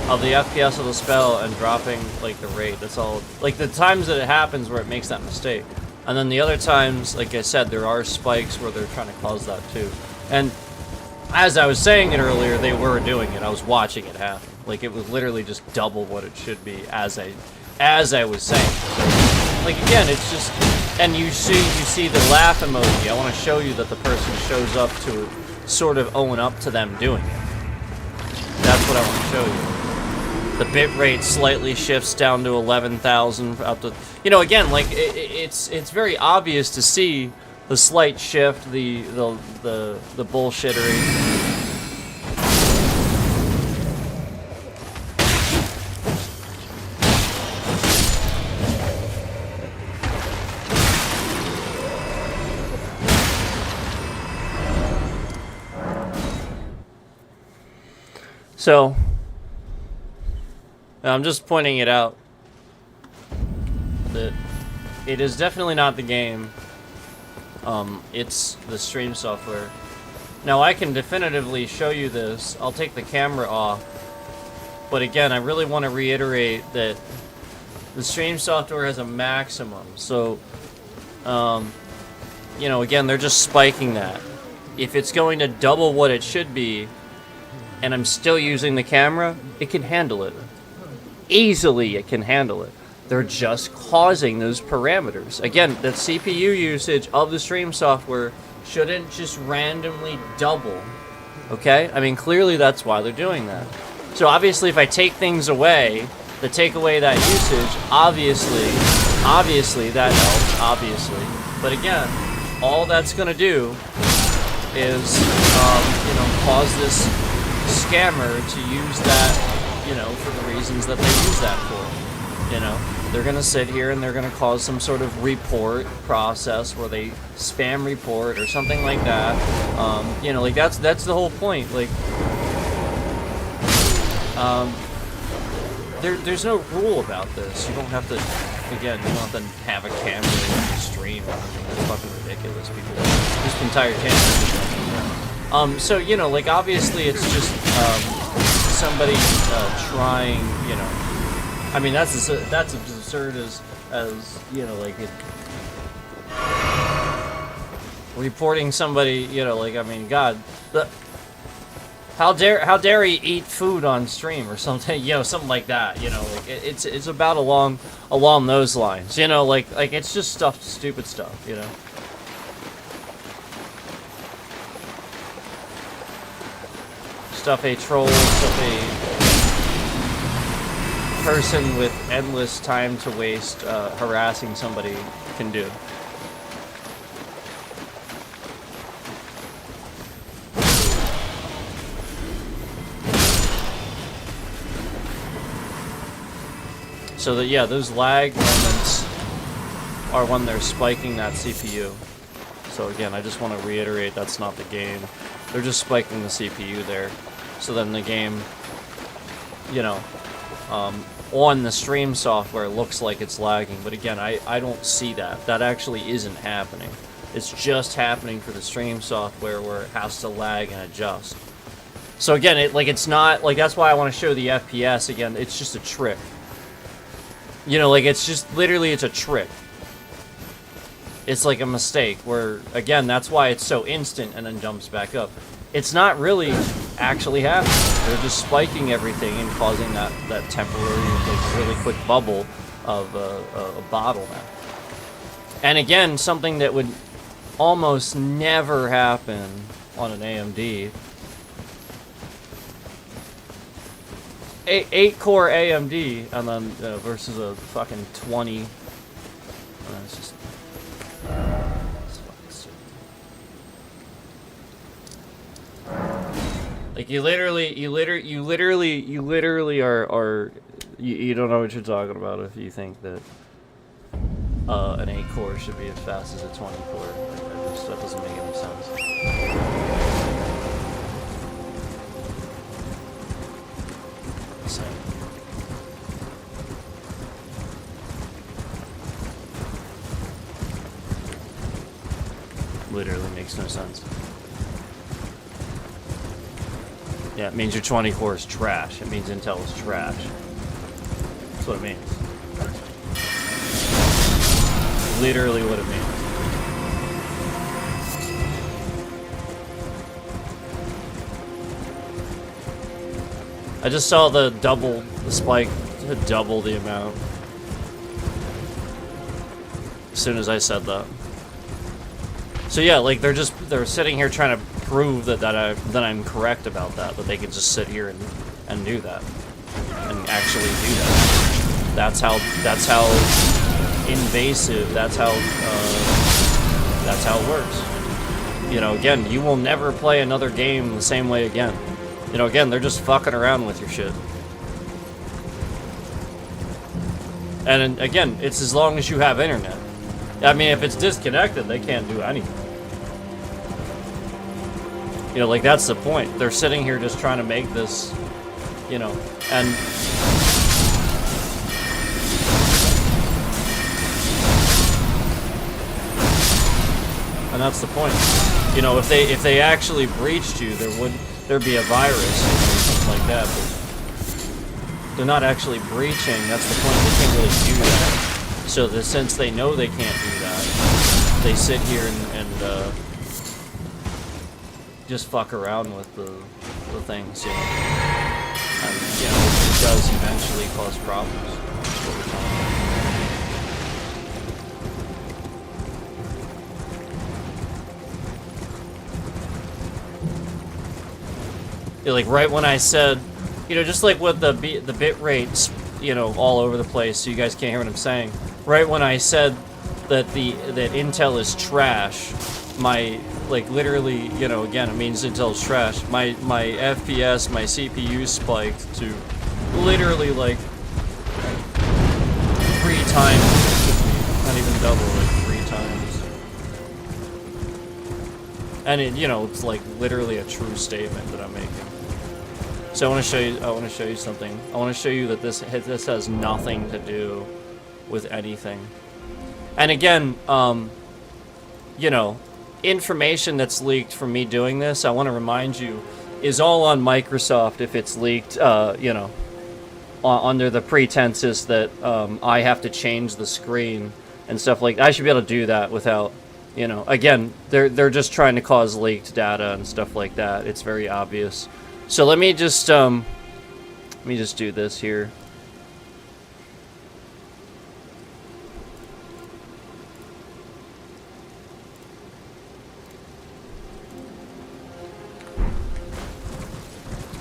of the FPS of the spell and dropping like the rate. That's all. Like the times that it happens where it makes that mistake, and then the other times, like I said, there are spikes where they're trying to cause that too. And as I was saying it earlier, they were doing it. I was watching it happen. Like it was literally just double what it should be as I was saying. So, like again, it's just, and you see the laugh emoji. I want to show you that the person shows up to sort of own up to them doing it. That's what I want to show you. The bit rate slightly shifts down to 11,000 up to, you know, again, like it's very obvious to see the slight shift, the bullshittery. So, I'm just pointing it out that it is definitely not the game. It's the stream software. Now I can definitively show you this. I'll take the camera off. But again, I really want to reiterate that the stream software has a maximum. So, you know, again, they're just spiking that. If it's going to double what it should be, and I'm still using the camera, it can handle it. Easily it can handle it. They're just causing those parameters. Again, the CPU usage of the stream software shouldn't just randomly double. Okay? I mean, clearly that's why they're doing that. So obviously if I take things away, take away that usage, obviously that helps, obviously. But again, all that's gonna do is, you know, cause this scammer to use that, you know, for the reasons that they use that for. You know, they're gonna sit here and they're gonna cause some sort of report process where they spam report or something like that. You know, like that's the whole point. Like, there's no rule about this. You don't have to, again, you don't have to have a camera in your stream or anything. That's fucking ridiculous. People, this entire channel. So, you know, like, obviously it's just, somebody, trying, you know, I mean, that's as absurd as, you know, like, reporting somebody, you know, like, I mean, God, How dare he eat food on stream or something, you know, something like that, you know, like it's about along those lines, you know, like it's just stupid stuff, you know. Stuff a troll, stuff a person with endless time to waste harassing somebody can do. So that, yeah, those lag moments are when they're spiking that CPU. So again, I just want to reiterate that's not the game. They're just spiking the CPU there. So then the game, you know, on the stream software looks like it's lagging. But again, I don't see that. That actually isn't happening. It's just happening for the stream software where it has to lag and adjust. So again, it's not, like, that's why I want to show the FPS again. It's just a trick. You know, like, it's just, literally, it's a trick. It's like a mistake, where, again, that's why it's so instant and then jumps back up. It's not really actually happening. They're just spiking everything and causing that temporary, like, really quick bubble of a bottleneck. And again, something that would almost never happen on an AMD. 8-core AMD, and then versus a fucking 20. It's just, it's fucking stupid. Like, you literally are you don't know what you're talking about if you think that an 8-core should be as fast as a 20-core. That doesn't make any sense. Literally makes no sense. Yeah, it means your 20 core is trash. It means Intel is trash. That's what it means. Literally what it means. I just saw the spike to double the amount as soon as I said that. So yeah, like, they're sitting here trying to prove that I'm correct about that, but they could just sit here and do that. And actually do that. That's how invasive, that's how it works. You know, again, you will never play another game the same way again. You know, again, they're just fucking around with your shit. And again, it's as long as you have internet. I mean, if it's disconnected, they can't do anything. You know, like, that's the point. They're sitting here just trying to make this, you know, and that's the point. You know, if they actually breached you, there'd be a virus or something like that. But they're not actually breaching. That's the point. They can't really do that. So since they know they can't do that, they sit here and just fuck around with the things, you know. And, you know, it does eventually cause problems over time. Yeah, like, right when I said, you know, just like with the bit rates, you know, all over the place, so you guys can't hear what I'm saying. Right when I said that Intel is trash, my, like, literally, you know, again, it means Intel's trash. My FPS, my CPU spiked to literally, like, 3 times. Not even double, like 3 times. And it, you know, it's like literally a true statement that I'm making. So I want to show you something. I want to show you that this has nothing to do with anything. And again, you know, information that's leaked from me doing this, I want to remind you, is all on Microsoft if it's leaked, you know, under the pretenses that I have to change the screen and stuff like that. I should be able to do that without, you know, again, they're just trying to cause leaked data and stuff like that. It's very obvious. So let me just do this here.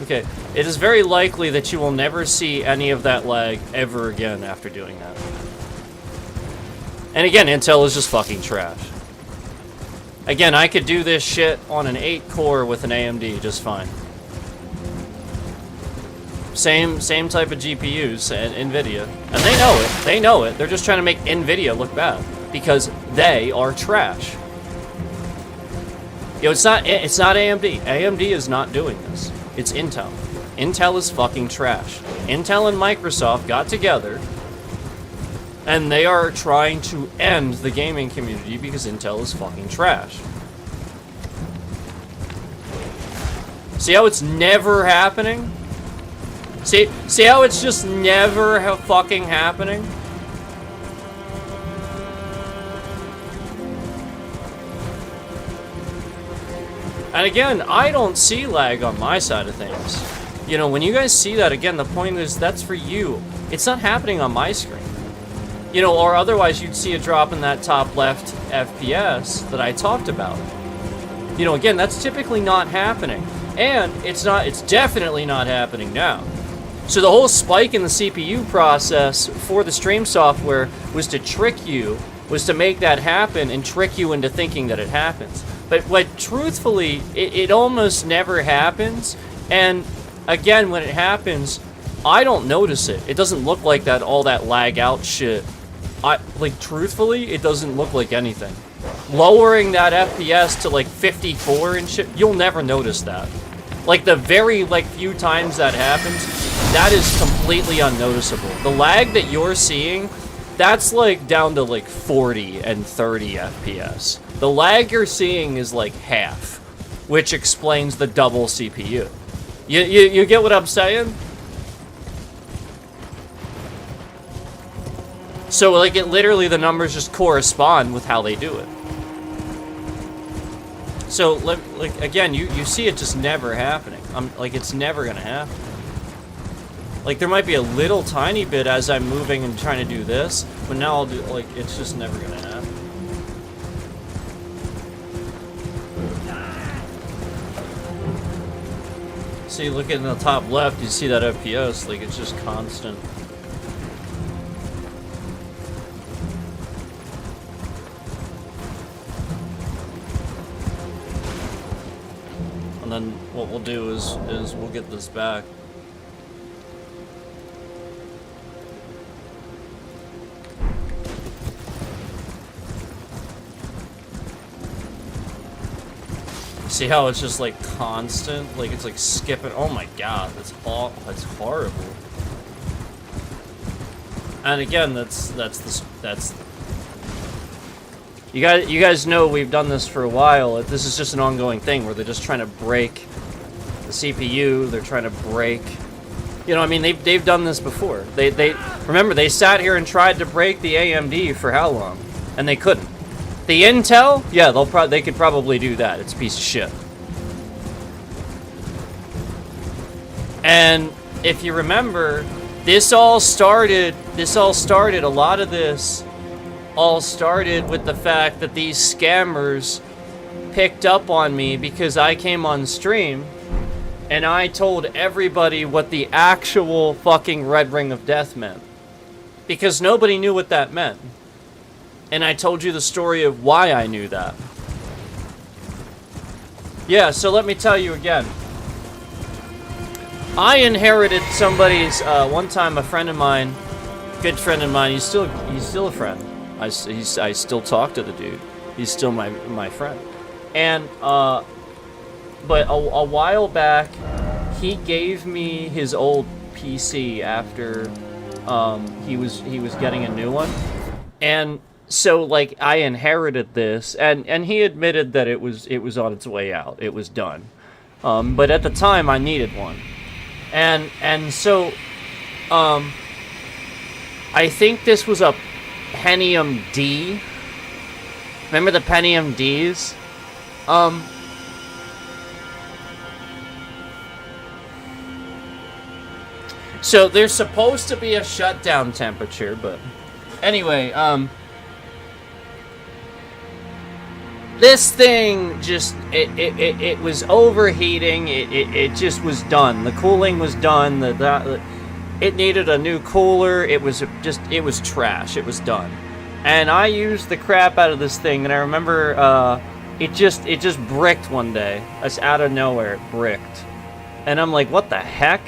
Okay, it is very likely that you will never see any of that lag ever again after doing that. And again, Intel is just fucking trash. Again, I could do this shit on an 8-core with an AMD just fine. Same type of GPUs and NVIDIA. And they know it. They know it. They're just trying to make NVIDIA look bad. Because they are trash. Yo, it's not AMD. AMD is not doing this. It's Intel. Intel is fucking trash. Intel and Microsoft got together, and they are trying to end the gaming community because Intel is fucking trash. See how it's never happening? See how it's just never fucking happening? And again, I don't see lag on my side of things. You know, when you guys see that, again, the point is that's for you. It's not happening on my screen. You know, or otherwise you'd see a drop in that top left FPS that I talked about. You know, again, that's typically not happening. And it's definitely not happening now. So the whole spike in the CPU process for the stream software was to trick you, was to make that happen and trick you into thinking that it happens. But truthfully, it almost never happens. And again, when it happens, I don't notice it. It doesn't look like that, all that lag out shit. Like, truthfully, it doesn't look like anything. Lowering that FPS to like 54 and shit, you'll never notice that. Like, the very, like, few times that happens, that is completely unnoticeable. The lag that you're seeing, that's like down to like 40 and 30 FPS. The lag you're seeing is like half, which explains the double CPU. You get what I'm saying? So like it literally, the numbers just correspond with how they do it. So like again, you see it just never happening. Like it's never gonna happen. Like there might be a little tiny bit as I'm moving and trying to do this, but now I'll do like it's just never gonna happen. See, look in the top left, you see that FPS, like it's just constant. And then what we'll do is we'll get this back. See how it's just like constant? Like it's like skipping. Oh my god, that's horrible. And again, that's you guys know we've done this for a while. This is just an ongoing thing where they're just trying to break the CPU. They're trying to break. You know, I mean, they've done this before. They remember they sat here and tried to break the AMD for how long, and they couldn't. The Intel, yeah, they could probably do that. It's a piece of shit. And if you remember, this all started. A lot of this all started with the fact that these scammers picked up on me because I came on stream and I told everybody what the actual fucking Red Ring of Death meant, because nobody knew what that meant. And I told you the story of why I knew that. Yeah, so let me tell you again. I inherited somebody's, one time a friend of mine, good friend of mine, he's still a friend. I still talk to the dude. He's still my friend. And, but a while back, he gave me his old PC after, he was getting a new one. And so, like, I inherited this, and he admitted that it was on its way out. It was done. But at the time, I needed one. And so, I think this was a Pentium D. Remember the Pentium Ds? So there's supposed to be a shutdown temperature, but anyway, this thing just it was overheating. It just was done. The cooling was done. It needed a new cooler. It was trash. It was done. And I used the crap out of this thing, and I remember it just bricked one day. It's out of nowhere, it bricked. And I'm like, what the heck?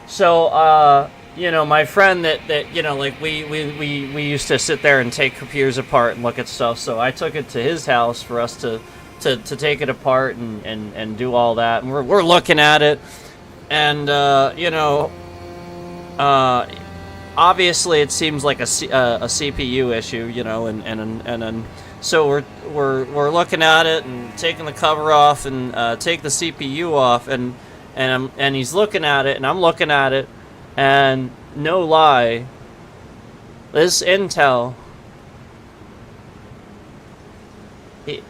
So you know, my friend that you know, like we used to sit there and take computers apart and look at stuff. So I took it to his house for us to take it apart and do all that. And we're looking at it, and you know, obviously it seems like a CPU issue, you know, and so we're looking at it and taking the cover off and take the CPU off, and he's looking at it and I'm looking at it. And no lie, this Intel, as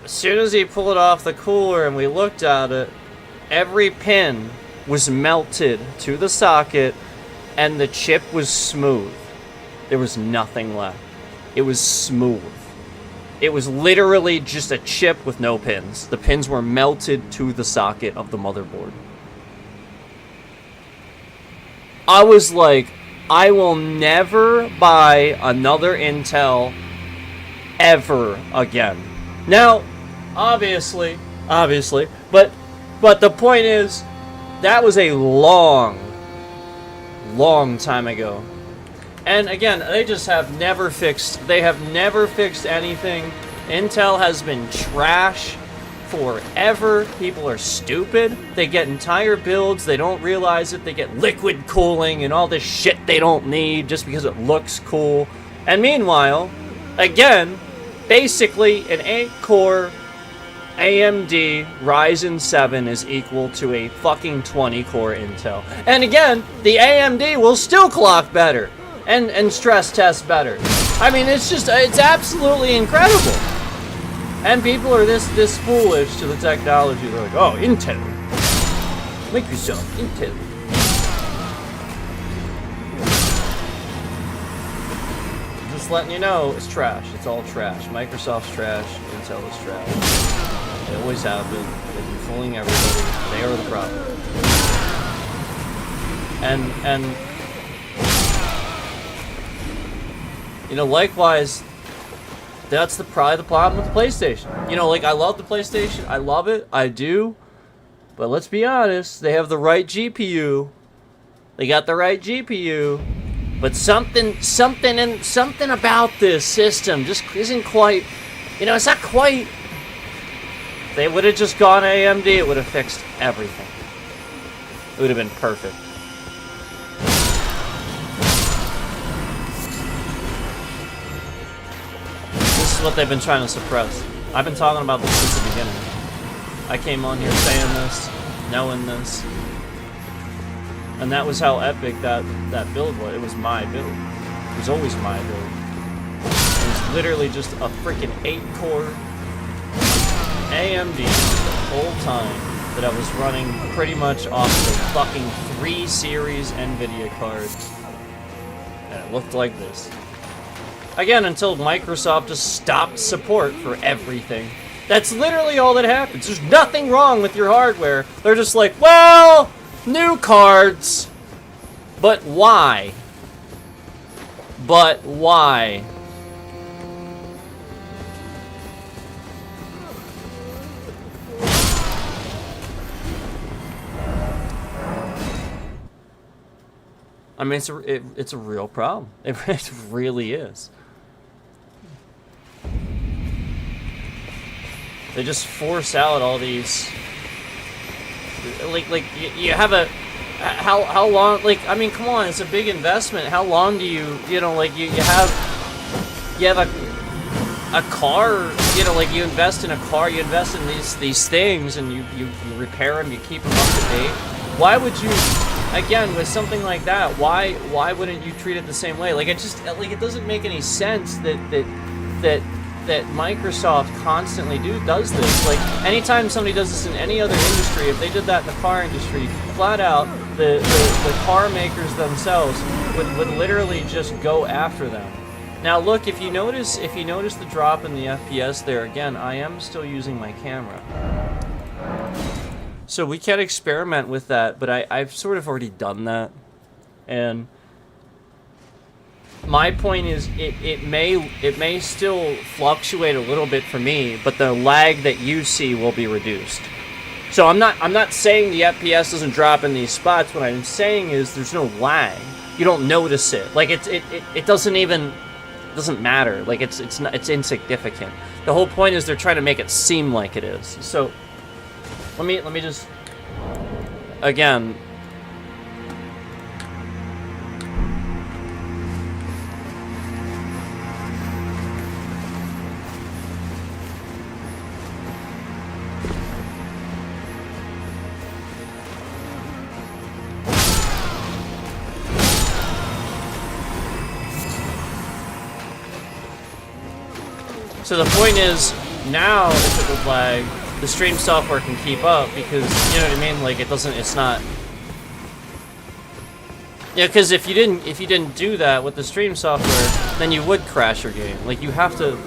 soon as he pulled off the cooler and we looked at it, every pin was melted to the socket and the chip was smooth. There was nothing left. It was smooth. It was literally just a chip with no pins. The pins were melted to the socket of the motherboard. I was like, I will never buy another Intel ever again. Now, obviously, but the point is, that was a long time ago. And again, they have never fixed anything. Intel has been trash forever. People are stupid. They get entire builds, they don't realize it, they get liquid cooling and all this shit they don't need just because it looks cool. And meanwhile, again, basically an 8-core AMD Ryzen 7 is equal to a fucking 20-core Intel. And again, the AMD will still clock better and stress test better. I mean, it's absolutely incredible. And people are this foolish to the technology. They're like, oh, Intel. Microsoft, Intel. Just letting you know, it's trash. It's all trash. Microsoft's trash. Intel is trash. They always have been. They've been fooling everybody. They are the problem. And you know, likewise, that's probably the problem with the PlayStation. You know, like, I love the PlayStation. I love it. I do. But let's be honest. They have the right GPU. They got the right GPU. But something about this system just isn't quite... You know, it's not quite... If they would have just gone AMD, it would have fixed everything. It would have been perfect. This is what they've been trying to suppress. I've been talking about this since the beginning. I came on here saying this, knowing this. And that was how epic that build was. It was my build. It was always my build. It was literally just a freaking 8-core AMD the whole time that I was running pretty much off the fucking 3 series NVIDIA card. And it looked like this. Again, until Microsoft just stopped support for everything. That's literally all that happens. There's nothing wrong with your hardware. They're just like, well, new cards. But why? But why? I mean, it's a real problem. It really is. They just force out all these, like you have a, how long, like, I mean, come on, it's a big investment. How long do you know, like, you have a car, you know, like, you invest in a car, you invest in these things, and you repair them, you keep them up to date. Why would you, again, with something like that, why wouldn't you treat it the same way? Like, it just, like, it doesn't make any sense that Microsoft constantly does this. Like, anytime somebody does this in any other industry, if they did that in the car industry, flat out, the car makers themselves would literally just go after them. Now look, if you notice the drop in the FPS there, again, I am still using my camera. So we can experiment with that, but I've sort of already done that. And my point is, it may still fluctuate a little bit for me, but the lag that you see will be reduced. So I'm not saying the FPS doesn't drop in these spots. What I'm saying is there's no lag. You don't notice it. Like it doesn't matter. Like it's insignificant. The whole point is they're trying to make it seem like it is. So let me just again. So the point is, now if it would lag, the stream software can keep up because, you know what I mean? Like it's not. Yeah, because if you didn't do that with the stream software, then you would crash your game. Like you have to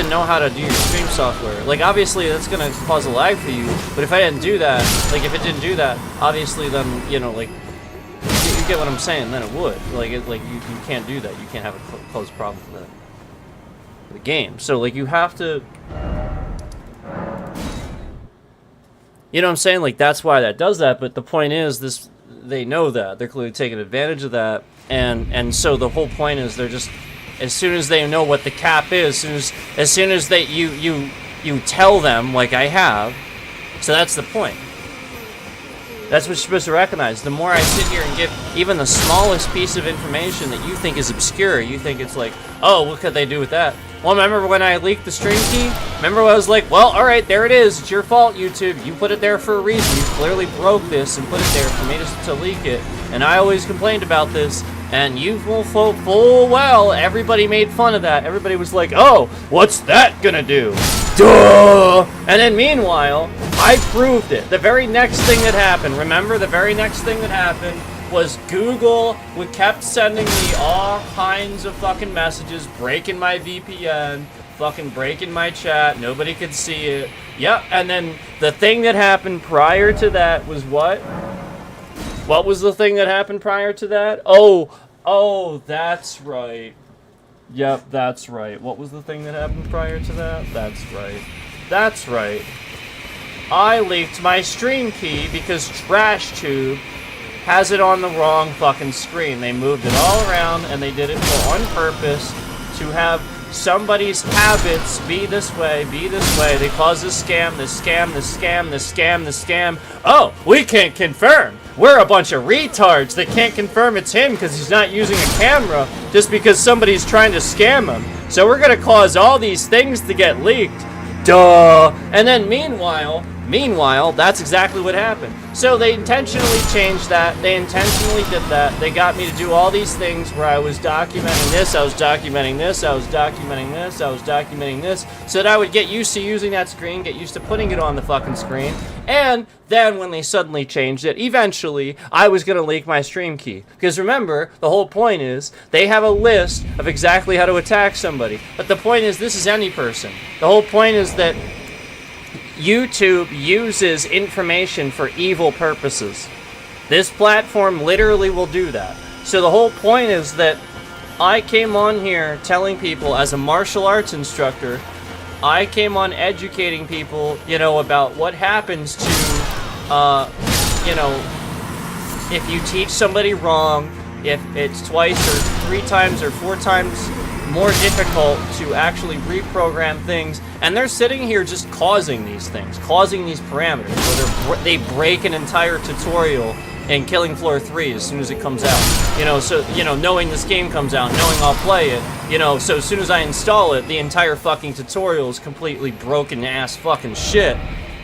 know how to do your stream software. Like obviously that's gonna cause a lag for you, but if I didn't do that, like if it didn't do that, obviously then like you get what I'm saying. Then it would. Like you can't do that. You can't have a closed problem for that. The game. So like you have to, you know what I'm saying? Like that's why that does that. But the point is, they know that they're clearly taking advantage of that, and so the whole point is they're just, as soon as they know what the cap is, as soon as they you tell them, like I have. So that's the point. That's what you're supposed to recognize. The more I sit here and give even the smallest piece of information that you think is obscure, you think it's like, oh, what could they do with that? Well, remember when I leaked the stream key? Remember when I was like, well, alright, there it is. It's your fault, YouTube. You put it there for a reason. You clearly broke this and put it there for me to leak it. And I always complained about this. And you full well, everybody made fun of that. Everybody was like, oh, what's that gonna do? Duh! And then meanwhile, I proved it. The very next thing that happened, remember, the very next thing that happened was Google kept sending me all kinds of fucking messages, breaking my VPN, fucking breaking my chat, nobody could see it. Yep, and then the thing that happened prior to that was what? What was the thing that happened prior to that? Oh, that's right. Yep, that's right. What was the thing that happened prior to that? That's right. That's right. I leaked my stream key because TrashTube has it on the wrong fucking screen. They moved it all around and they did it on purpose to have somebody's habits be this way, be this way. They cause this scam, this scam, this scam, this scam, this scam. Oh, we can't confirm. We're a bunch of retards that can't confirm it's him because he's not using a camera just because somebody's trying to scam him. So we're gonna cause all these things to get leaked. Duh! And then meanwhile, that's exactly what happened. So they intentionally changed that. They intentionally did that. They got me to do all these things where I was documenting this, I was documenting this, I was documenting this, I was documenting this, so that I would get used to using that screen, get used to putting it on the fucking screen. And then when they suddenly changed it, eventually, I was going to leak my stream key. Because remember, the whole point is, they have a list of exactly how to attack somebody. But the point is, this is any person. The whole point is that YouTube uses information for evil purposes. This platform literally will do that. So the whole point is that I came on here telling people, as a martial arts instructor, I came on educating people, about what happens to, if you teach somebody wrong, if it's twice or 3 times or 4 times more difficult to actually reprogram things, and they're sitting here just causing these things, causing these parameters, where they break an entire tutorial in Killing Floor 3 as soon as it comes out. So, knowing this game comes out, knowing I'll play it, so as soon as I install it, the entire fucking tutorial is completely broken ass fucking shit.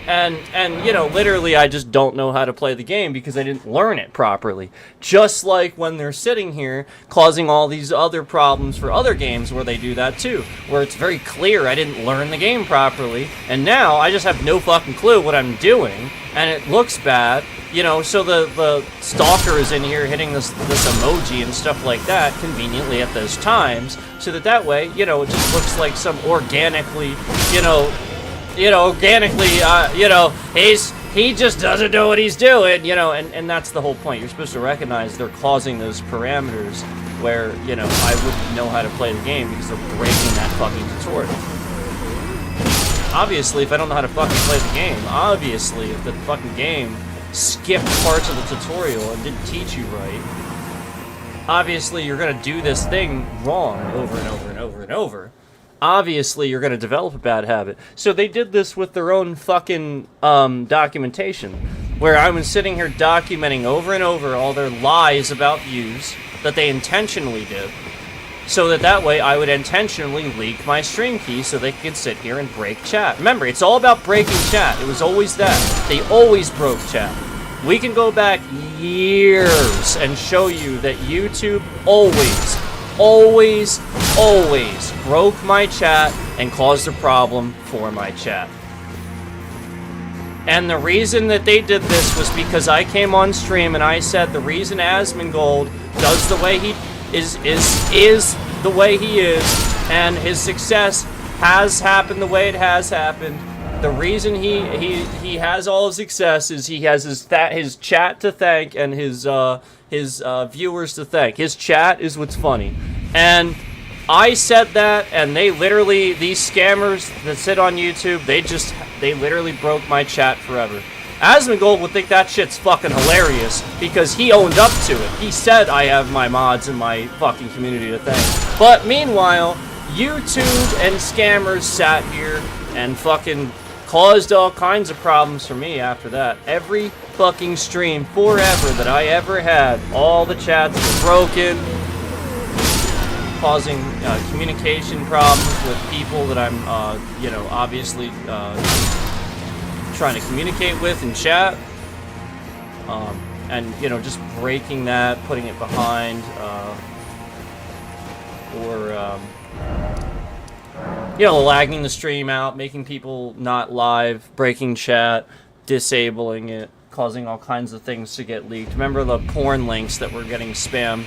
And you know, literally I just don't know how to play the game because I didn't learn it properly. Just like when they're sitting here causing all these other problems for other games where they do that too, where it's very clear I didn't learn the game properly, and now I just have no fucking clue what I'm doing, and it looks bad, you know. So the stalker is in here hitting this emoji and stuff like that conveniently at those times, so that way, you know, it just looks like some organically, organically, he just doesn't know what he's doing, and that's the whole point. You're supposed to recognize they're causing those parameters where, I wouldn't know how to play the game because they're breaking that fucking tutorial. Obviously, if I don't know how to fucking play the game, obviously, if the fucking game skipped parts of the tutorial and didn't teach you right, obviously you're gonna do this thing wrong over and over and over and over. Obviously, you're going to develop a bad habit. So they did this with their own fucking documentation, where I was sitting here documenting over and over all their lies about views that they intentionally did, so that way I would intentionally leak my stream key so they could sit here and break chat. Remember, it's all about breaking chat. It was always that. They always broke chat. We can go back years and show you that YouTube always broke my chat and caused a problem for my chat. And the reason that they did this was because I came on stream and I said the reason Asmongold does the way he is the way he is, and his success has happened the way it has happened. The reason he has all his success is he has his chat to thank and his viewers to thank. His chat is what's funny. And I said that, and they literally, these scammers that sit on YouTube, they literally broke my chat forever. Asmongold would think that shit's fucking hilarious because he owned up to it. He said I have my mods and my fucking community to thank. But meanwhile, YouTube and scammers sat here and fucking caused all kinds of problems for me after that. Every fucking stream forever that I ever had, all the chats were broken, causing communication problems with people that I'm, obviously trying to communicate with in chat, and just breaking that, putting it behind, or lagging the stream out, making people not live, breaking chat, disabling it, causing all kinds of things to get leaked. Remember the porn links that were getting spammed?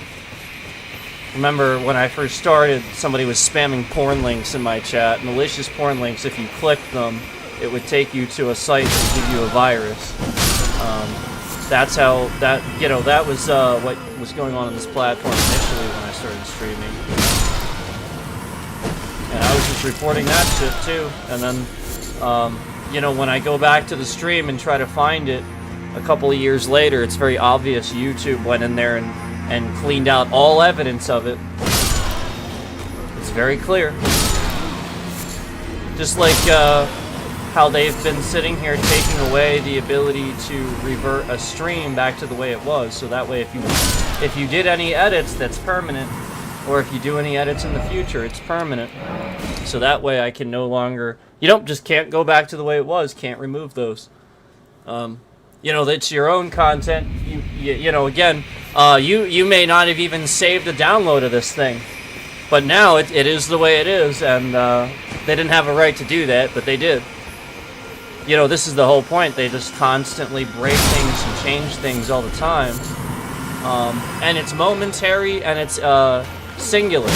Remember when I first started, somebody was spamming porn links in my chat, malicious porn links. If you clicked them, it would take you to a site that would give you a virus. That's how that was what was going on this platform initially when I started streaming. And I was just reporting that shit too. And then, when I go back to the stream and try to find it a couple of years later, it's very obvious YouTube went in there and cleaned out all evidence of it. It's very clear. Just like how they've been sitting here taking away the ability to revert a stream back to the way it was, so that way if you did any edits, that's permanent, or if you do any edits in the future, it's permanent. So that way I can no longer, just can't go back to the way it was, can't remove those. It's your own content. Again, you may not have even saved a download of this thing, but now it is the way it is, and they didn't have a right to do that, but they did. This is the whole point. They just constantly break things and change things all the time, and it's momentary and it's singular.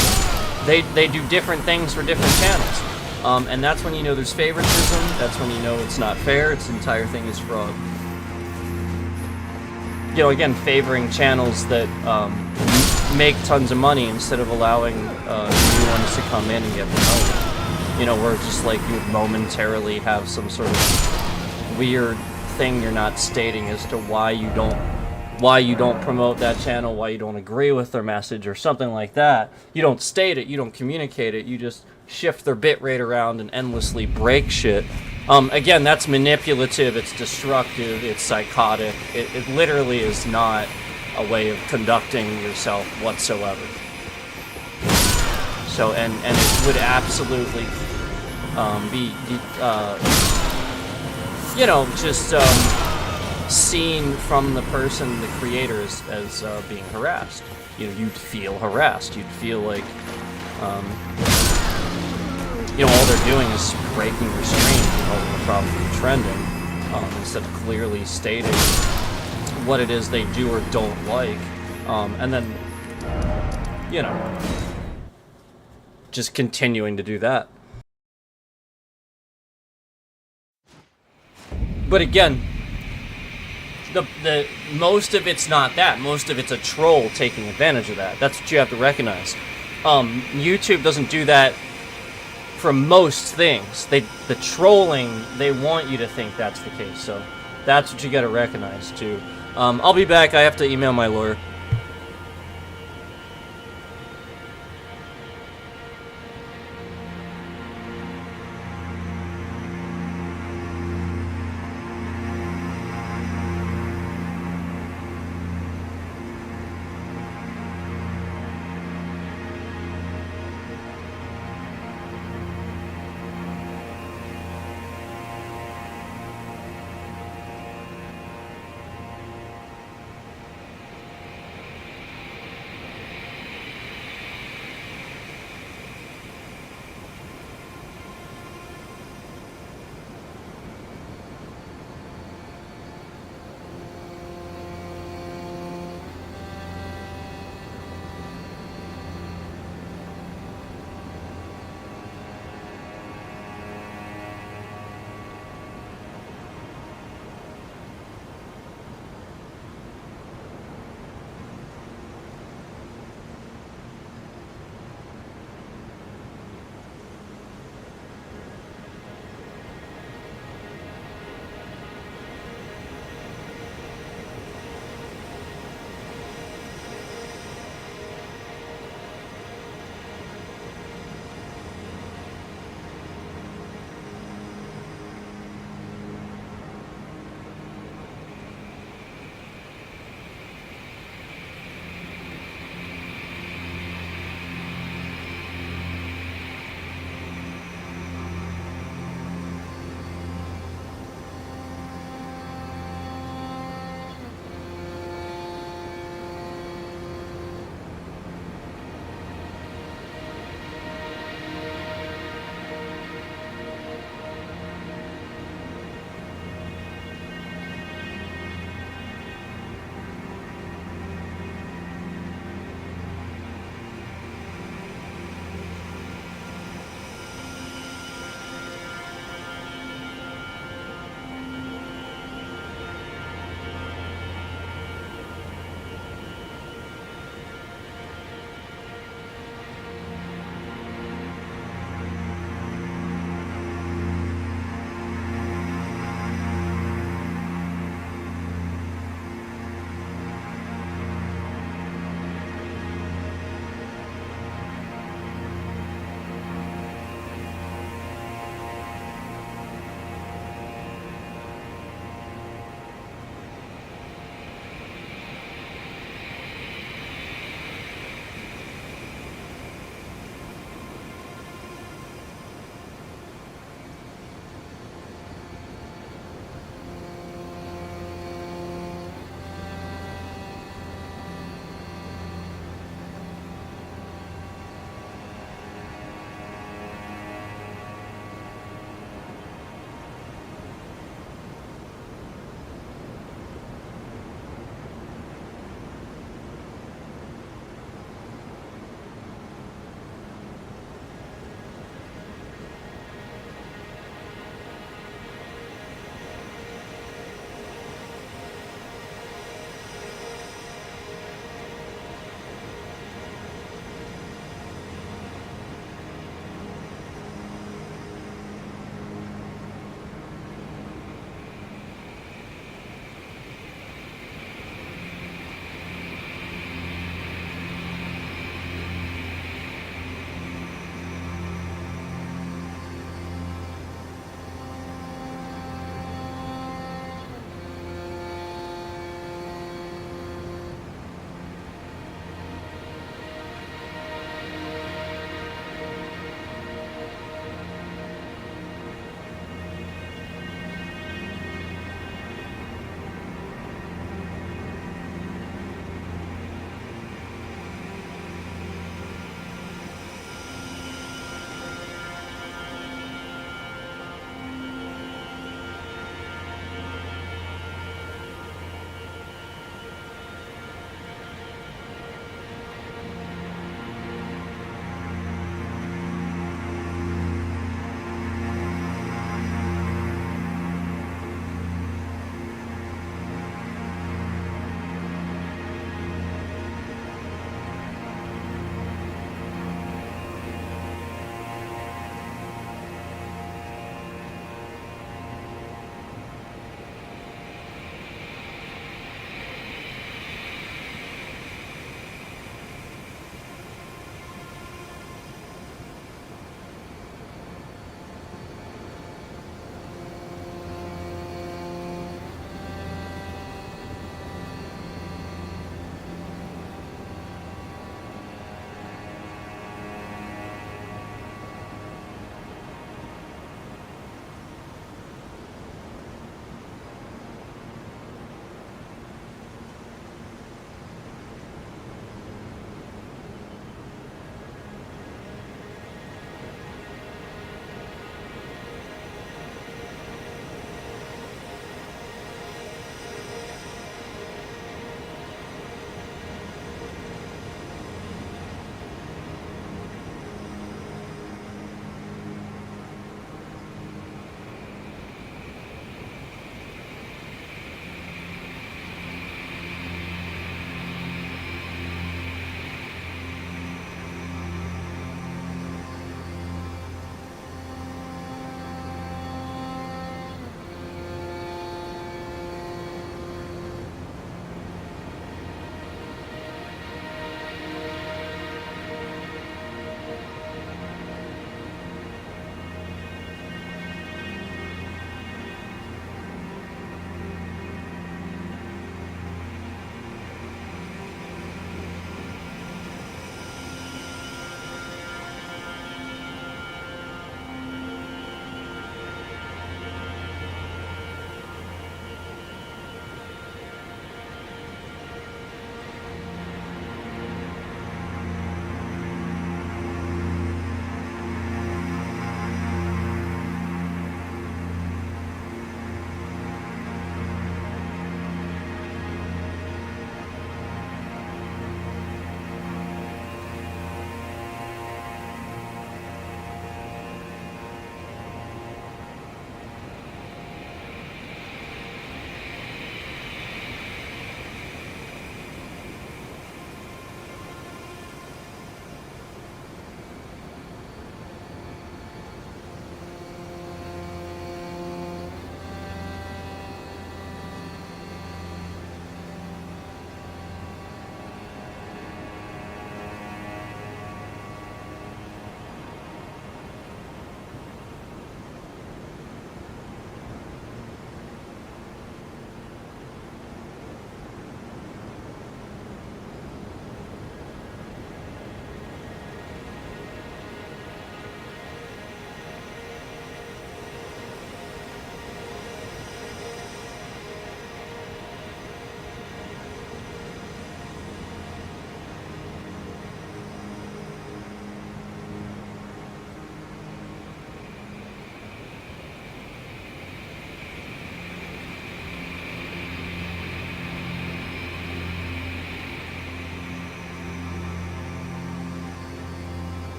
They do different things for different channels, and that's when there's favoritism. That's when it's not fair. Its entire thing is fraud. Again, favoring channels that make tons of money instead of allowing new ones to come in and get promoted. Where it's just like you would momentarily have some sort of weird thing you're not stating as to why you don't promote that channel, why you don't agree with their message or something like that. You don't state it, you don't communicate it, you just shift their bitrate around and endlessly break shit. Again, that's manipulative, it's destructive, it's psychotic. It literally is not a way of conducting yourself whatsoever. So, and it would absolutely be just seen from the person, the creator, as being harassed. You'd feel harassed. You'd feel like, all they're doing is breaking restraint and causing the problem from trending, instead of clearly stating what it is they do or don't like, and then, just continuing to do that. But again, the most of it's not that. Most of it's a troll taking advantage of that. That's what you have to recognize. YouTube doesn't do that for most things. The trolling, they want you to think that's the case. So that's what you got to recognize too. I'll be back. I have to email my lawyer.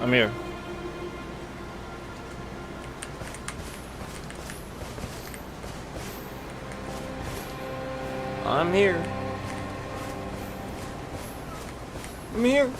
I'm here. I'm here. I'm here.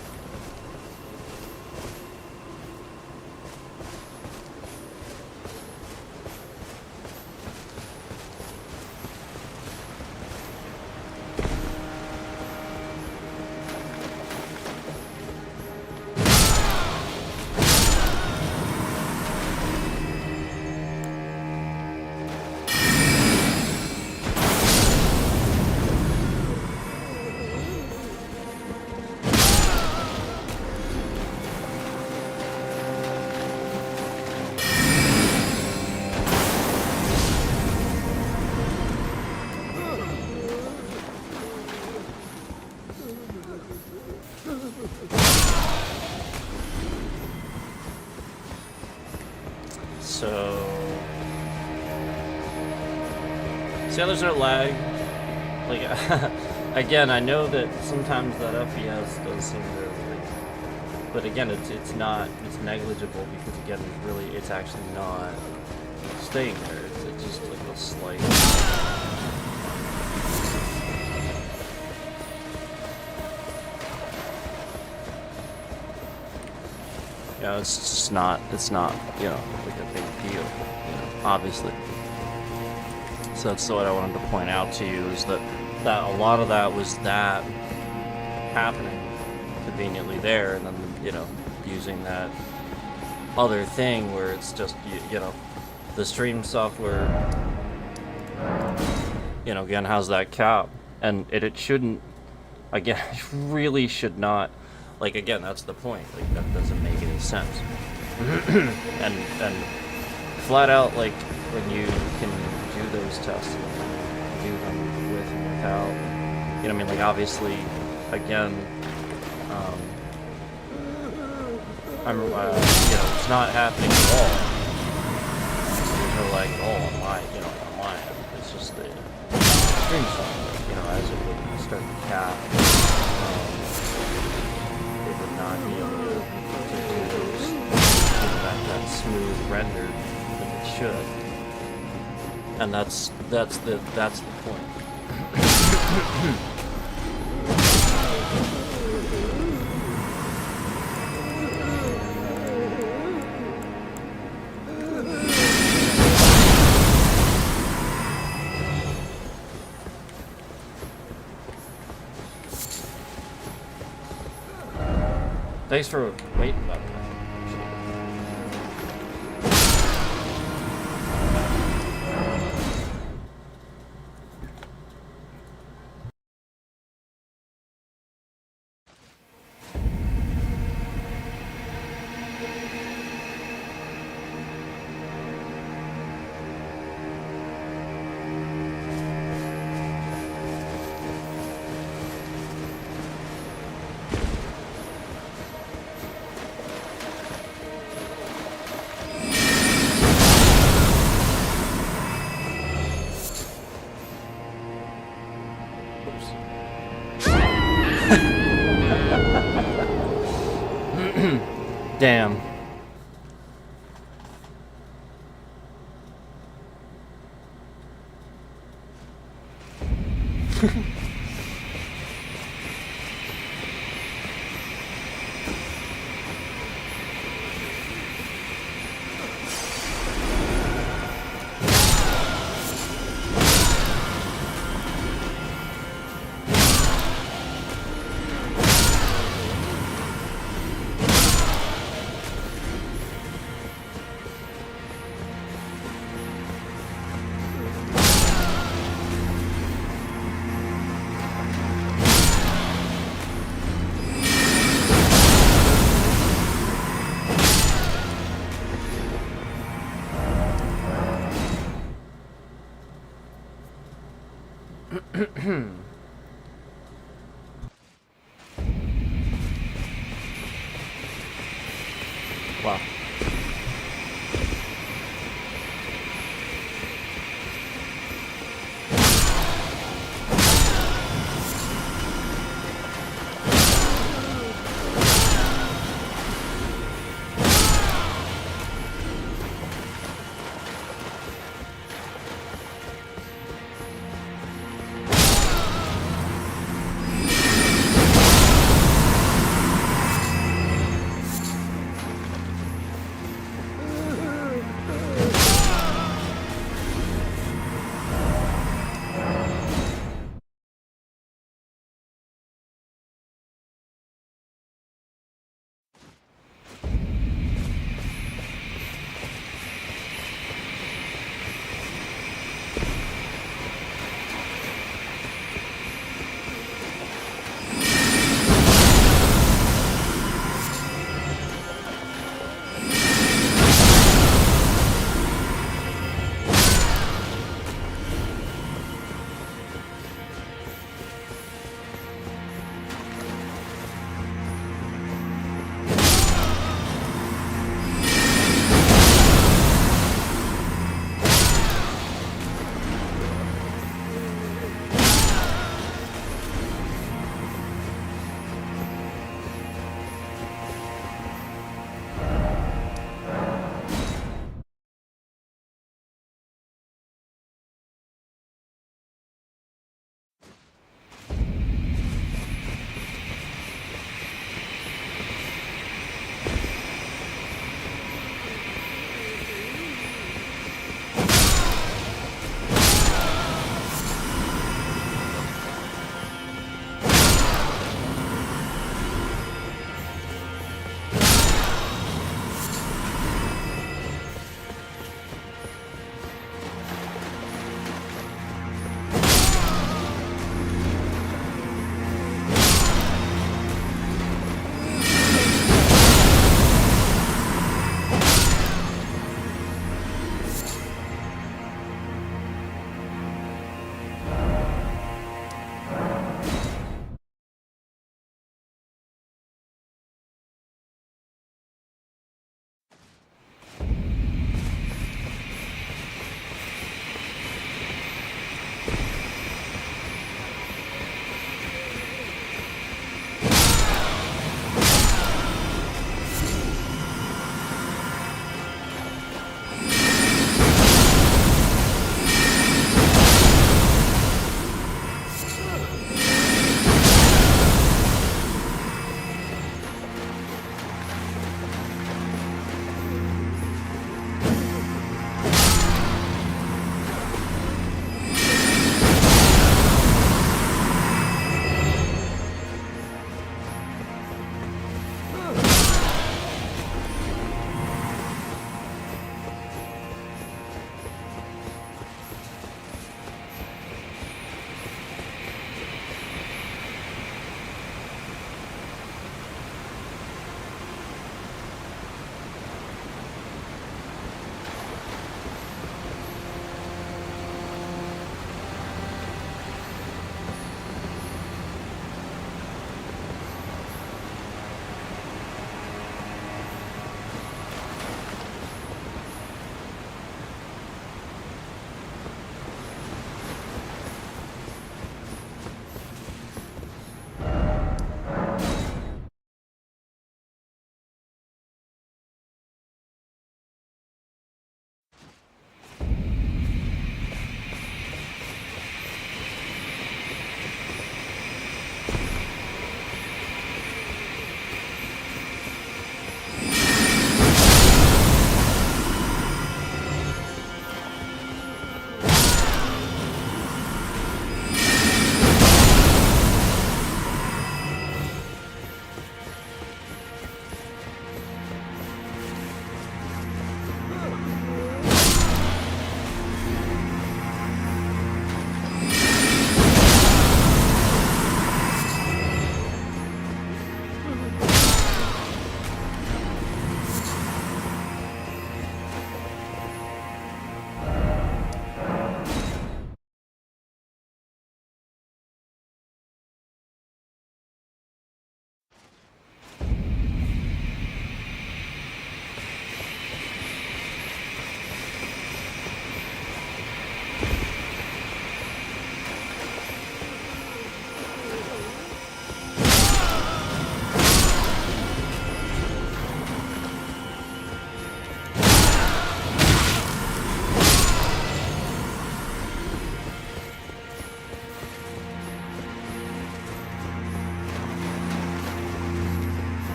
So, see how there's no lag? Like, again, I know that sometimes that FPS does seem to, like, but again, it's negligible because again, it's actually not staying there. It's just like a slight. Yeah, it's just not, you know, like a big deal, you know, obviously. So that's what I wanted to point out to you, is that a lot of that was that happening conveniently there, and then, you know, using that other thing where it's just, you know, the stream software, you know, again, has that cap, and it shouldn't, again, it really should not. Like, again, that's the point. Like, that doesn't make any sense. and flat out, like, when you can do those tests, and do them with and without, you know what I mean? Like, obviously, again, you know, it's not happening at all. There's no like, oh, on my end. It's just the stream software, you know, as it would start to cap. Would not be able to do those, that smooth render that it should, and that's the point. Thanks for waiting about that. Damn. Wow.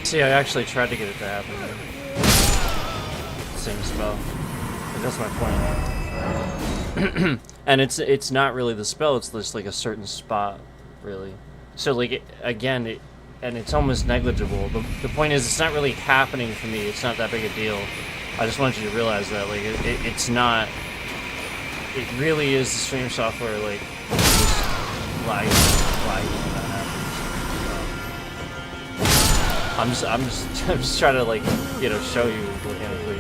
See, I actually tried to get it to happen. Same spell. But that's my point. And it's not really the spell, it's just like a certain spot, really. So like, again, and it's almost negligible. The point is, it's not really happening for me. It's not that big a deal. I just want you to realize that, like, it's not. It really is the stream software, like, just lagging when that happens. I'm just trying to, like, you know, show you organically.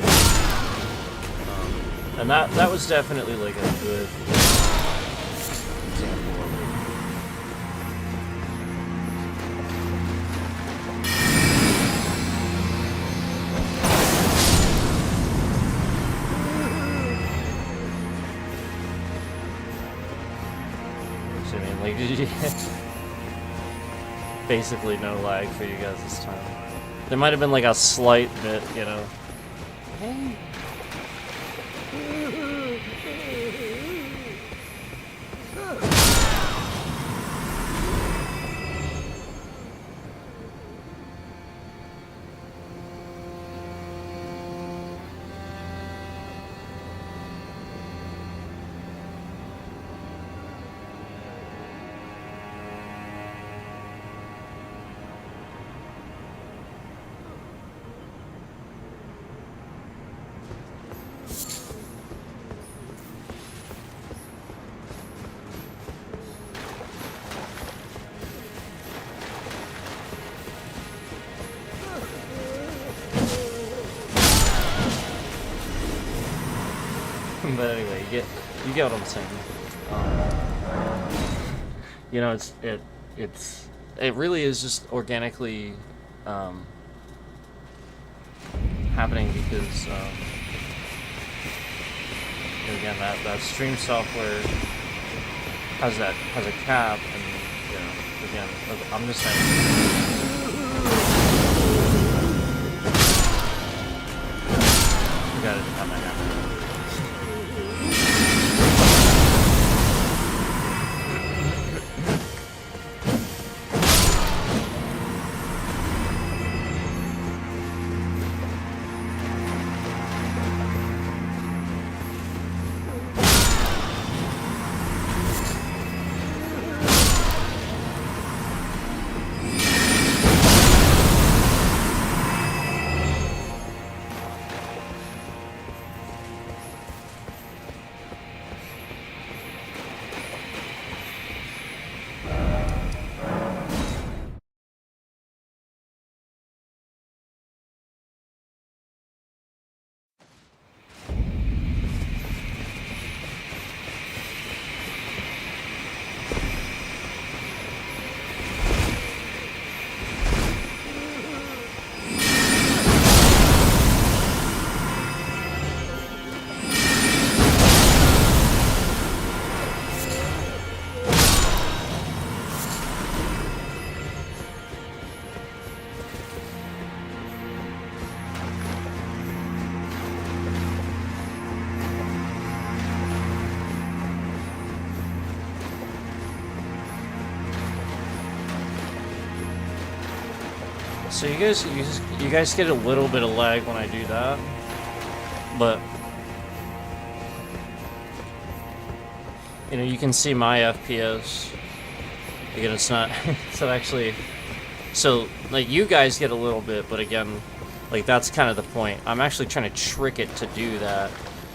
And that was definitely like a good example of it. So, I mean, like, basically no lag for you guys this time. There might have been like a slight bit, you know. Hey. But anyway, you get what I'm saying. You know, it really is just organically happening because again, that stream software has a cap, and you know, again, I'm just saying. You gotta have that happen. So you guys get a little bit of lag when I do that, but you know, you can see my FPS. Again, it's not actually, so like you guys get a little bit, but again, like that's kind of the point. I'm actually trying to trick it to do that.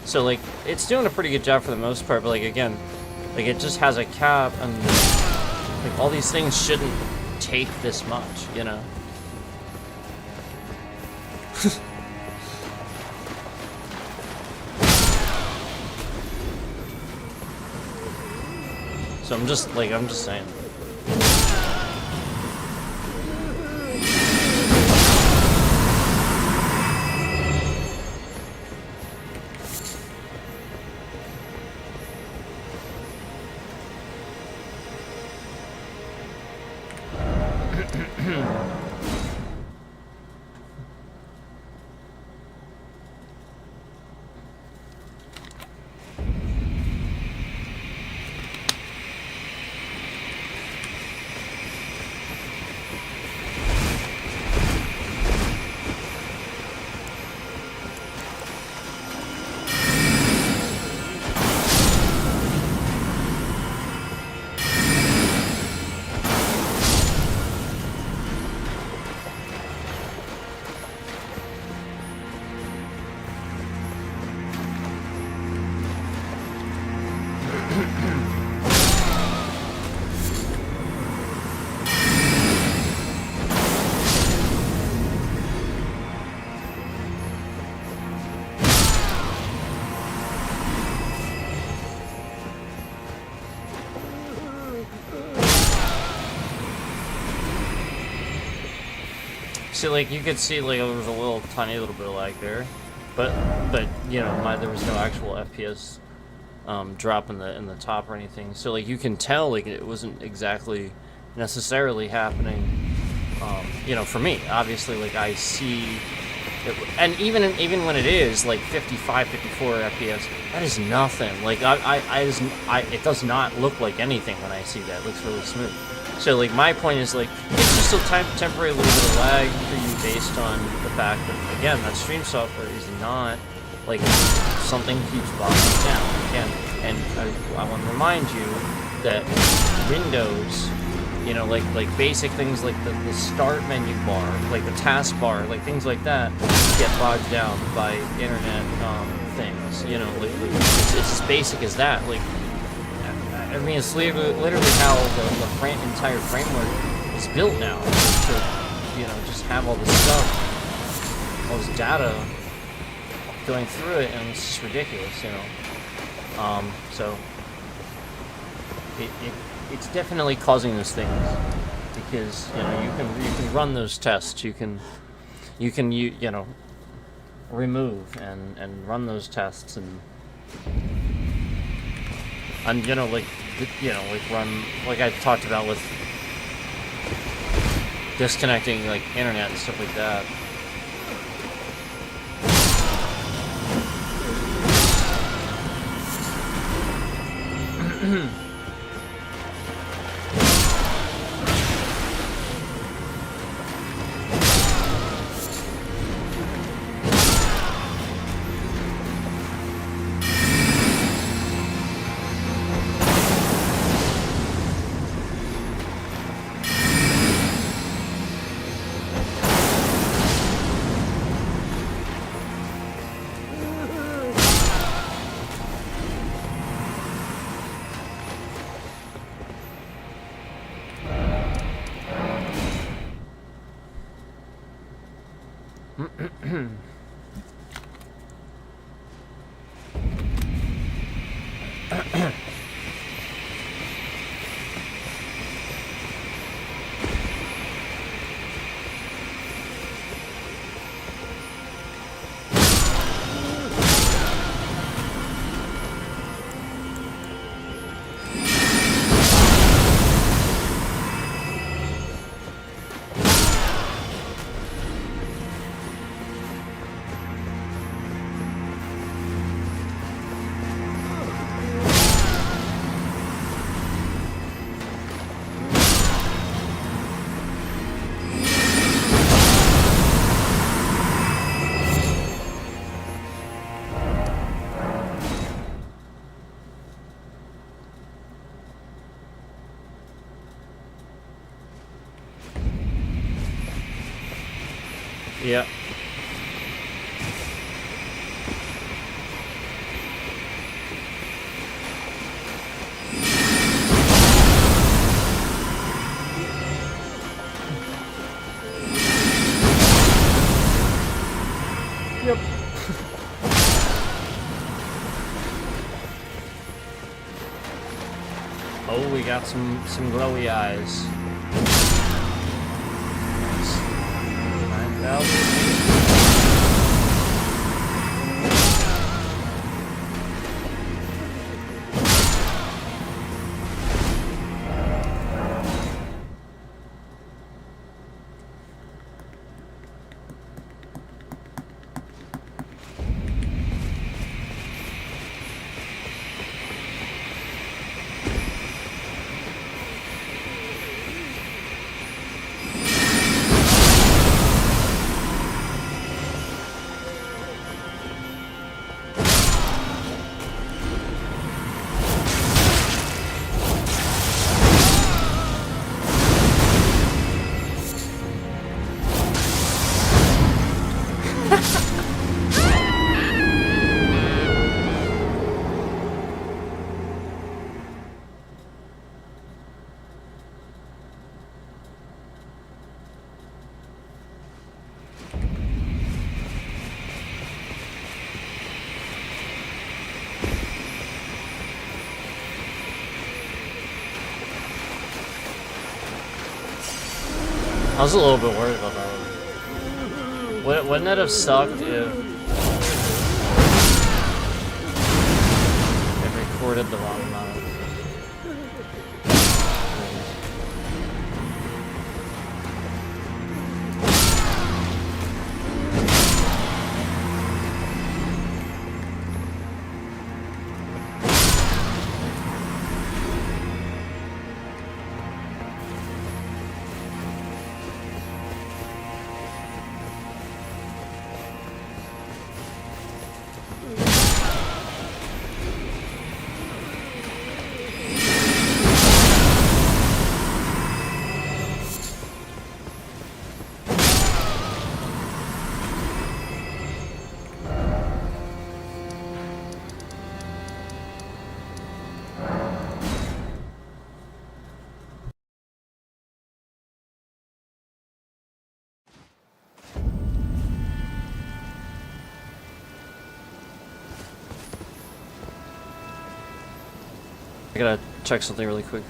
So like it's doing a pretty good job for the most part, but like again, like it just has a cap, and like all these things shouldn't take this much, you know. So I'm just saying. see, like, you could see, like, there was a little tiny little bit of lag there, but you know, there was no actual FPS drop in the top or anything. So like you can tell, like, it wasn't exactly necessarily happening. You know, for me, obviously, like, I see it, and even when it is like 55, 54 FPS, that is nothing. Like it does not look like anything when I see that. It looks really smooth. So like my point is, like, it's just a temporary little bit of lag for you based on the fact that, again, that stream software is not like something keeps bogging down. Again, and I want to remind you that Windows, you know, like basic things like the start menu bar, like the task bar, like things like that, get bogged down by internet things. You know, like it's as basic as that. Like, I mean, it's literally how the entire framework is built now. To, you know, just have all this stuff, all this data going through it, and it's just ridiculous, you know. So it's definitely causing those things, because, you know, you can run those tests, you know, remove and run those tests and you know, like, you know, like run, like I talked about with disconnecting, like, internet and stuff like that. Yeah. Yep. Oh, we got some glowy eyes. 9,000. I was a little bit worried about that one. Wouldn't that have sucked if it recorded the wrong amount? I gotta check something really quick.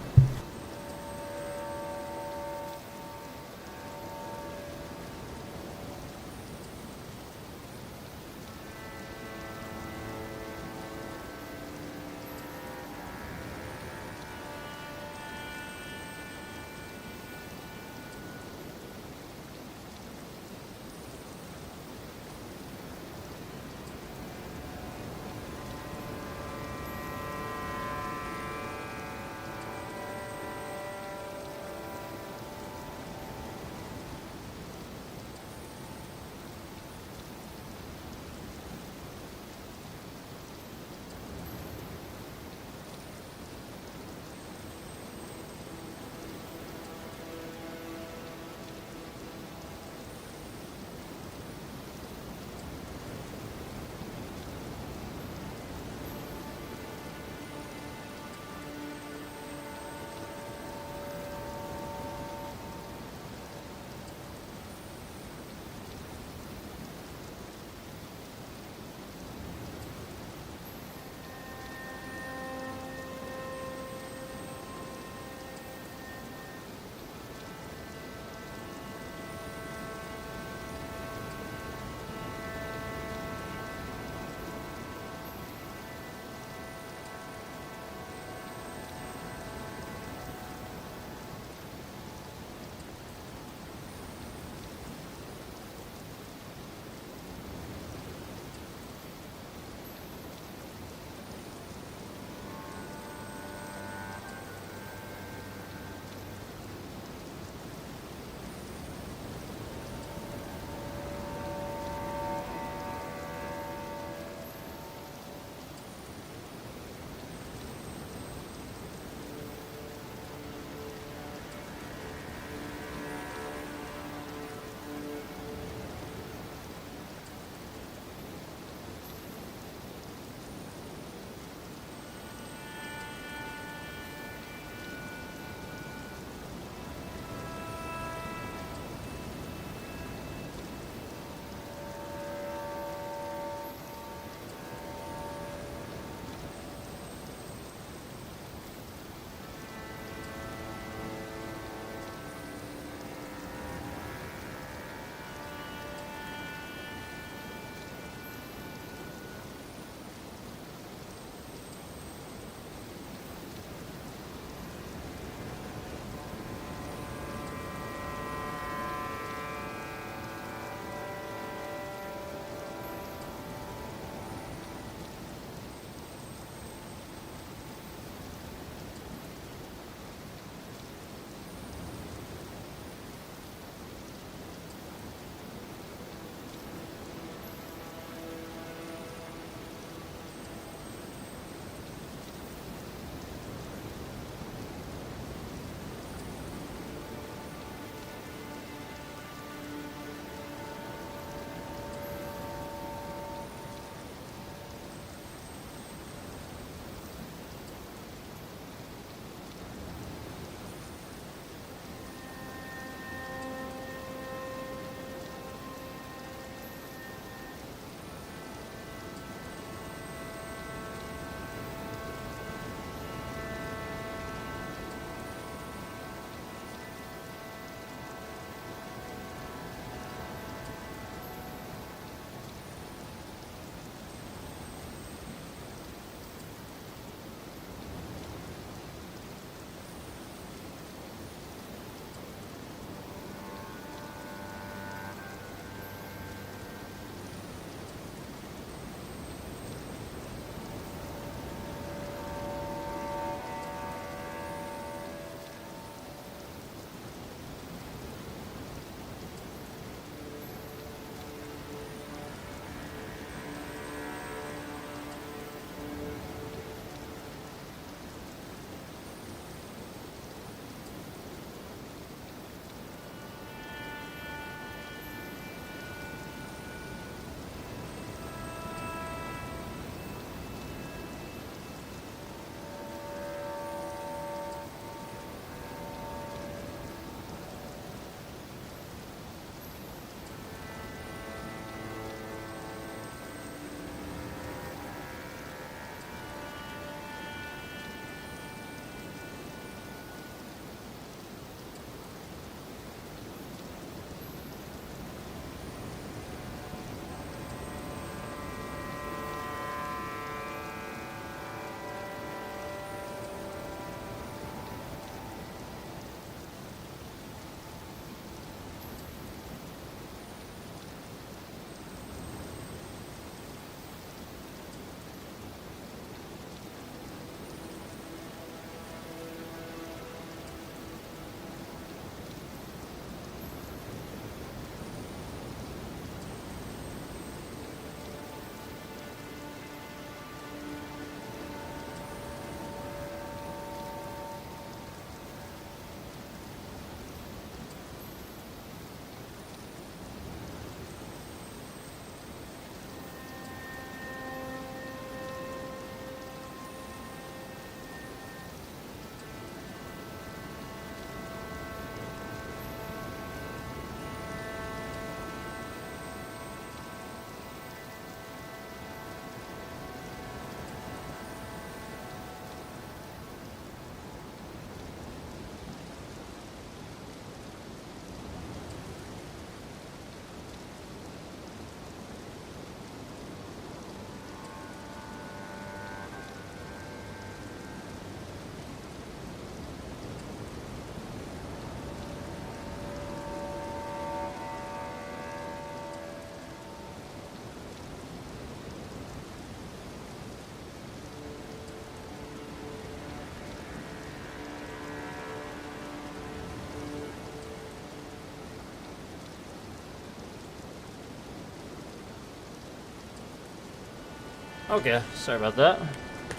Okay, sorry about that.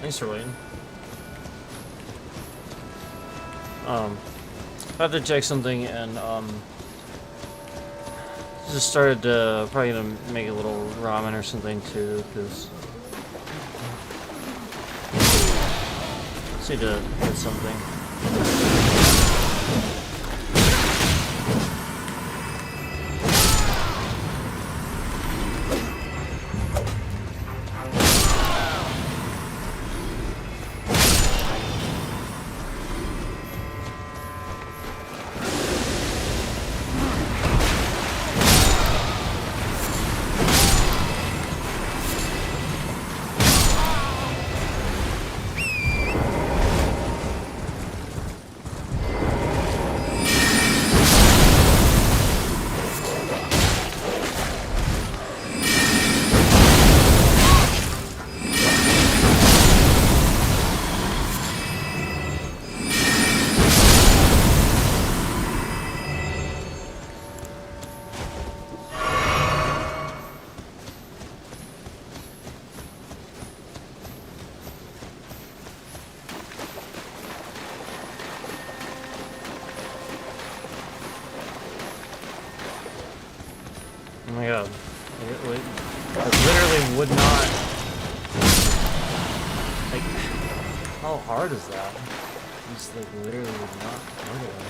Thanks for waiting. I had to check something and just started probably gonna make a little ramen or something too, because just need to get something. Oh my god. I literally would not... Like, how hard is that? Just like literally would not go there.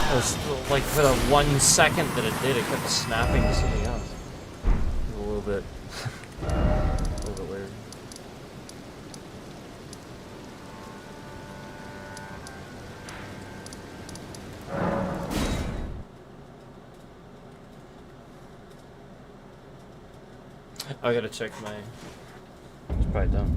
It was like for the 1 second that it did, it kept snapping to something else. It was a little bit... a little bit weird. I gotta check my... It's probably done.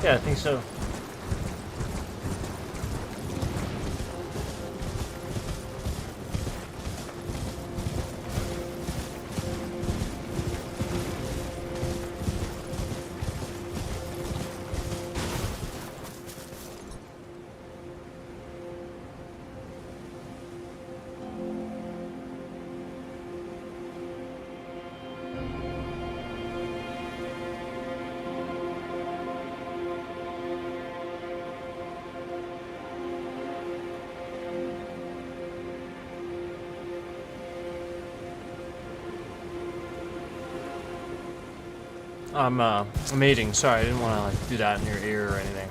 Yeah, I think so. I'm eating. Sorry, I didn't want to like do that in your ear or anything.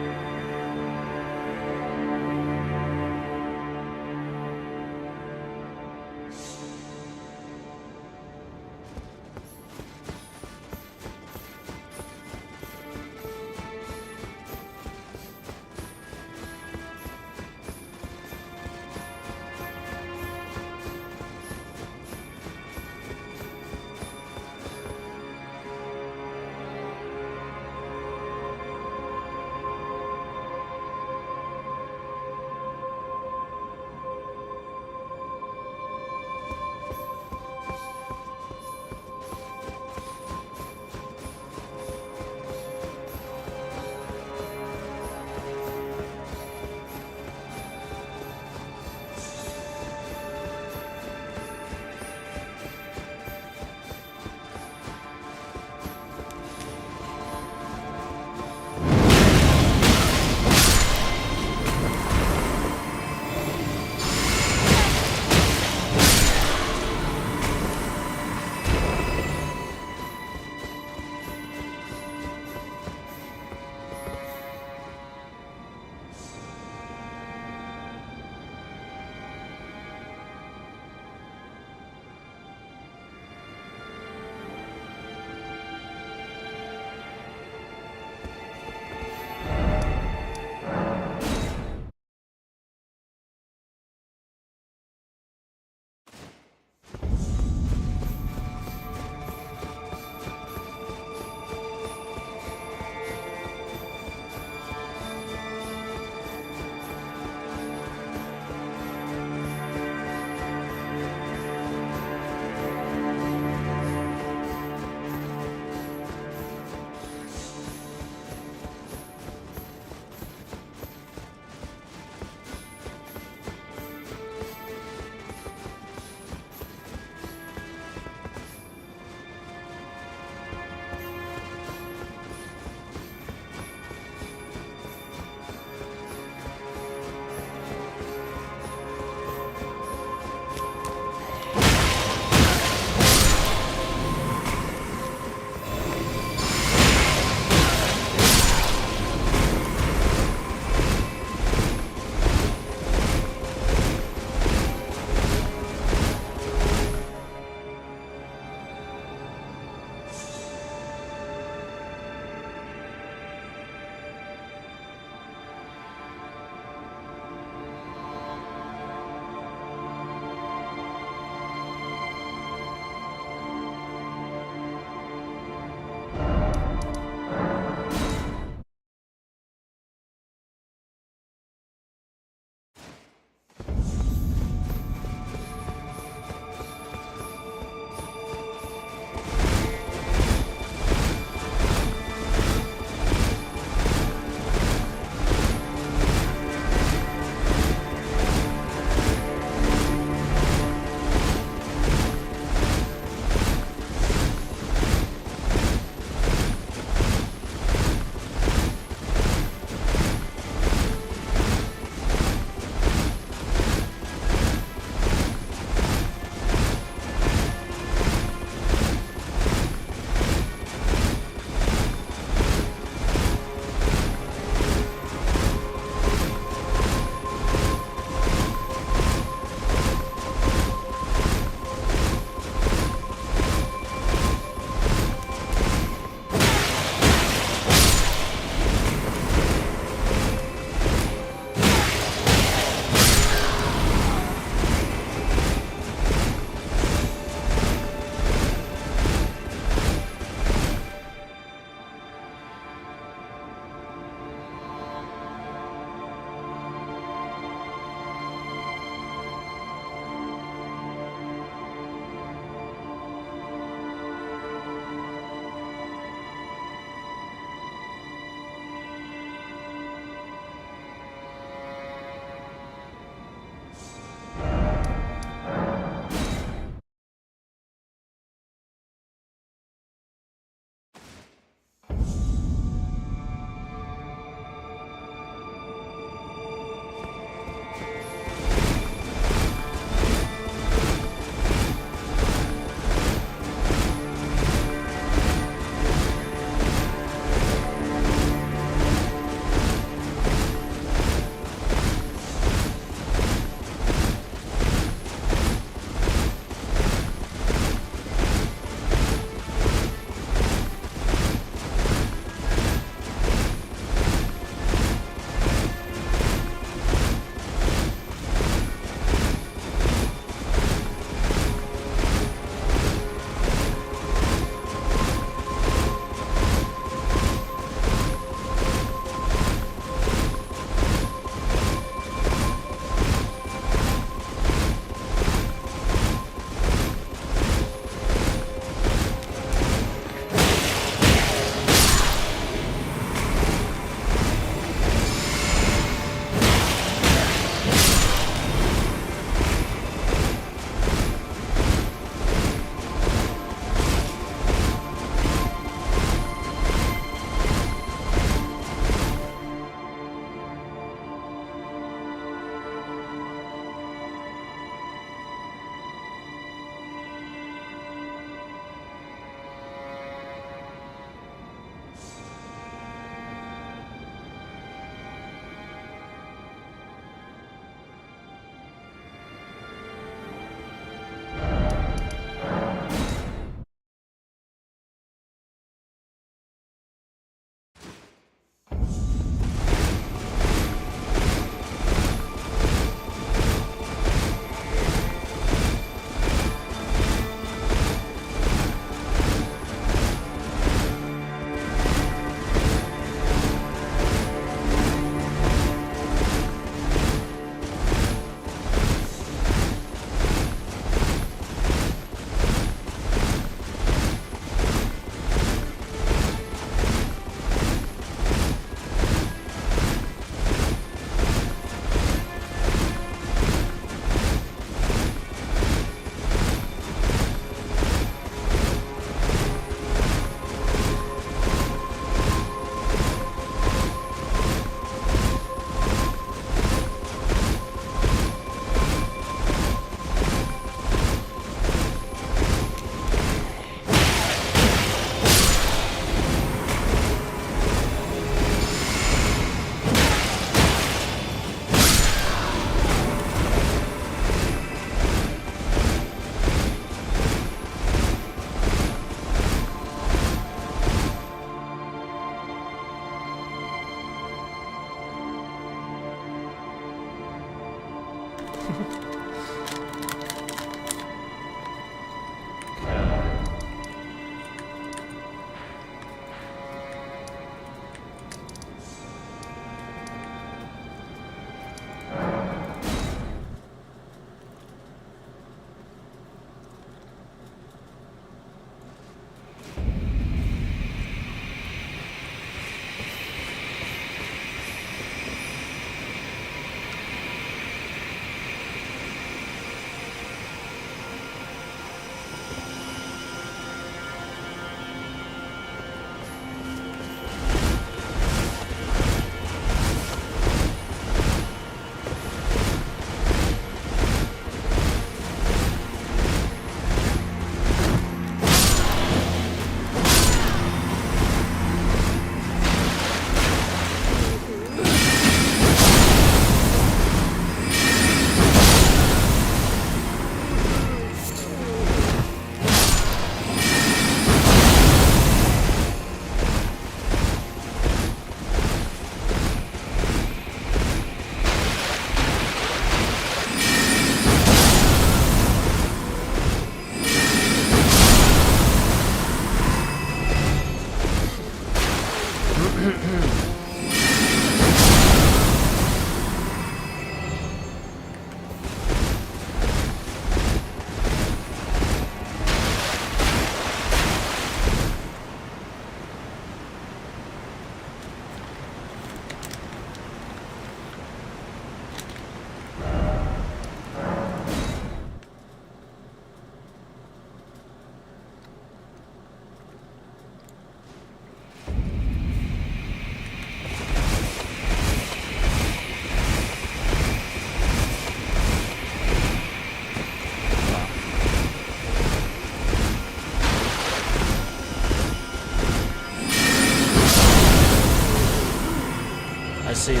I see the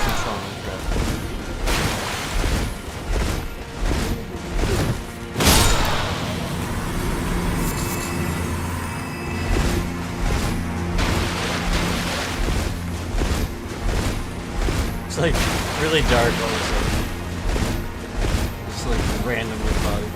control. It's like really dark all of a sudden. Just like randomly bugged.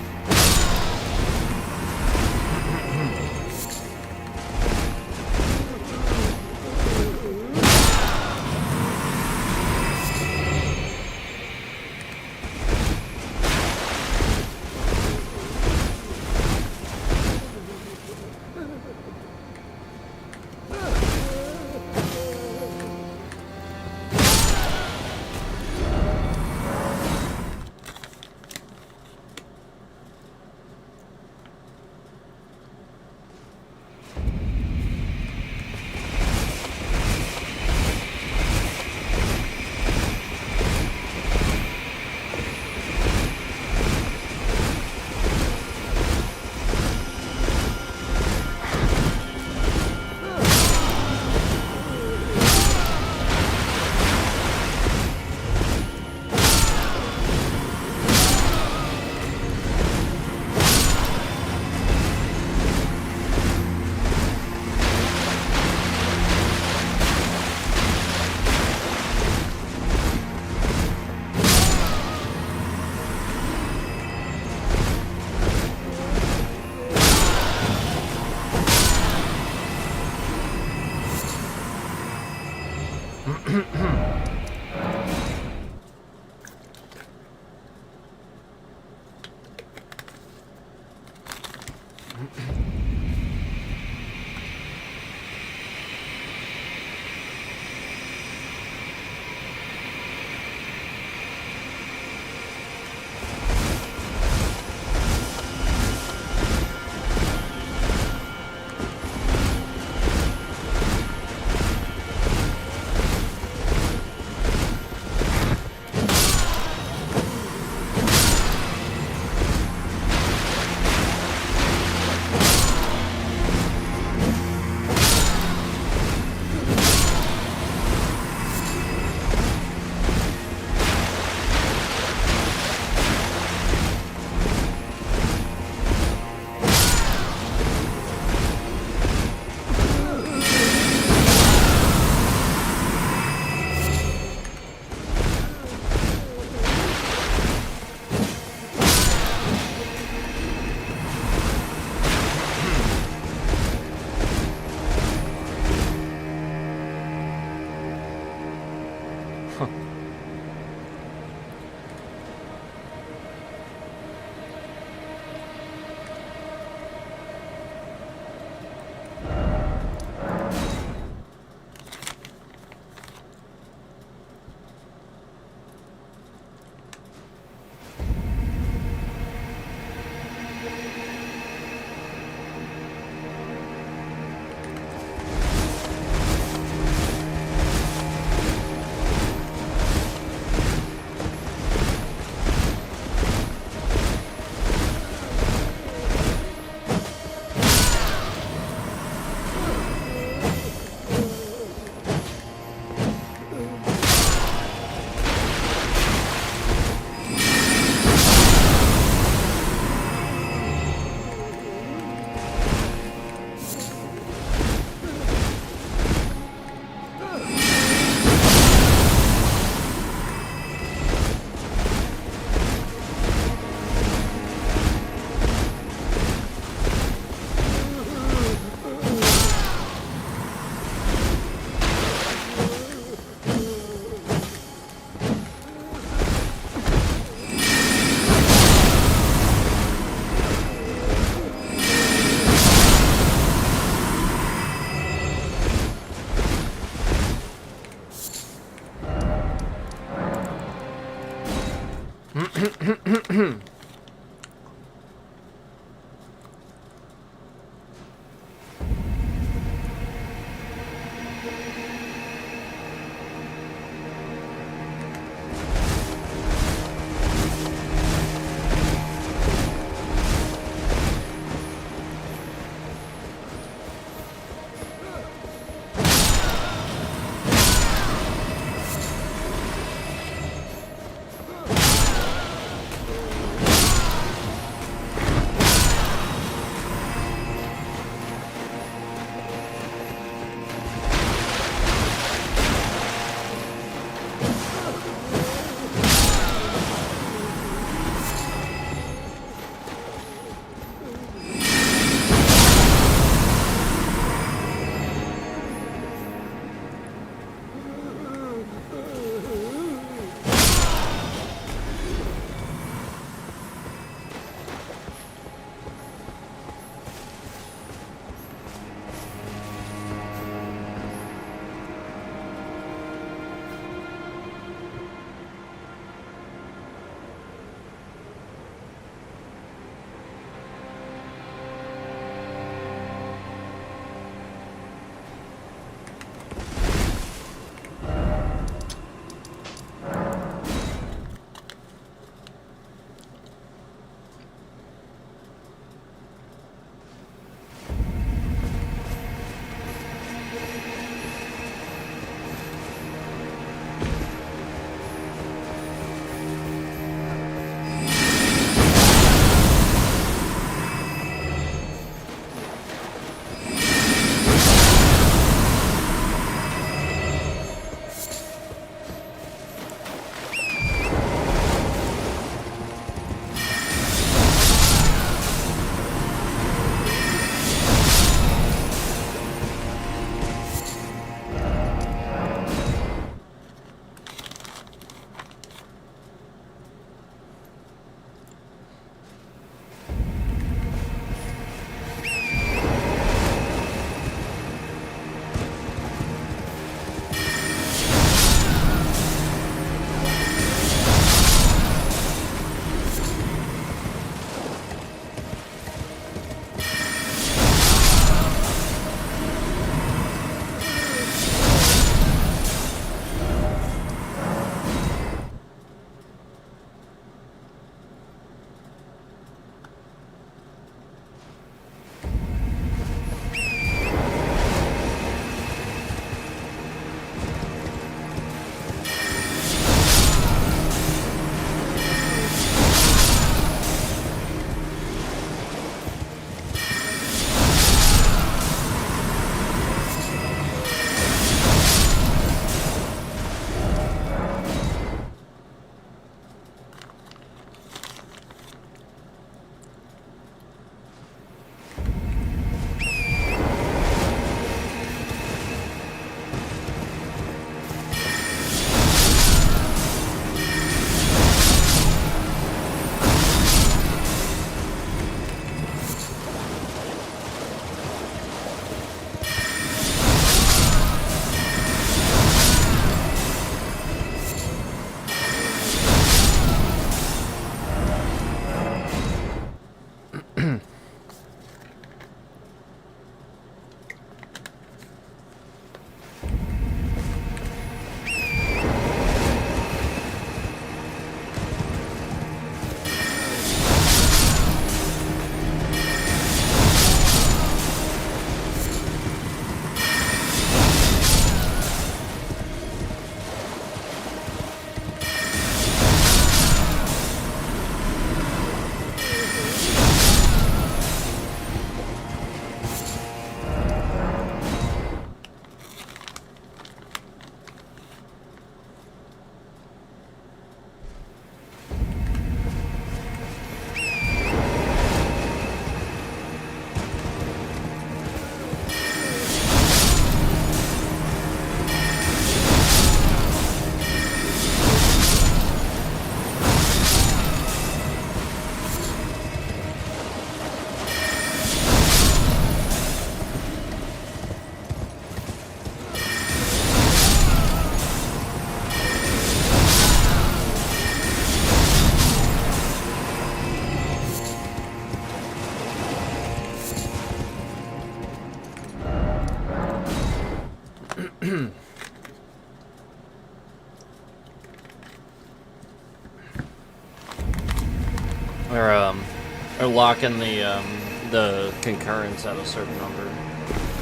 or locking the concurrence at a certain number.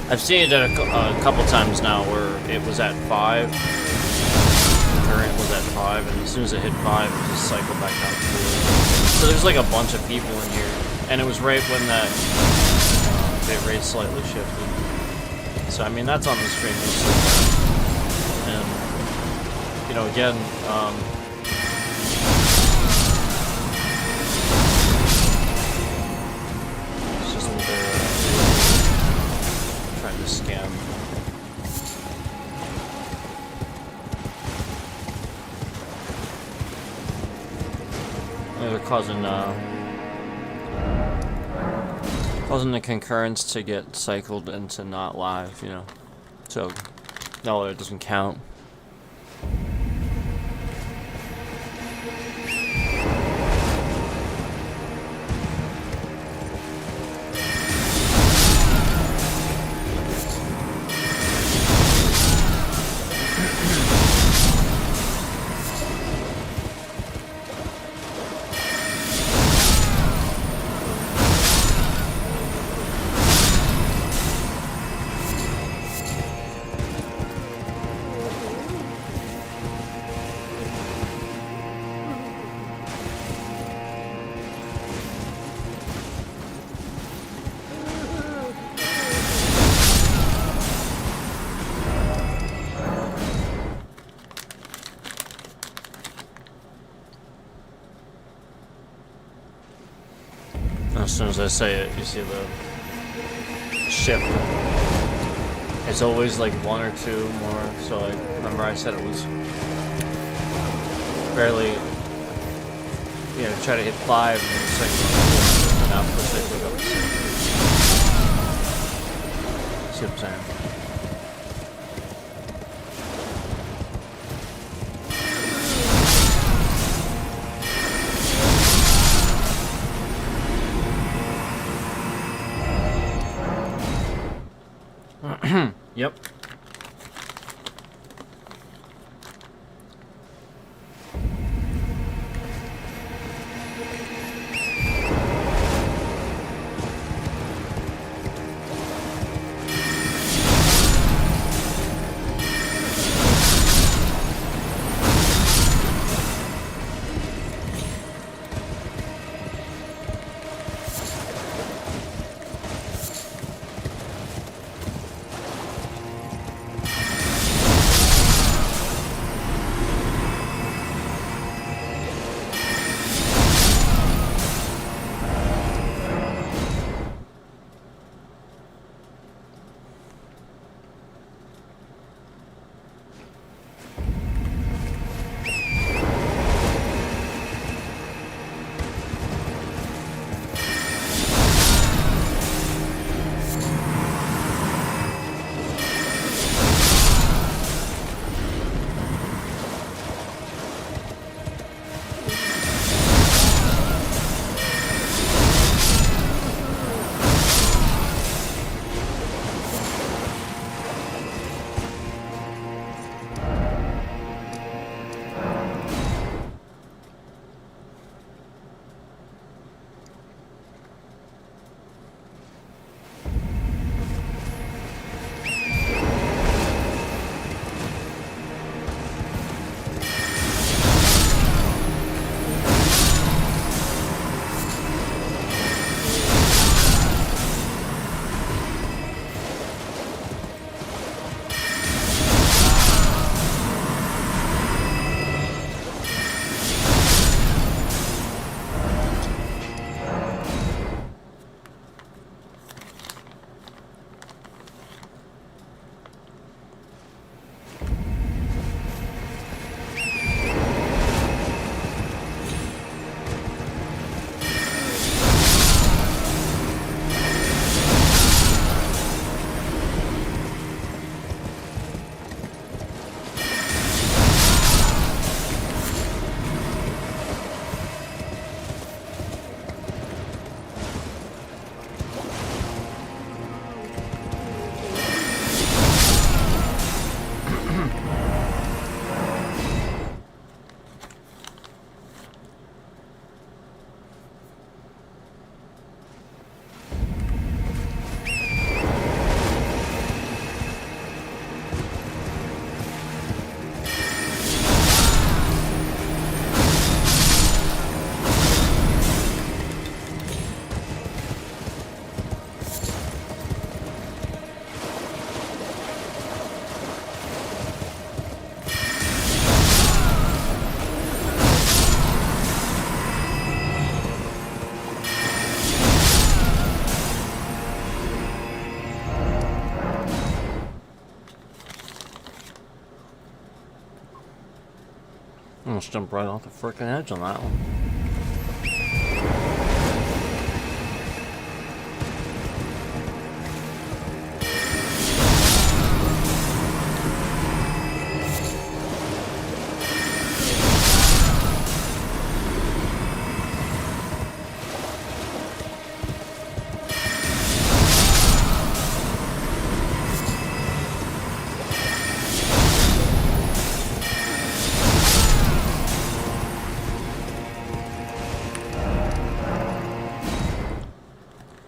I've seen it a couple times now where it was at 5. Concurrent was at 5, and as soon as it hit 5, it just cycled back down to 4. So there's like a bunch of people in here, and it was right when that bit rate slightly shifted. So I mean that's on the stream, and you know again. Scam. They're causing the concurrence to get cycled into not live, you know. So no, it doesn't count. As soon as I say it, you see the shift. It's always like 1 or 2 more. So I remember I said it was barely, you know, try to hit 5 and then now push it up to 6. See what I'm saying? Yep. almost jumped right off the frickin' edge on that one.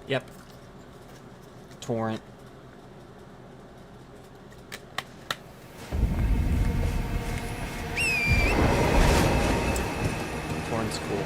Yep. Torrent. Torrent's cool.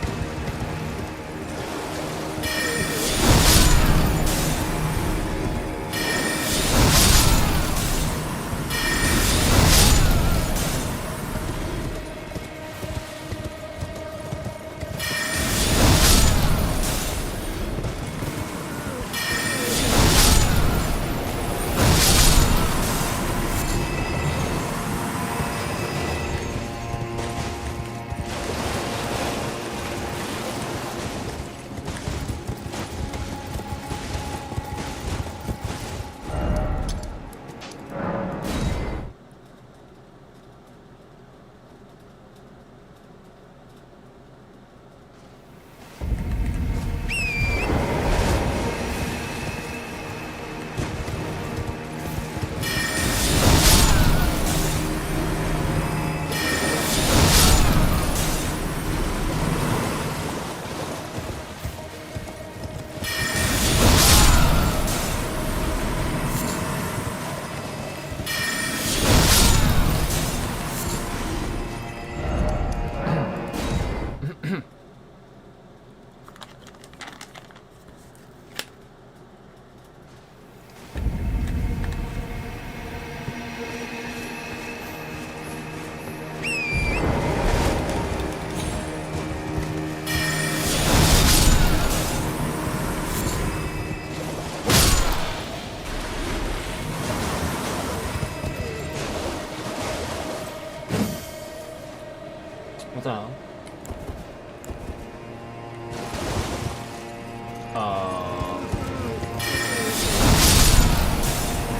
What the hell?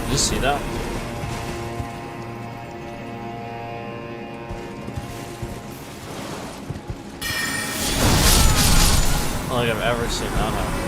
Did you see that? I don't think I've ever seen that happen.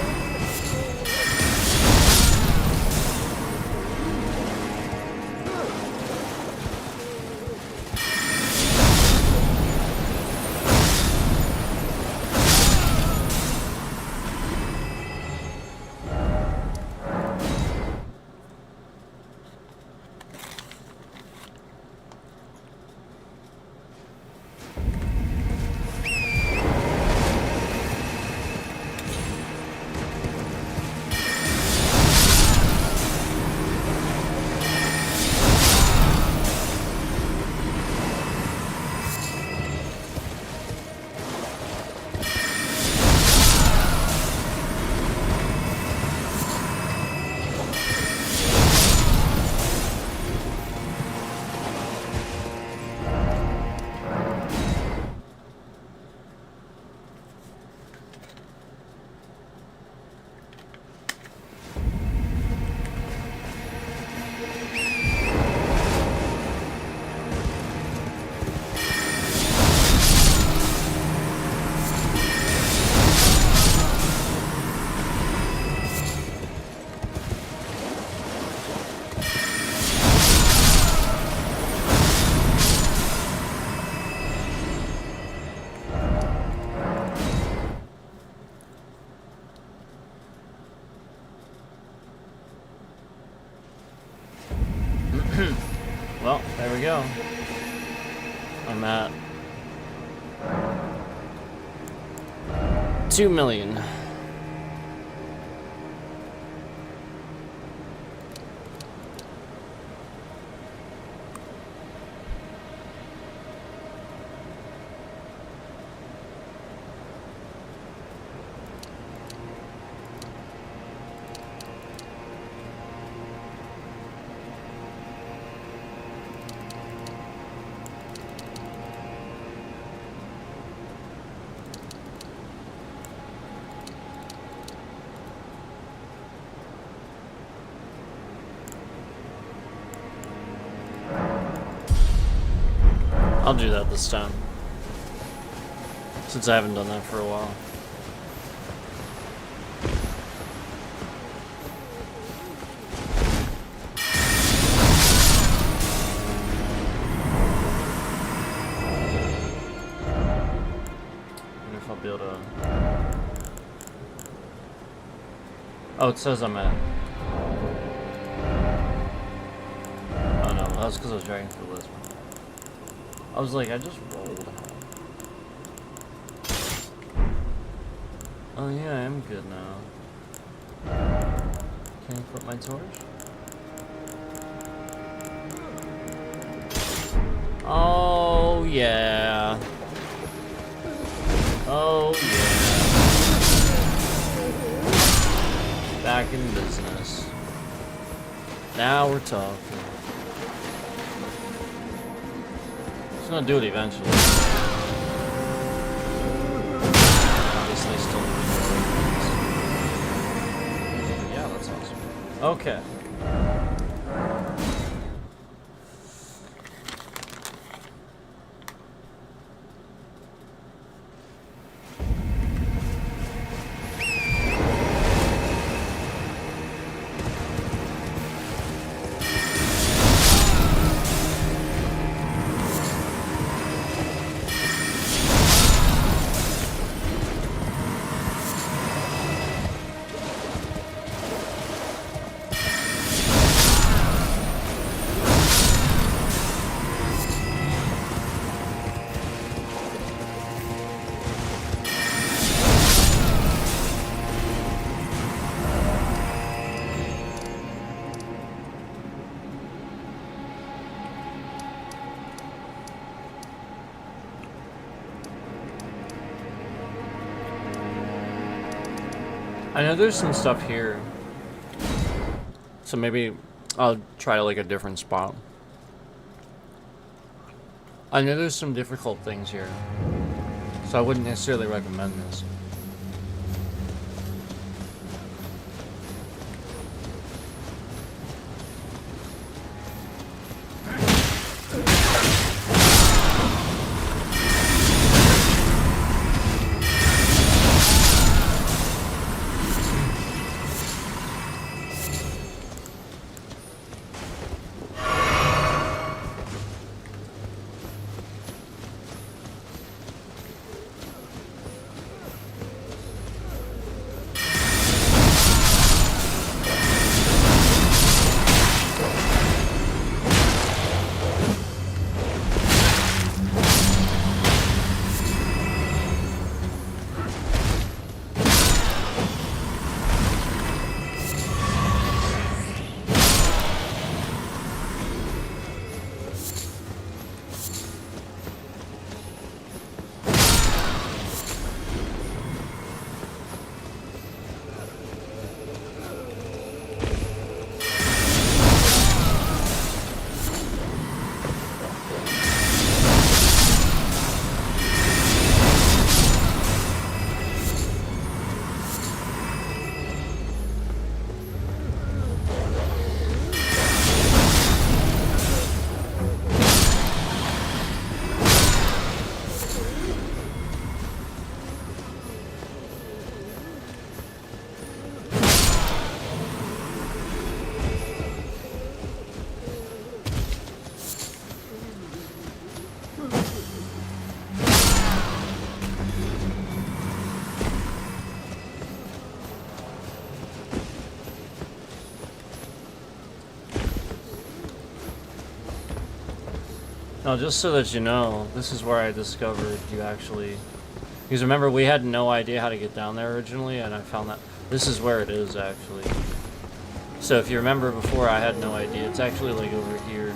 Well, there we go. I'm at 2 million. I'll do that this time. Since I haven't done that for a while. I wonder if I'll be able to... Oh, it says I'm at... Oh no, that was because I was dragging through this one. I was like, I just rolled. Oh yeah, I am good now. Can I put my torch? Oh yeah. Oh yeah. Back in business. Now we're talking. It's gonna do it eventually. Obviously, still. Yeah, that's awesome. Okay. I know there's some stuff here, so maybe I'll try like a different spot. I know there's some difficult things here, so I wouldn't necessarily recommend this. No, just so that you know, this is where I discovered you actually... Because remember, we had no idea how to get down there originally, and I found that... This is where it is, actually. So if you remember before, I had no idea. It's actually, like, over here.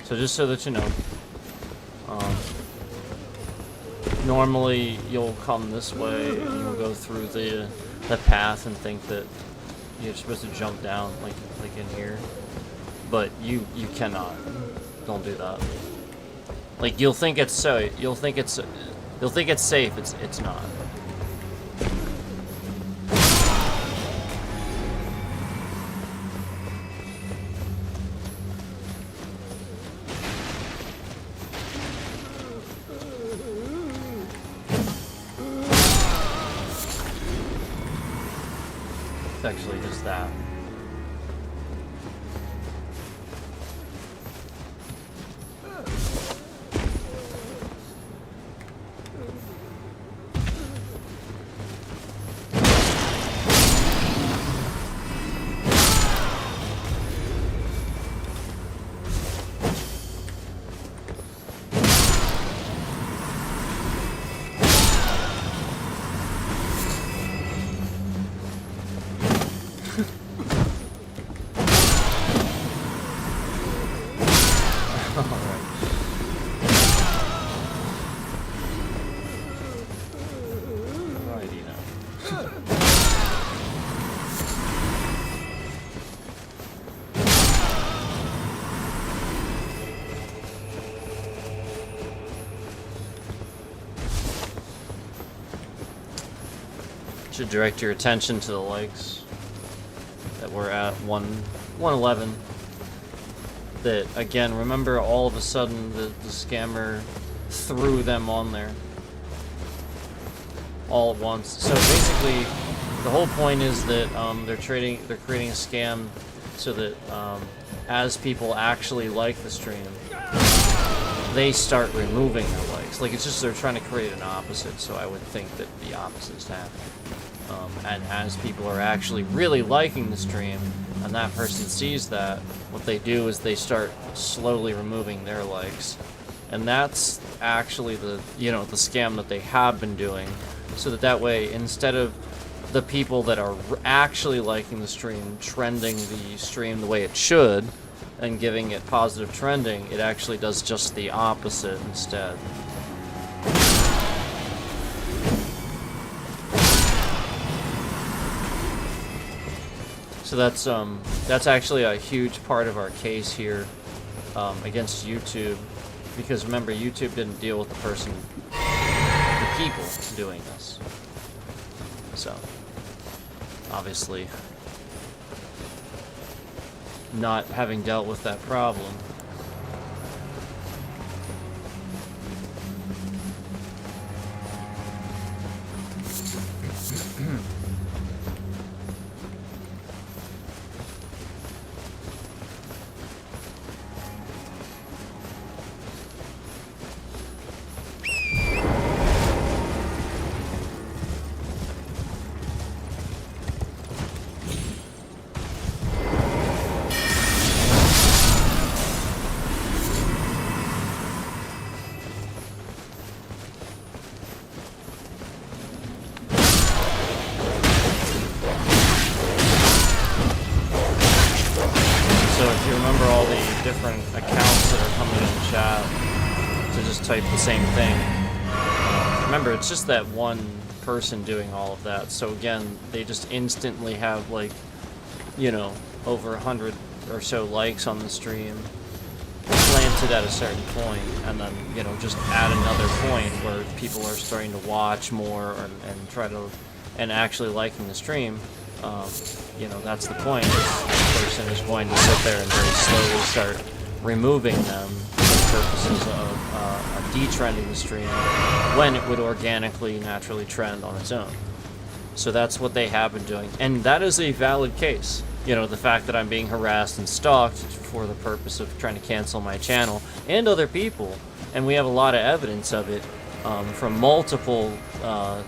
So just so that you know. Normally, you'll come this way, and you'll go through the path and think that you're supposed to jump down, like in here, but you cannot. Don't do that. Like you'll think it's safe. It's not. actually just that. Should direct your attention to the likes that we're at 111. That again, remember, all of a sudden the scammer threw them on there all at once. So basically, the whole point is that they're creating a scam so that as people actually like the stream, they start removing their likes. Like, it's just they're trying to create an opposite. So I would think that the opposite is happening. And as people are actually really liking the stream, and that person sees that, what they do is they start slowly removing their likes. And that's actually the scam that they have been doing, so that way, instead of the people that are actually liking the stream trending the stream the way it should and giving it positive trending, it actually does just the opposite instead. So that's actually a huge part of our case here against YouTube, because remember, YouTube didn't deal with the people doing this. So obviously, not having dealt with that problem. Different accounts that are coming in chat to just type the same thing. Remember, it's just that one person doing all of that. So again, they just instantly have, like, you know, over 100 or so likes on the stream planted at a certain point, and then, you know, just add another point where people are starting to watch more and actually liking the stream. You know, that's the point. This person is going to sit there and very slowly start removing them for purposes of detrending the stream when it would organically, naturally trend on its own. So that's what they have been doing. And that is a valid case. You know, the fact that I'm being harassed and stalked for the purpose of trying to cancel my channel and other people. And we have a lot of evidence of it from multiple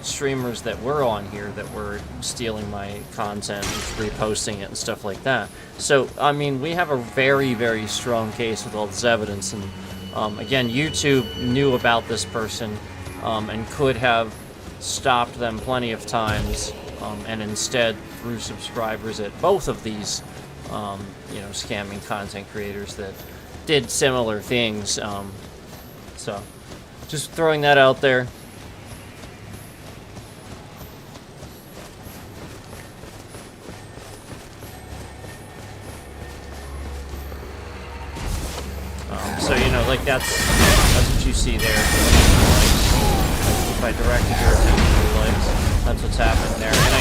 streamers that were on here that were stealing my content and reposting it and stuff like that. So, I mean, we have a very, very strong case with all this evidence. And again, YouTube knew about this person and could have stopped them plenty of times, and instead threw subscribers at both of these, you know, scamming content creators that did similar things. So, just throwing that out there. So, you know, like that's what you see there. If I directed your attention to the likes, that's what's happening there. And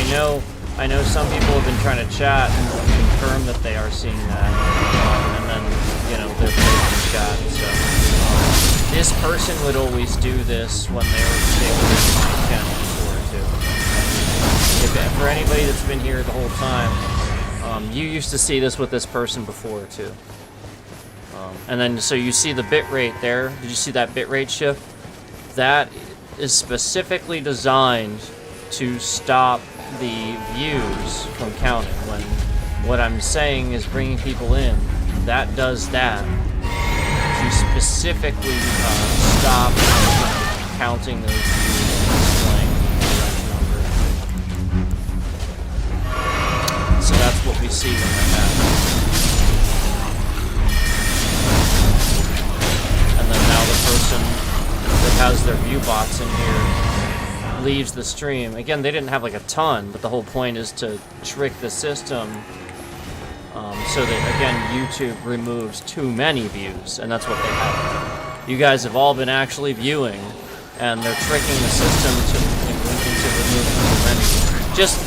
I know some people have been trying to chat and confirm that they are seeing that, and then, you know, they're placing chat. So this person would always do this when they were my channel before too. If for anybody that's been here the whole time, you used to see this with this person before too. And then so you see the bit rate there. Did you see that bit rate shift? That is specifically designed to stop the views from counting. When what I'm saying is bringing people in, that does that to specifically stop counting those views and displaying the correct number. So that's what we see when that happens. And then now the person that has their view bots in here leaves the stream. Again, they didn't have like a ton, but the whole point is to trick the system so that, again, YouTube removes too many views, and that's what they have. You guys have all been actually viewing, and they're tricking the system into removing too many.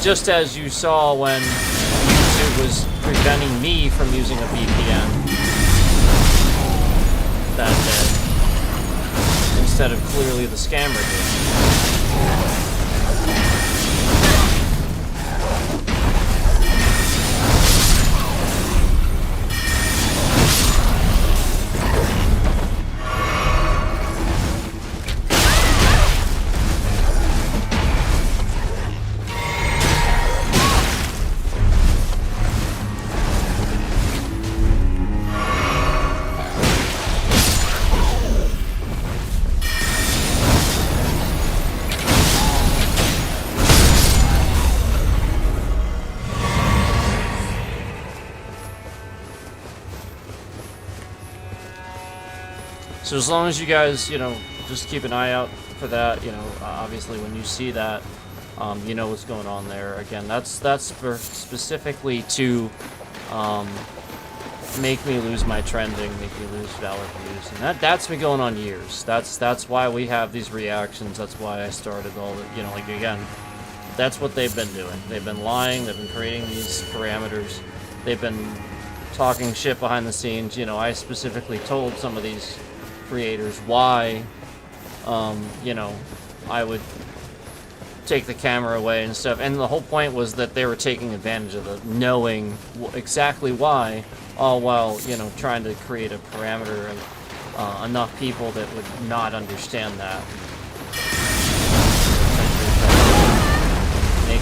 Just as you saw when YouTube was preventing me from using a VPN that day, instead of clearly the scammer did. So as long as you guys, just keep an eye out for that, obviously when you see that, you know what's going on there. Again, that's specifically to make me lose my trending, make me lose valid views, and that's been going on years. That's why we have these reactions. That's why I started all the, again, that's what they've been doing. They've been lying. They've been creating these parameters. They've been talking shit behind the scenes. I specifically told some of these creators why, I would take the camera away and stuff. And the whole point was that they were taking advantage of it, knowing exactly why, all while, trying to create a parameter and enough people that would not understand that. Make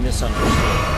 it misunderstood.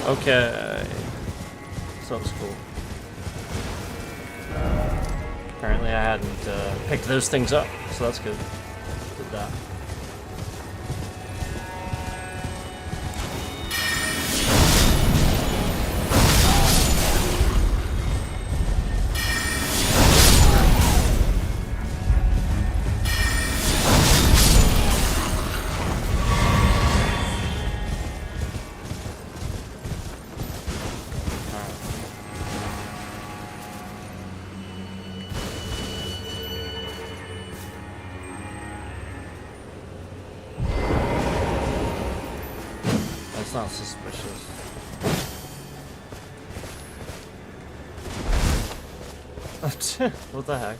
Okay. So it's cool. Apparently I hadn't picked those things up, so that's good. Did that. That's not suspicious. What the heck?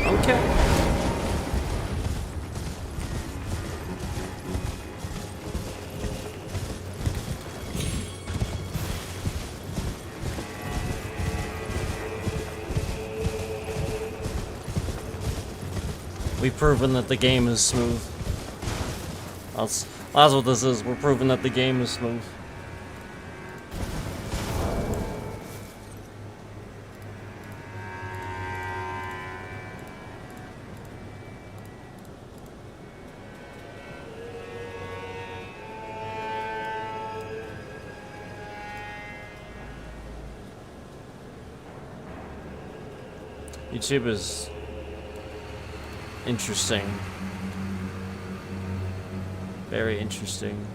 Okay. We've proven that the game is smooth. That's what this is. We're proving that the game is smooth. YouTube is interesting. Very interesting.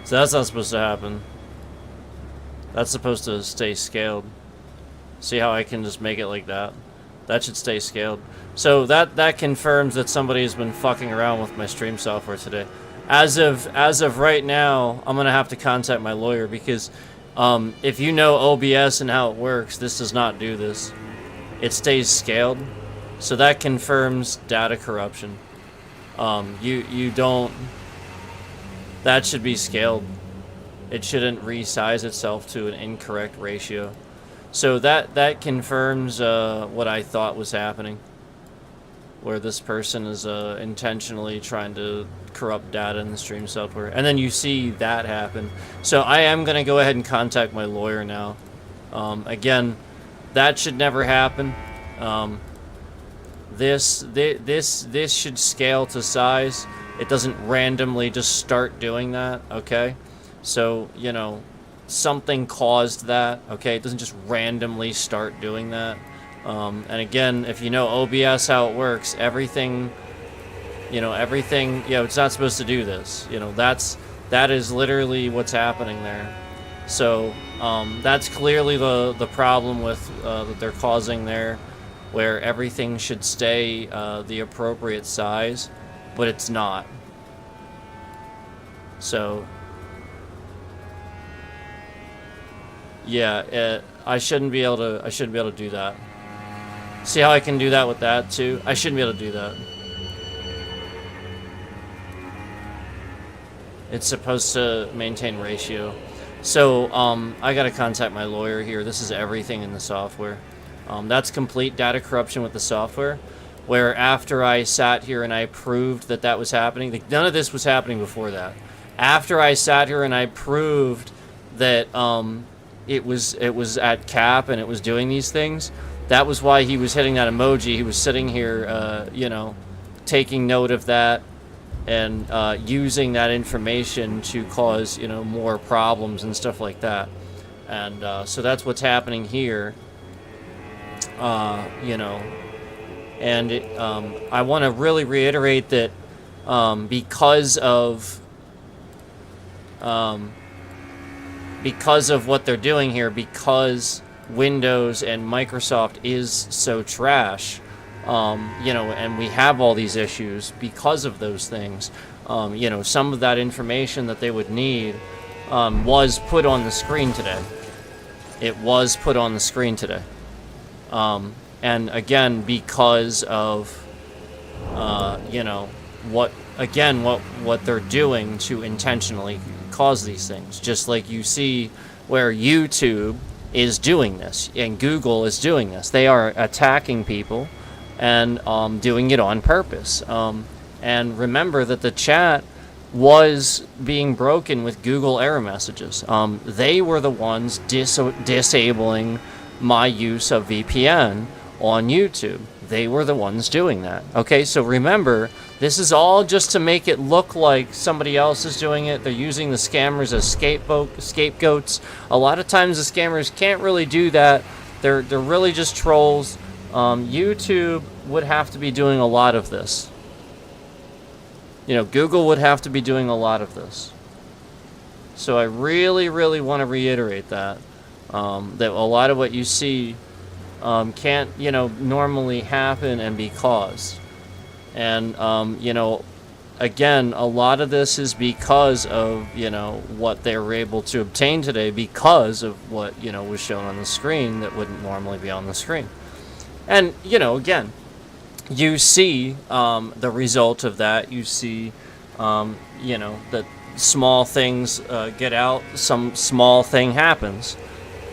So that's not supposed to happen. That's supposed to stay scaled. See how I can just make it like that? That should stay scaled. So that confirms that somebody's been fucking around with my stream software today. As of right now, I'm gonna have to contact my lawyer because if you know OBS and how it works, this does not do this. It stays scaled, so that confirms data corruption. You don't. That should be scaled. It shouldn't resize itself to an incorrect ratio. So that confirms what I thought was happening, where this person is intentionally trying to corrupt data in the stream software. And then you see that happen. So I am going to go ahead and contact my lawyer now. Again, that should never happen. This should scale to size. It doesn't randomly just start doing that, okay? So, you know, something caused that, okay? It doesn't just randomly start doing that. And again, if you know OBS, how it works, everything, it's not supposed to do this. That is literally what's happening there. So, that's clearly the problem with, that they're causing there, where everything should stay, the appropriate size, but it's not. So, yeah, I shouldn't be able to do that. See how I can do that with that too? I shouldn't be able to do that. It's supposed to maintain ratio. So, I gotta contact my lawyer here. This is everything in the software. That's complete data corruption with the software, where after I sat here and I proved that was happening, none of this was happening before that. After I sat here and I proved that it was at cap and it was doing these things, that was why he was hitting that emoji. He was sitting here, taking note of that and using that information to cause, more problems and stuff like that. And so that's what's happening here, And I want to really reiterate that because of what they're doing here, because Windows and Microsoft is so trash, and we have all these issues because of those things. Some of that information that they would need was put on the screen today. It was put on the screen today. And again, because of, what they're doing to intentionally cause these things. Just like you see where YouTube is doing this and Google is doing this. They are attacking people and doing it on purpose. And remember that the chat was being broken with Google error messages. They were the ones disabling my use of VPN on YouTube. They were the ones doing that. Okay, so remember, this is all just to make it look like somebody else is doing it. They're using the scammers as scapegoats. A lot of times the scammers can't really do that. They're really just trolls. YouTube would have to be doing a lot of this. Google would have to be doing a lot of this. So I really, really want to reiterate that a lot of what you see can't, normally happen and be caused. And, again, a lot of this is because of, what they were able to obtain today because of what, was shown on the screen that wouldn't normally be on the screen. And, again, you see the result of that. You see, that small things get out, some small thing happens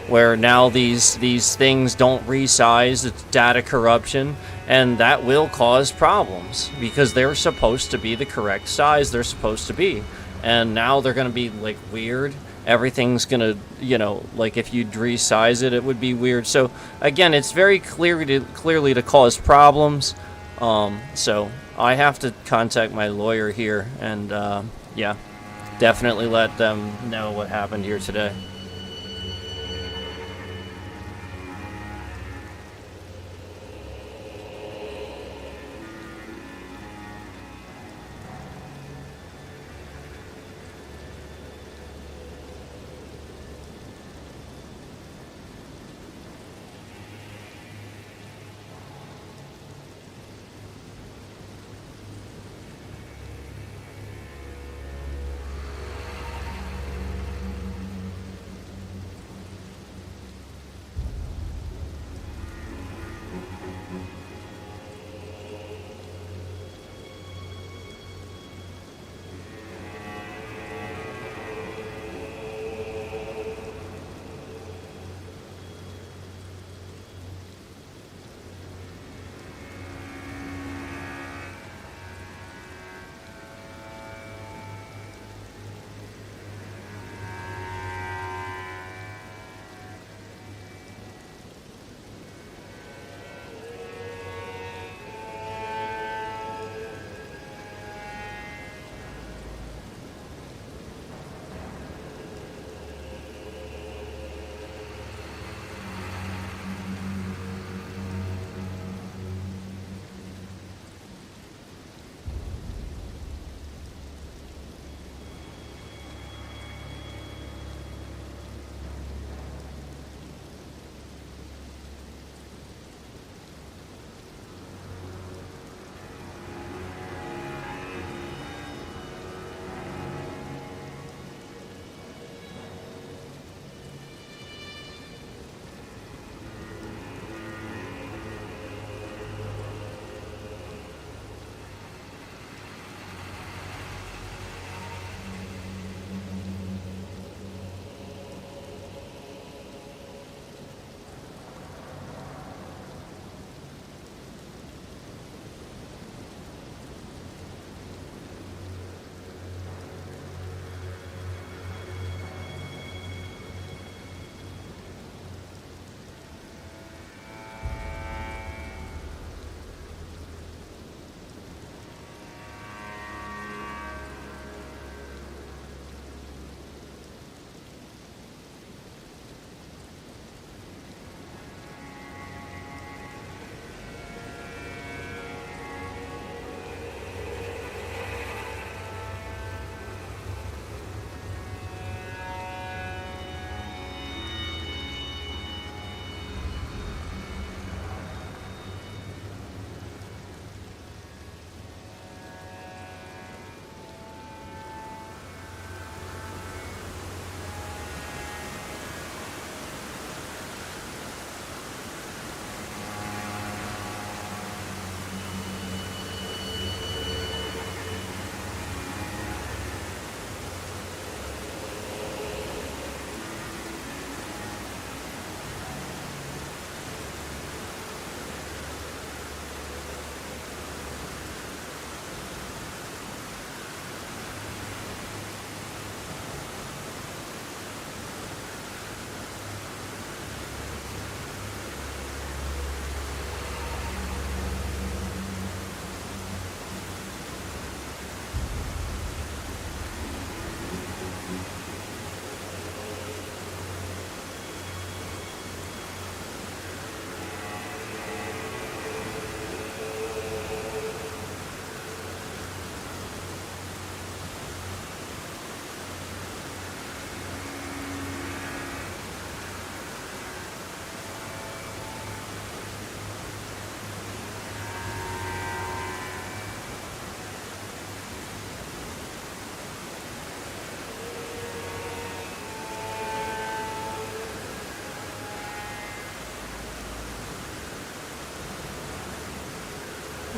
where now these things don't resize, it's data corruption, and that will cause problems because they're supposed to be the correct size they're supposed to be, and now they're going to be like weird. Everything's going to, like if you'd resize it, it would be weird. So again, it's very clearly to cause problems. So I have to contact my lawyer here and, yeah, definitely let them know what happened here today.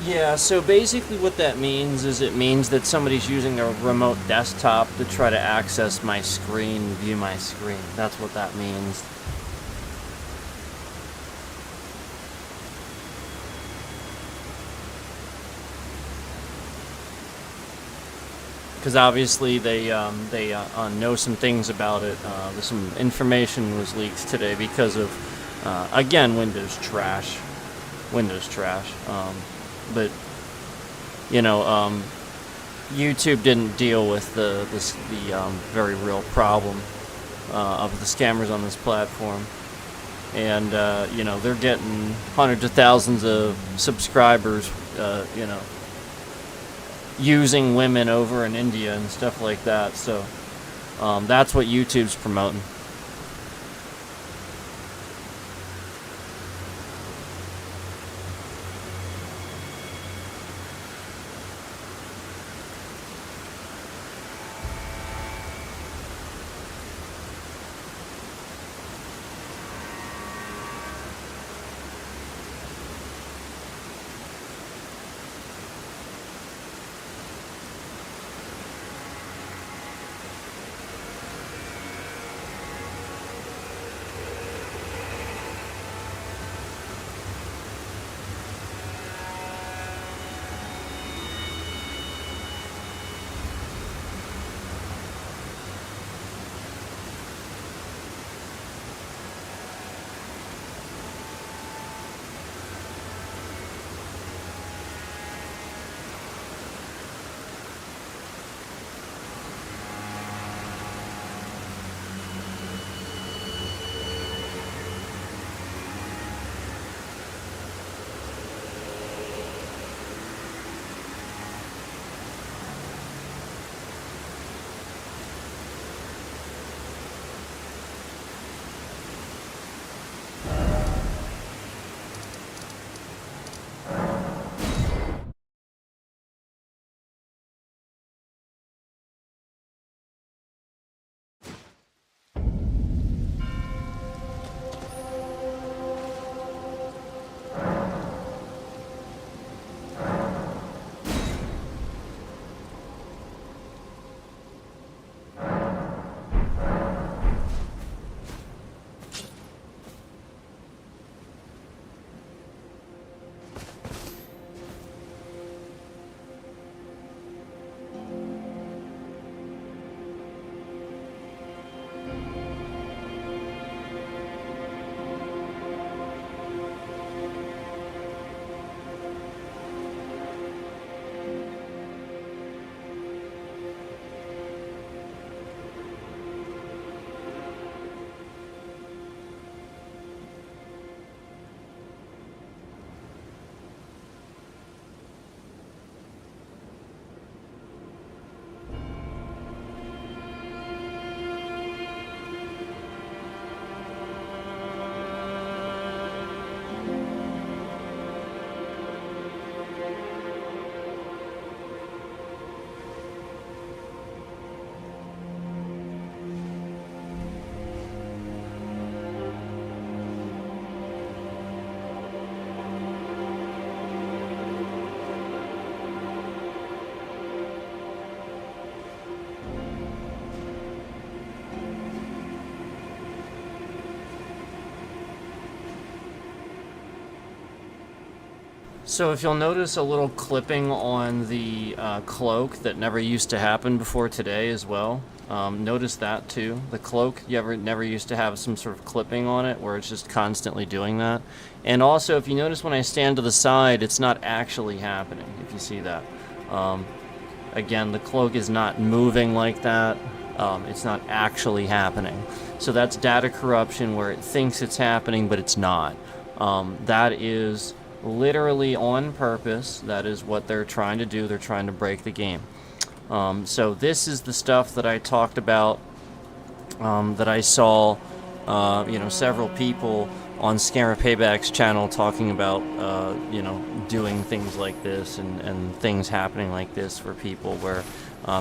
Yeah, so basically what that means is it means that somebody's using a remote desktop to try to access my screen, view my screen. That's what that means. Because obviously they know some things about it. Some information was leaked today because of, again, Windows trash. But you know, YouTube didn't deal with the very real problem of the scammers on this platform, and they're getting hundreds of thousands of subscribers. Using women over in India and stuff like that. So that's what YouTube's promoting. So if you'll notice a little clipping on the cloak that never used to happen before today as well. Notice that too. The cloak, never used to have some sort of clipping on it where it's just constantly doing that. And also, if you notice when I stand to the side, it's not actually happening, if you see that. Again, the cloak is not moving like that. It's not actually happening. So that's data corruption where it thinks it's happening, but it's not. That is literally on purpose. That is what they're trying to do. They're trying to break the game. So this is the stuff that I talked about, that I saw, several people on Scammer Payback's channel talking about, doing things like this and things happening like this for people where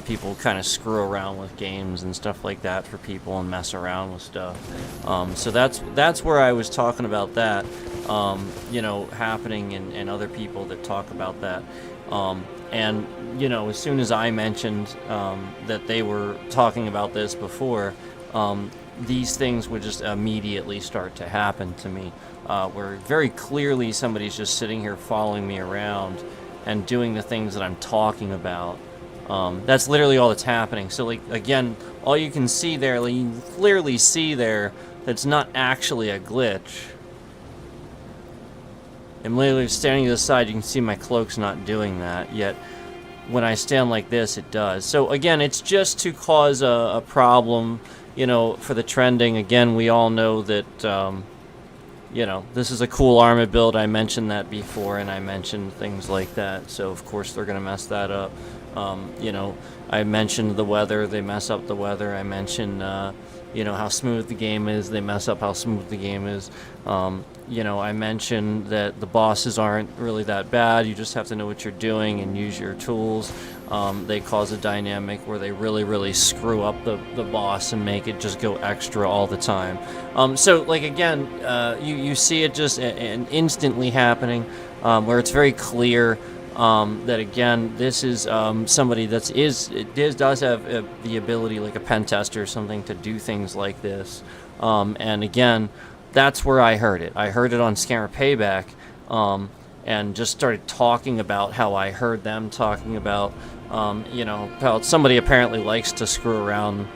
People kind of screw around with games and stuff like that for people and mess around with stuff. So that's where I was talking about that, happening, and other people that talk about that. And as soon as I mentioned that they were talking about this before, these things would just immediately start to happen to me, where very clearly somebody's just sitting here following me around and doing the things that I'm talking about. That's literally all that's happening. So, like, again, all you can see there, like, you can clearly see there that's not actually a glitch. I'm literally standing to the side. You can see my cloak's not doing that, yet when I stand like this, it does. So, again, it's just to cause a problem, for the trending. Again, we all know that, this is a cool armor build. I mentioned that before, and I mentioned things like that. So, of course, they're going to mess that up. I mentioned the weather. They mess up the weather. I mentioned, how smooth the game is. They mess up how smooth the game is. I mentioned that the bosses aren't really that bad. You just have to know what you're doing and use your tools. They cause a dynamic where they really, really screw up the boss and make it just go extra all the time. So, like, again, you see it just instantly happening, where it's very clear that, again, this is somebody does have the ability, like a pen tester or something, to do things like this. And again, that's where I heard it. I heard it on Scammer Payback, and just started talking about how I heard them talking about, how somebody apparently likes to screw around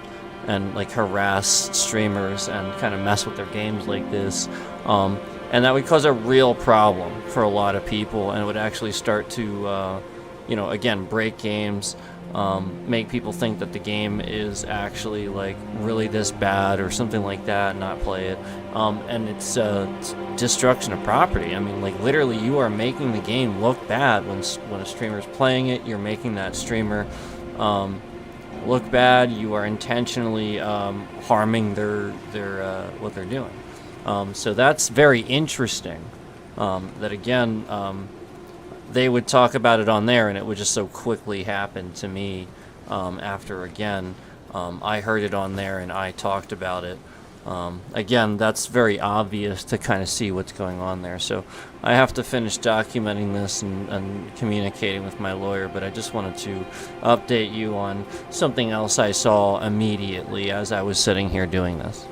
and, like, harass streamers and kind of mess with their games like this. And that would cause a real problem for a lot of people, and it would actually start to, again, break games, make people think that the game is actually, like, really this bad or something like that, and not play it. And it's destruction of property. I mean, like, literally, you are making the game look bad when a streamer's playing it. You're making that streamer look bad. You are intentionally harming their what they're doing. So that's very interesting, that, again, they would talk about it on there, and it would just so quickly happen to me after, again, I heard it on there and I talked about it. Again, that's very obvious to kind of see what's going on there. So I have to finish documenting this and communicating with my lawyer, but I just wanted to update you on something else I saw immediately as I was sitting here doing this.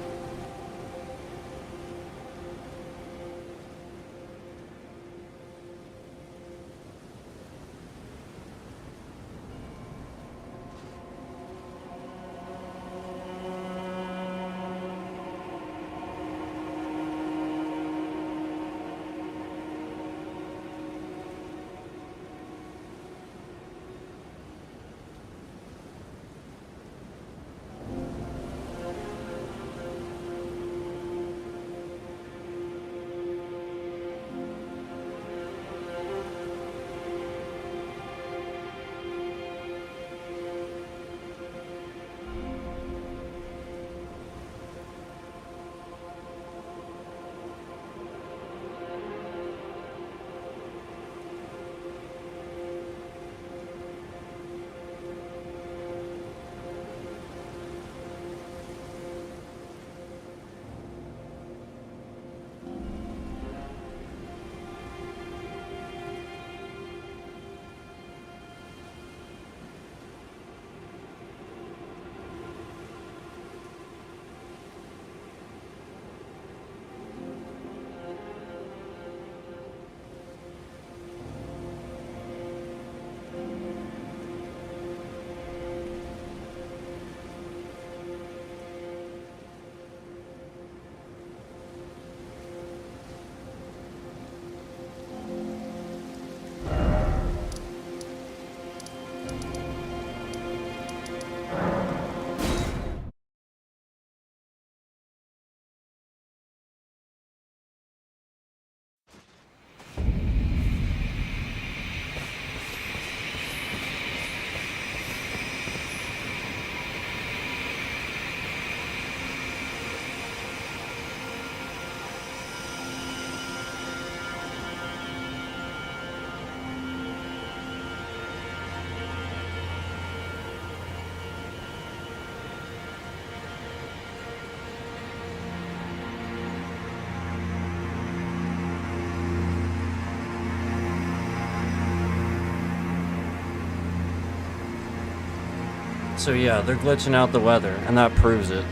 So yeah, they're glitching out the weather, and that proves it.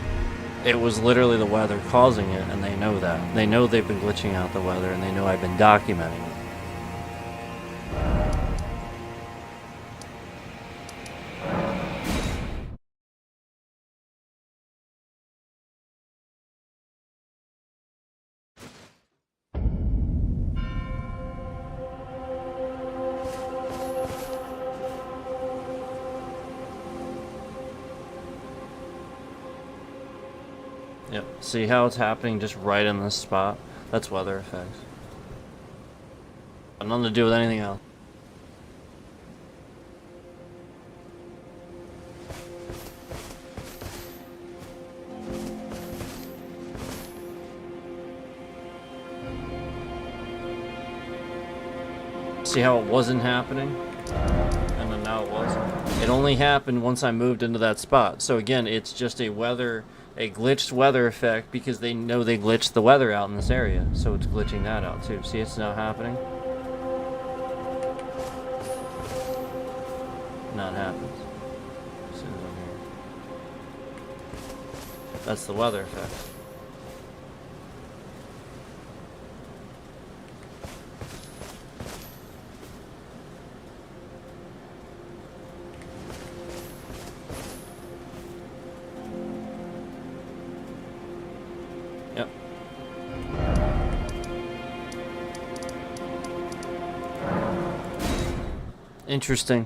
It was literally the weather causing it, and they know that. They know they've been glitching out the weather, and they know I've been documenting it. Yep. See how it's happening just right in this spot? That's weather effects. Got nothing to do with anything else. See how it wasn't happening? And then now it was. It only happened once I moved into that spot. So again, it's just a glitched weather effect because they know they glitched the weather out in this area. So it's glitching that out too. See, it's now happening. Now it happens. As soon as I'm here. That's the weather effect. Yep. Interesting.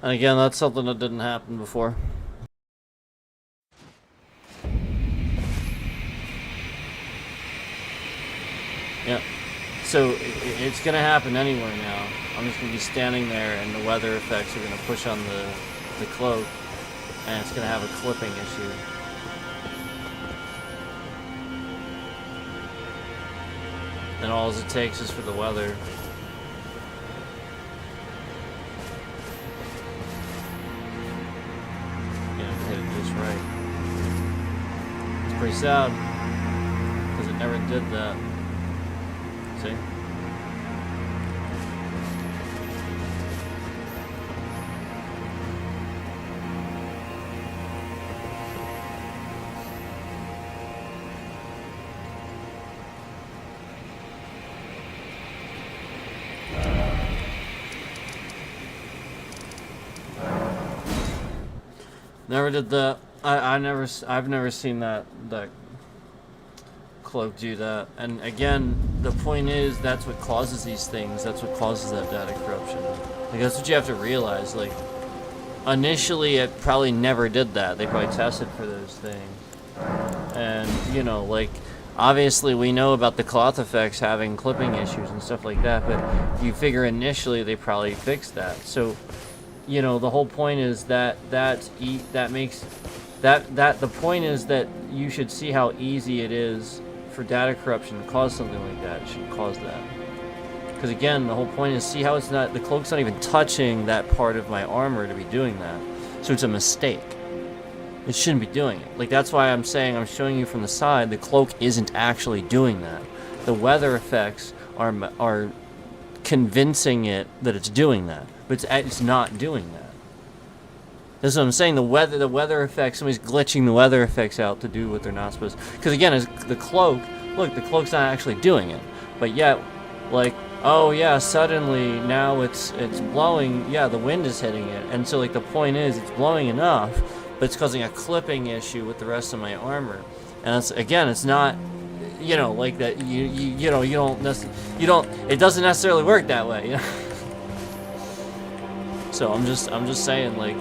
And again, that's something that didn't happen before. Yep. So it's gonna happen anywhere now. I'm just gonna be standing there, and the weather effects are gonna push on the cloak, and it's gonna have a clipping issue. And all it takes is for the weather. Hit it just right. It's pretty sad because it never did that. See? Never did that. I've never seen that cloak do that. And again, the point is that's what causes these things. That's what causes that data corruption. Like that's what you have to realize. Like initially, it probably never did that. They probably tested for those things. And you know, like obviously we know about the cloth effects having clipping issues and stuff like that. But you figure initially they probably fixed that. So. You know, the whole point is the point is that you should see how easy it is for data corruption to cause something like that. It should cause that. Because again, the whole point is see how the cloak's not even touching that part of my armor to be doing that. So it's a mistake. It shouldn't be doing it. Like that's why I'm saying I'm showing you from the side, the cloak isn't actually doing that. The weather effects are convincing it that it's doing that. But it's not doing that. That's what I'm saying. The weather effects. Somebody's glitching the weather effects out to do what they're not supposed to. Because again, as the cloak. Look, the cloak's not actually doing it. But yet, like, oh yeah, suddenly now it's blowing. Yeah, the wind is hitting it, and so like the point is, it's blowing enough, but it's causing a clipping issue with the rest of my armor. And it's not. You know, like that. You don't. It doesn't necessarily work that way. You know? So I'm just saying, like,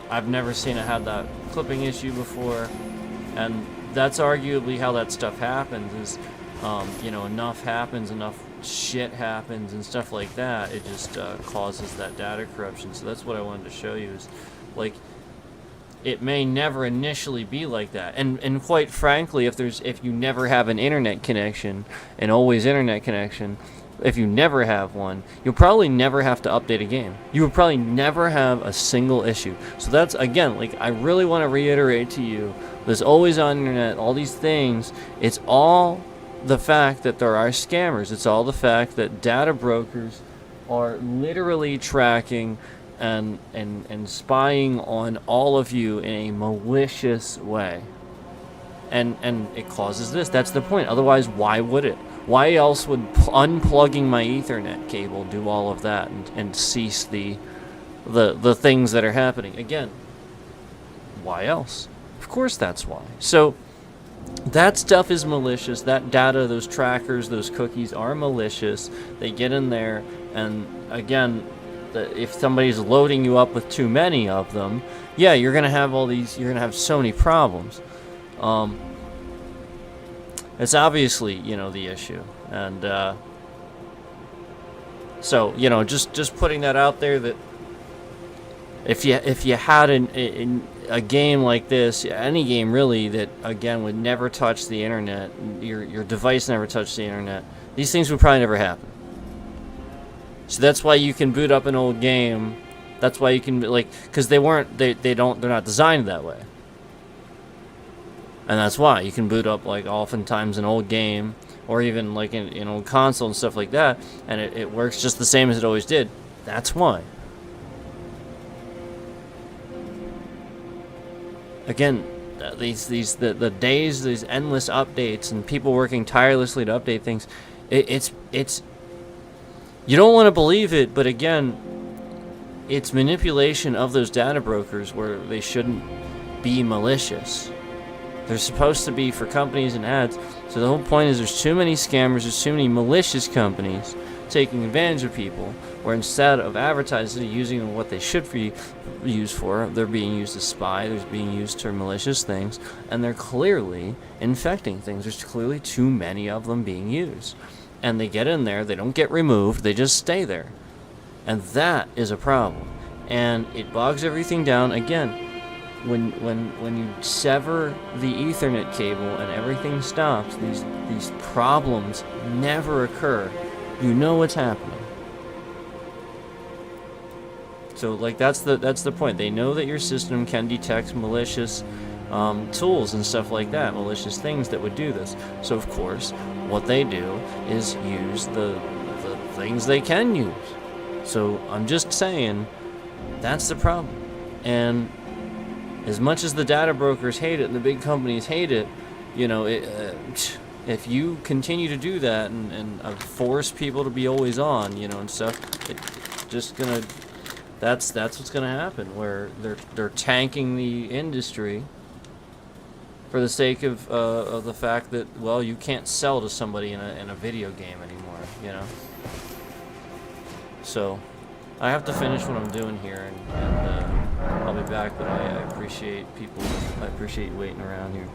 I've never seen it have that clipping issue before, and that's arguably how that stuff happens. Is, you know, enough shit happens and stuff like that. It just causes that data corruption. So that's what I wanted to show you. Is like. It may never initially be like that, and quite frankly, if you never have an internet connection, an always internet connection, if you never have one, you'll probably never have to update a game. You will probably never have a single issue. So that's again, like I really want to reiterate to you, this always on internet, all these things, it's all the fact that there are scammers. It's all the fact that data brokers are literally tracking and spying on all of you in a malicious way. And it causes this. That's the point. Otherwise, why would it? Why else would unplugging my Ethernet cable do all of that and cease the things that are happening? Again, why else? Of course that's why. So that stuff is malicious. That data, those trackers, those cookies are malicious. They get in there, and again, if somebody's loading you up with too many of them, yeah, you're gonna have you're gonna have so many problems. It's obviously, the issue, and so just putting that out there, that if you had a game like this, any game really, that again would never touch the internet, your device never touched the internet, these things would probably never happen. So that's why you can boot up an old game. That's why you can, because they're not designed that way. And that's why you can boot up, oftentimes an old game, or even an old console and stuff like that, and it works just the same as it always did. That's why. Again, the days, these endless updates, and people working tirelessly to update things, it's you don't want to believe it, but again, it's manipulation of those data brokers where they shouldn't be malicious. They're supposed to be for companies and ads. So the whole point is there's too many scammers, there's too many malicious companies taking advantage of people, where instead of advertising, using what they should be used for, they're being used to spy, they're being used to malicious things, and they're clearly infecting things. There's clearly too many of them being used. And they get in there, they don't get removed, they just stay there. And that is a problem. And it bogs everything down. Again, when you sever the Ethernet cable and everything stops, these problems never occur. You know what's happening. So that's the point. They know that your system can detect malicious tools and stuff like that, malicious things that would do this. So of course, what they do is use the things they can use. So I'm just saying, that's the problem. And as much as the data brokers hate it and the big companies hate it, if you continue to do that and force people to be always on, and stuff, it's just gonna. That's what's gonna happen. Where they're tanking the industry for the sake of the fact that, well, you can't sell to somebody in a video game anymore, So I have to finish what I'm doing here, and I'll be back. But I appreciate people. I appreciate you waiting around here.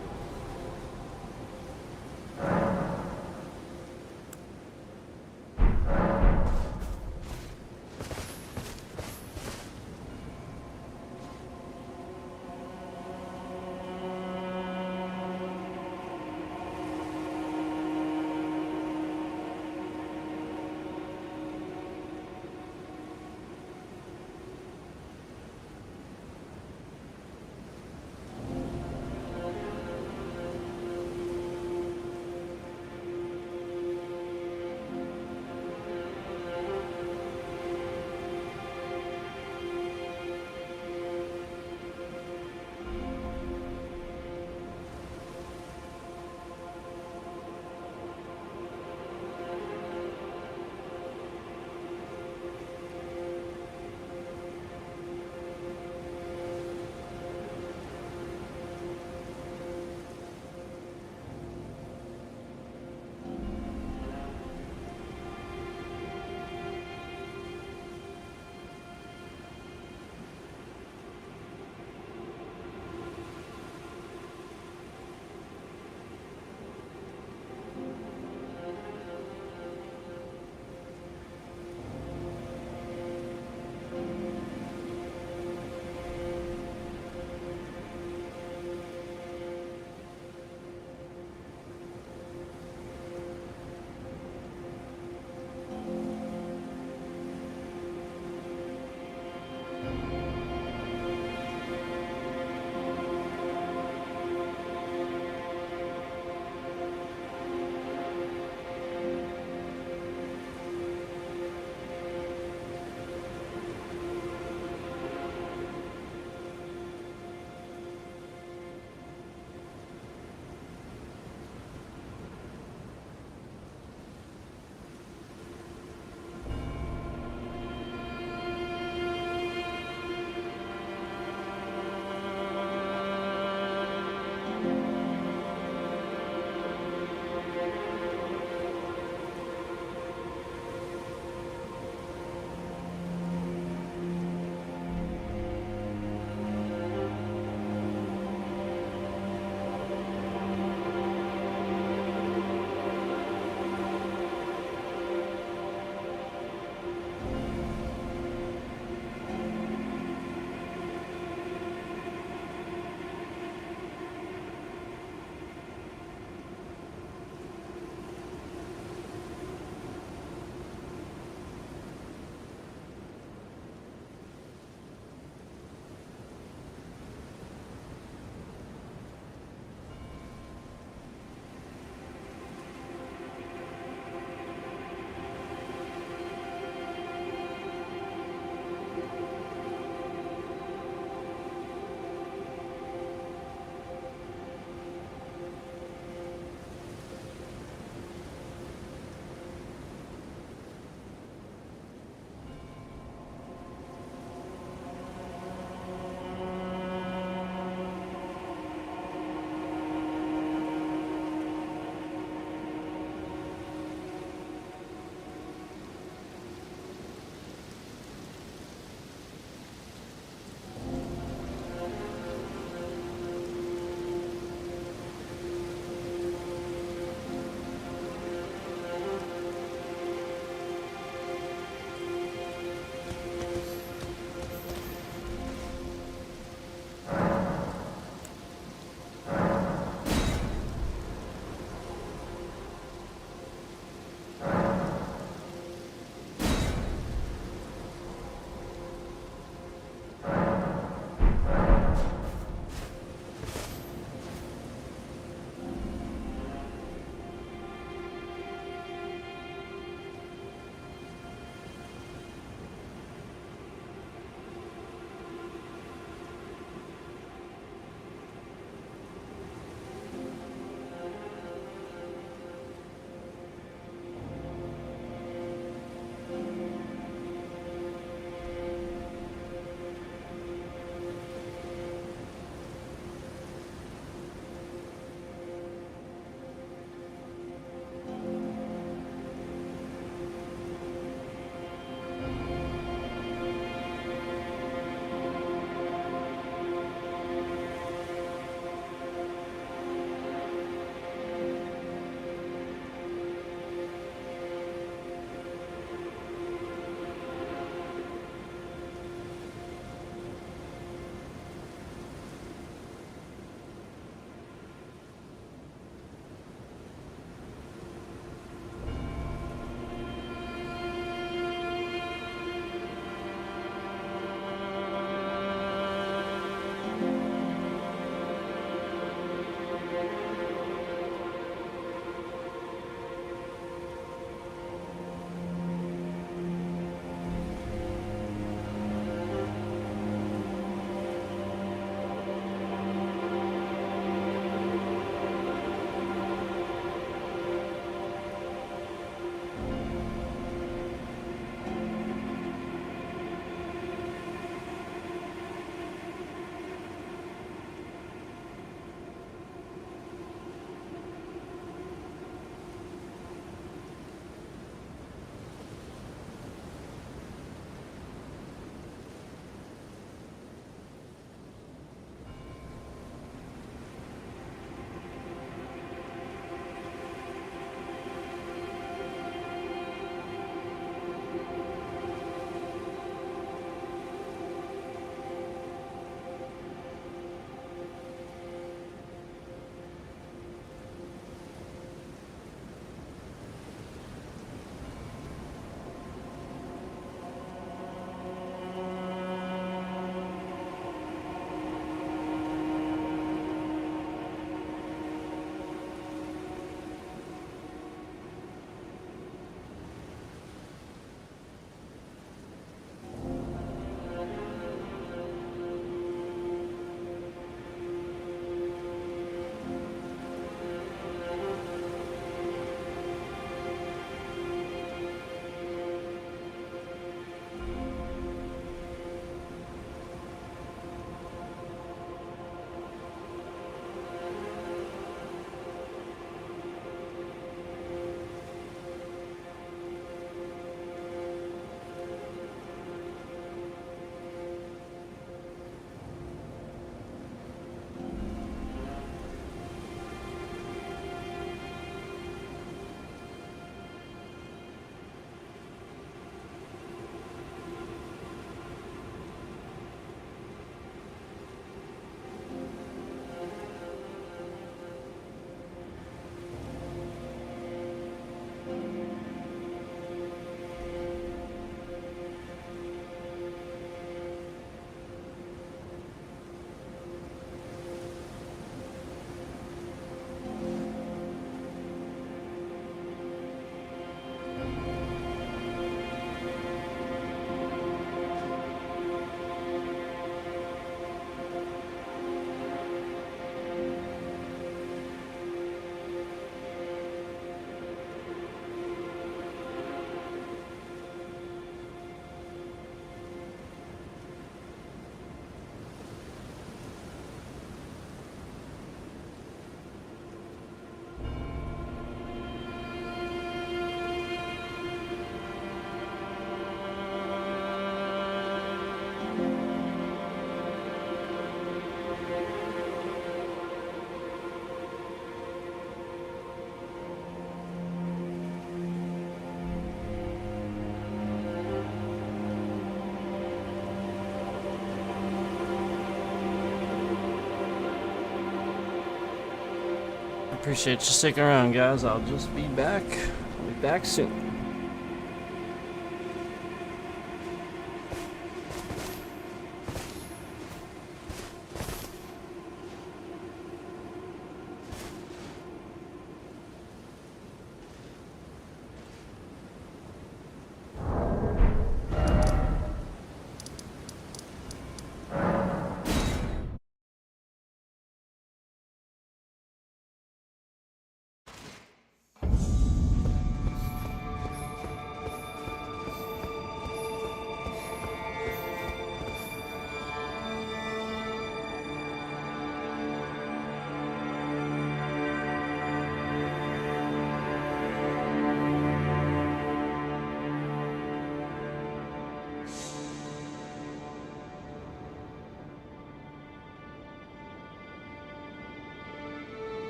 appreciate you sticking around, guys. I'll just be back. I'll be back soon.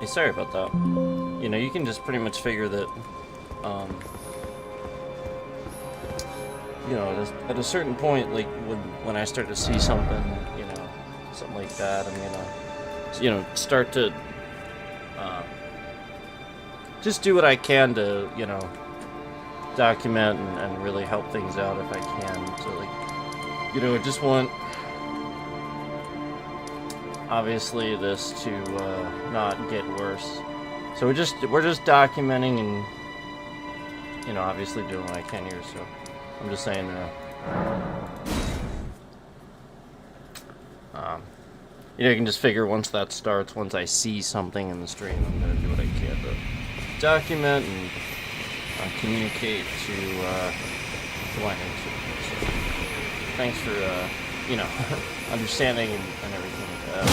Hey, sorry about that. You know, you can just pretty much figure that, you know, at a certain point, like when I start to see something, you know, something like that, I'm gonna, you know, start to just do what I can to, you know, document and really help things out if I can. So, like, you know, I just want, obviously, this to not get worse. So we're just documenting and, you know, obviously doing what I can here. So I'm just saying, you know, you can just figure once that starts, once I see something in the stream, I'm gonna do what I can to document and communicate to my needs. So thanks for you know, understanding and everything like that.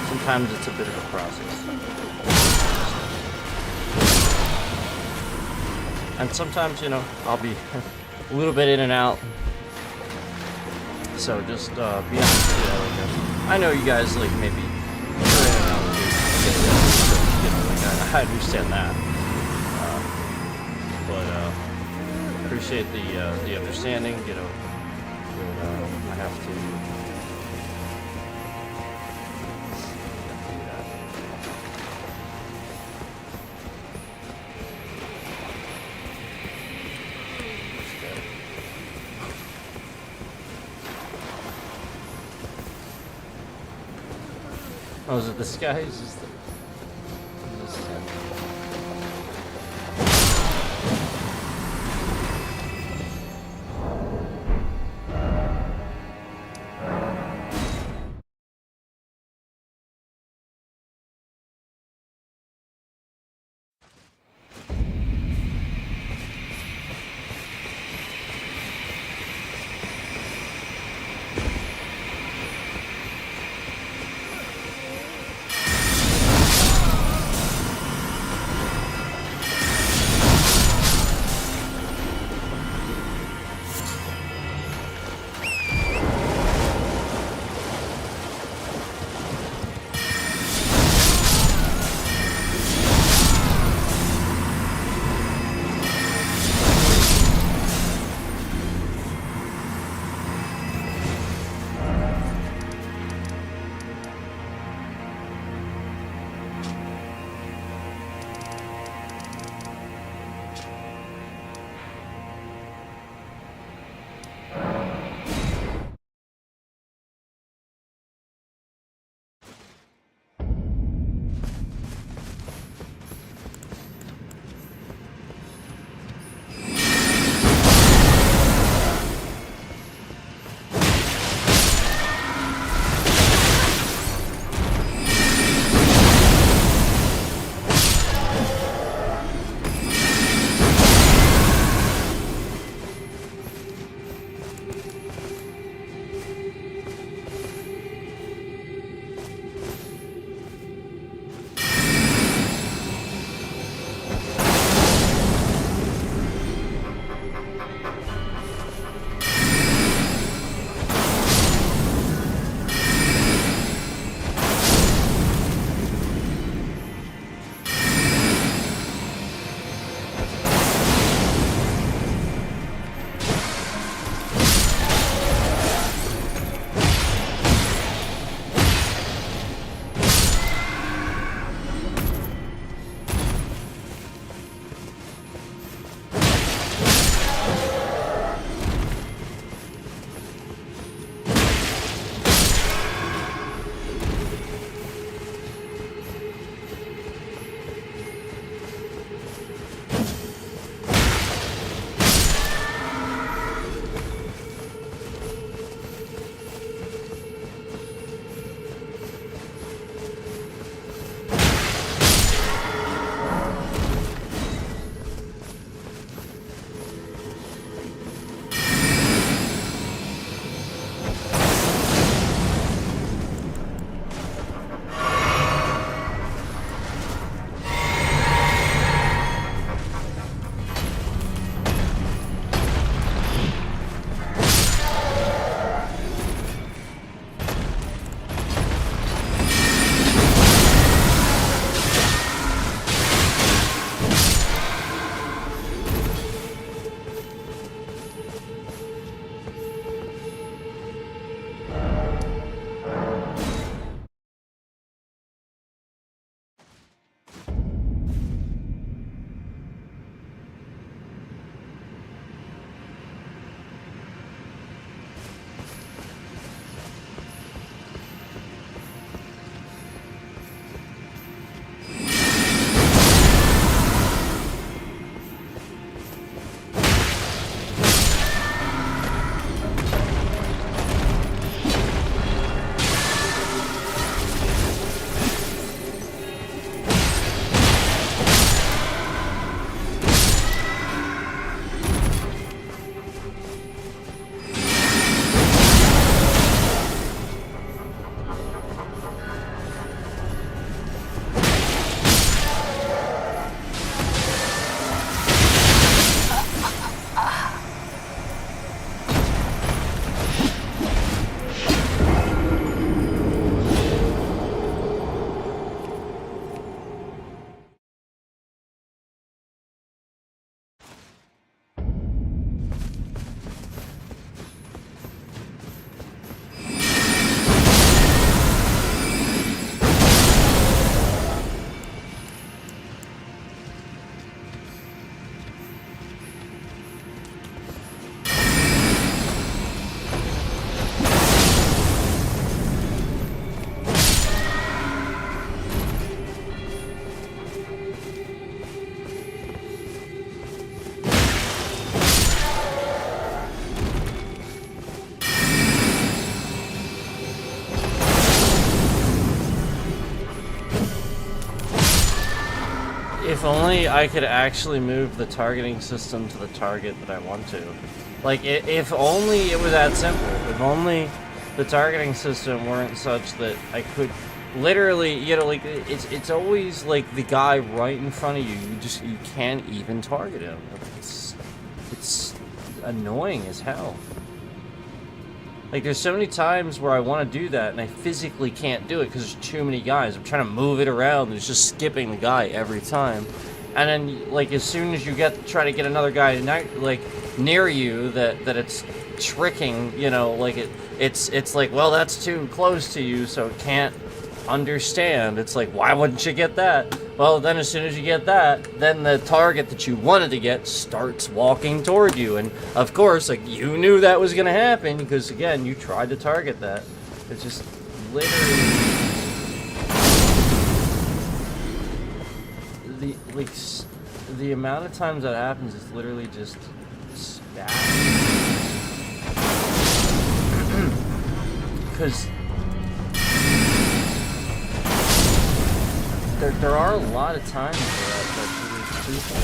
Sometimes it's a bit of a process, and sometimes, you know, I'll be a little bit in and out. So just be honest. Yeah, I know you guys like maybe you're in and out. You know, like I understand that, but appreciate the understanding. You know, but, I have to. Oh, is it this guy? Is this the... If only I could actually move the targeting system to the target that I want to. Like, if only it was that simple. If only the targeting system weren't such that I could literally, you know, like, it's always like the guy right in front of you. You can't even target him. It's annoying as hell. Like, there's so many times where I want to do that, and I physically can't do it because there's too many guys. I'm trying to move it around, and it's just skipping the guy every time. And then, like, as soon as you try to get another guy, like, near you, that it's tricking, you know, like, it's like, well, that's too close to you, so it can't understand. It's like, why wouldn't you get that? Well, then as soon as you get that, then the target that you wanted to get starts walking toward you. And of course, like, you knew that was going to happen because, again, you tried to target that. It's just literally the amount of times that happens is literally just bad. Because there are a lot of times where that is truthful.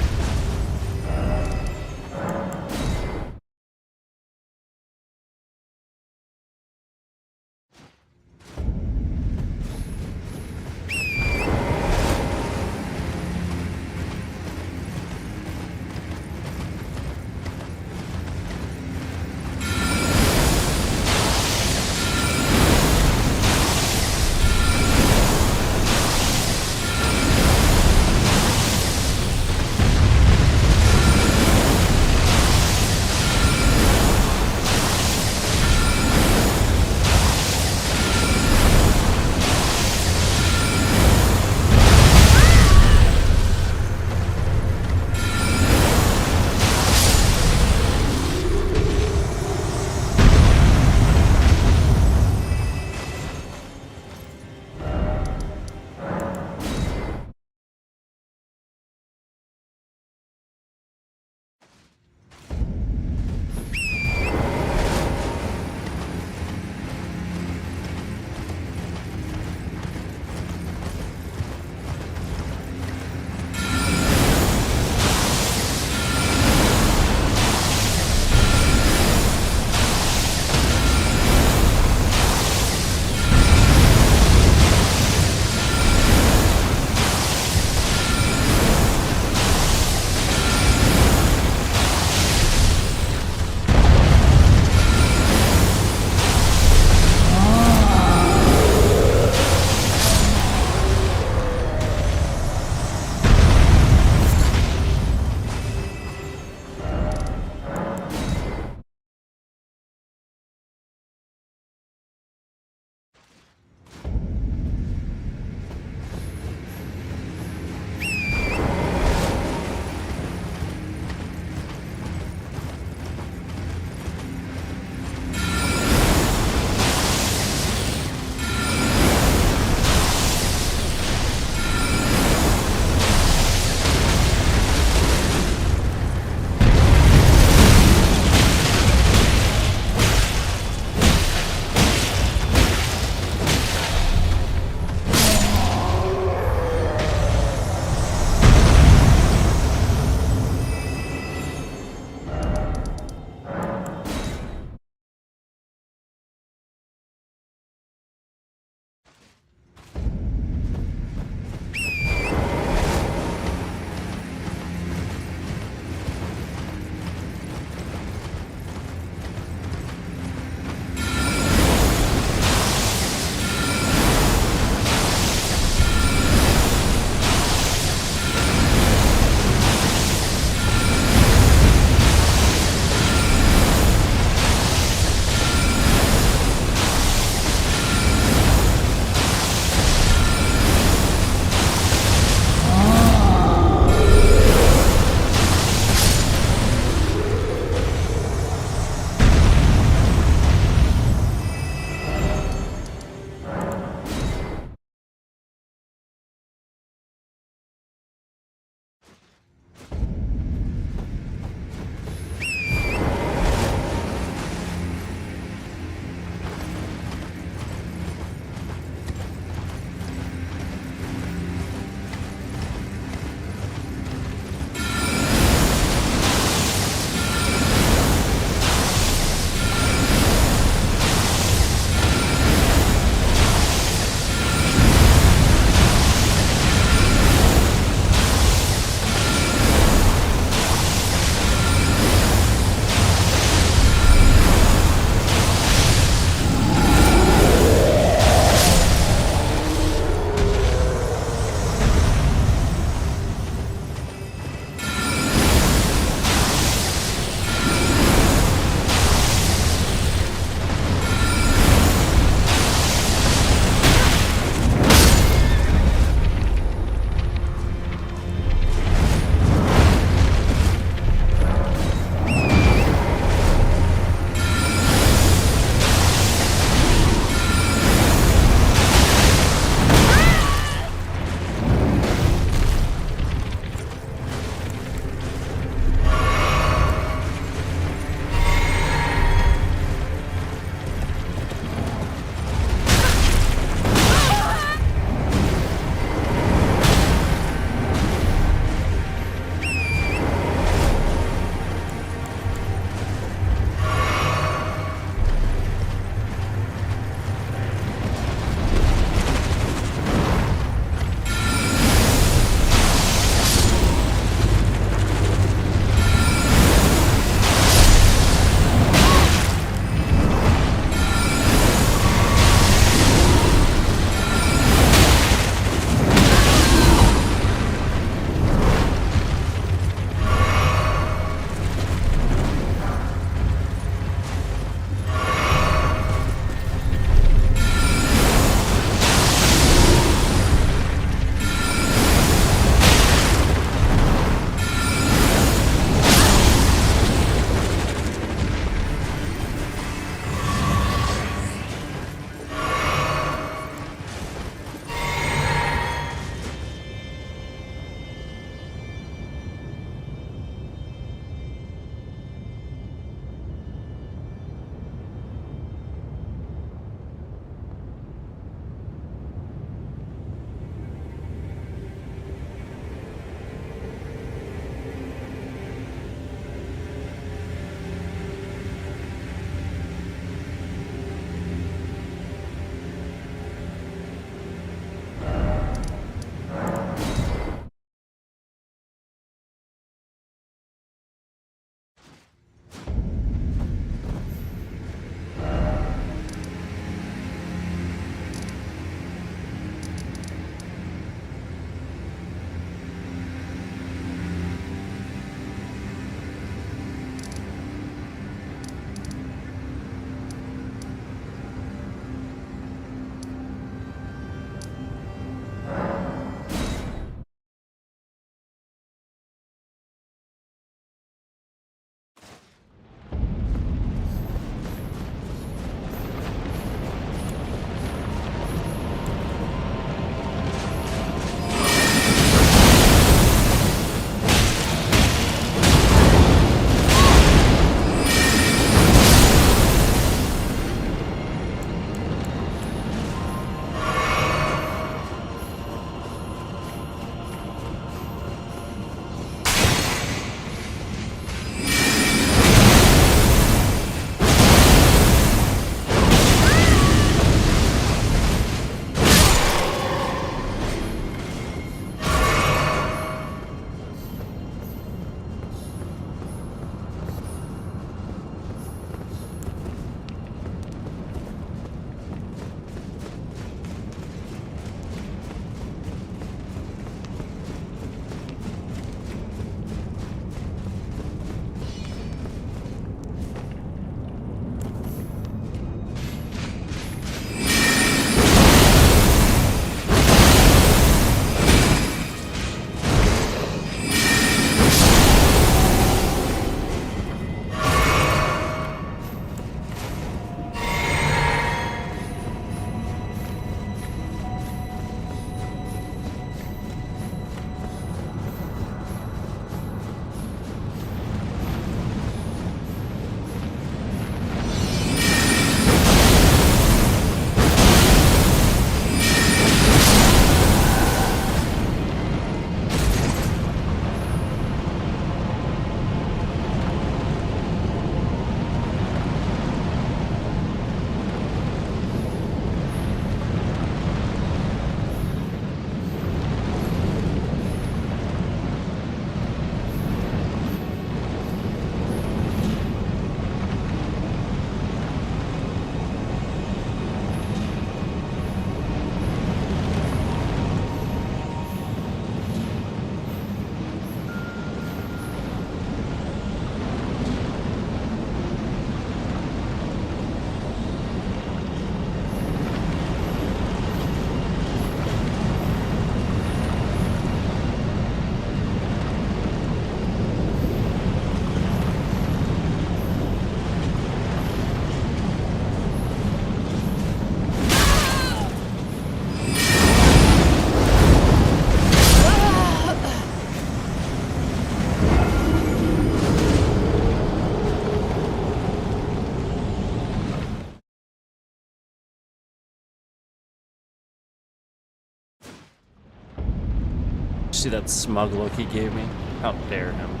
see that smug look he gave me? How dare him.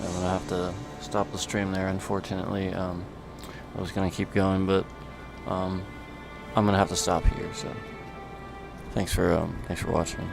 I'm gonna have to stop the stream there, unfortunately. I was gonna keep going, but I'm gonna have to stop here. So thanks for watching.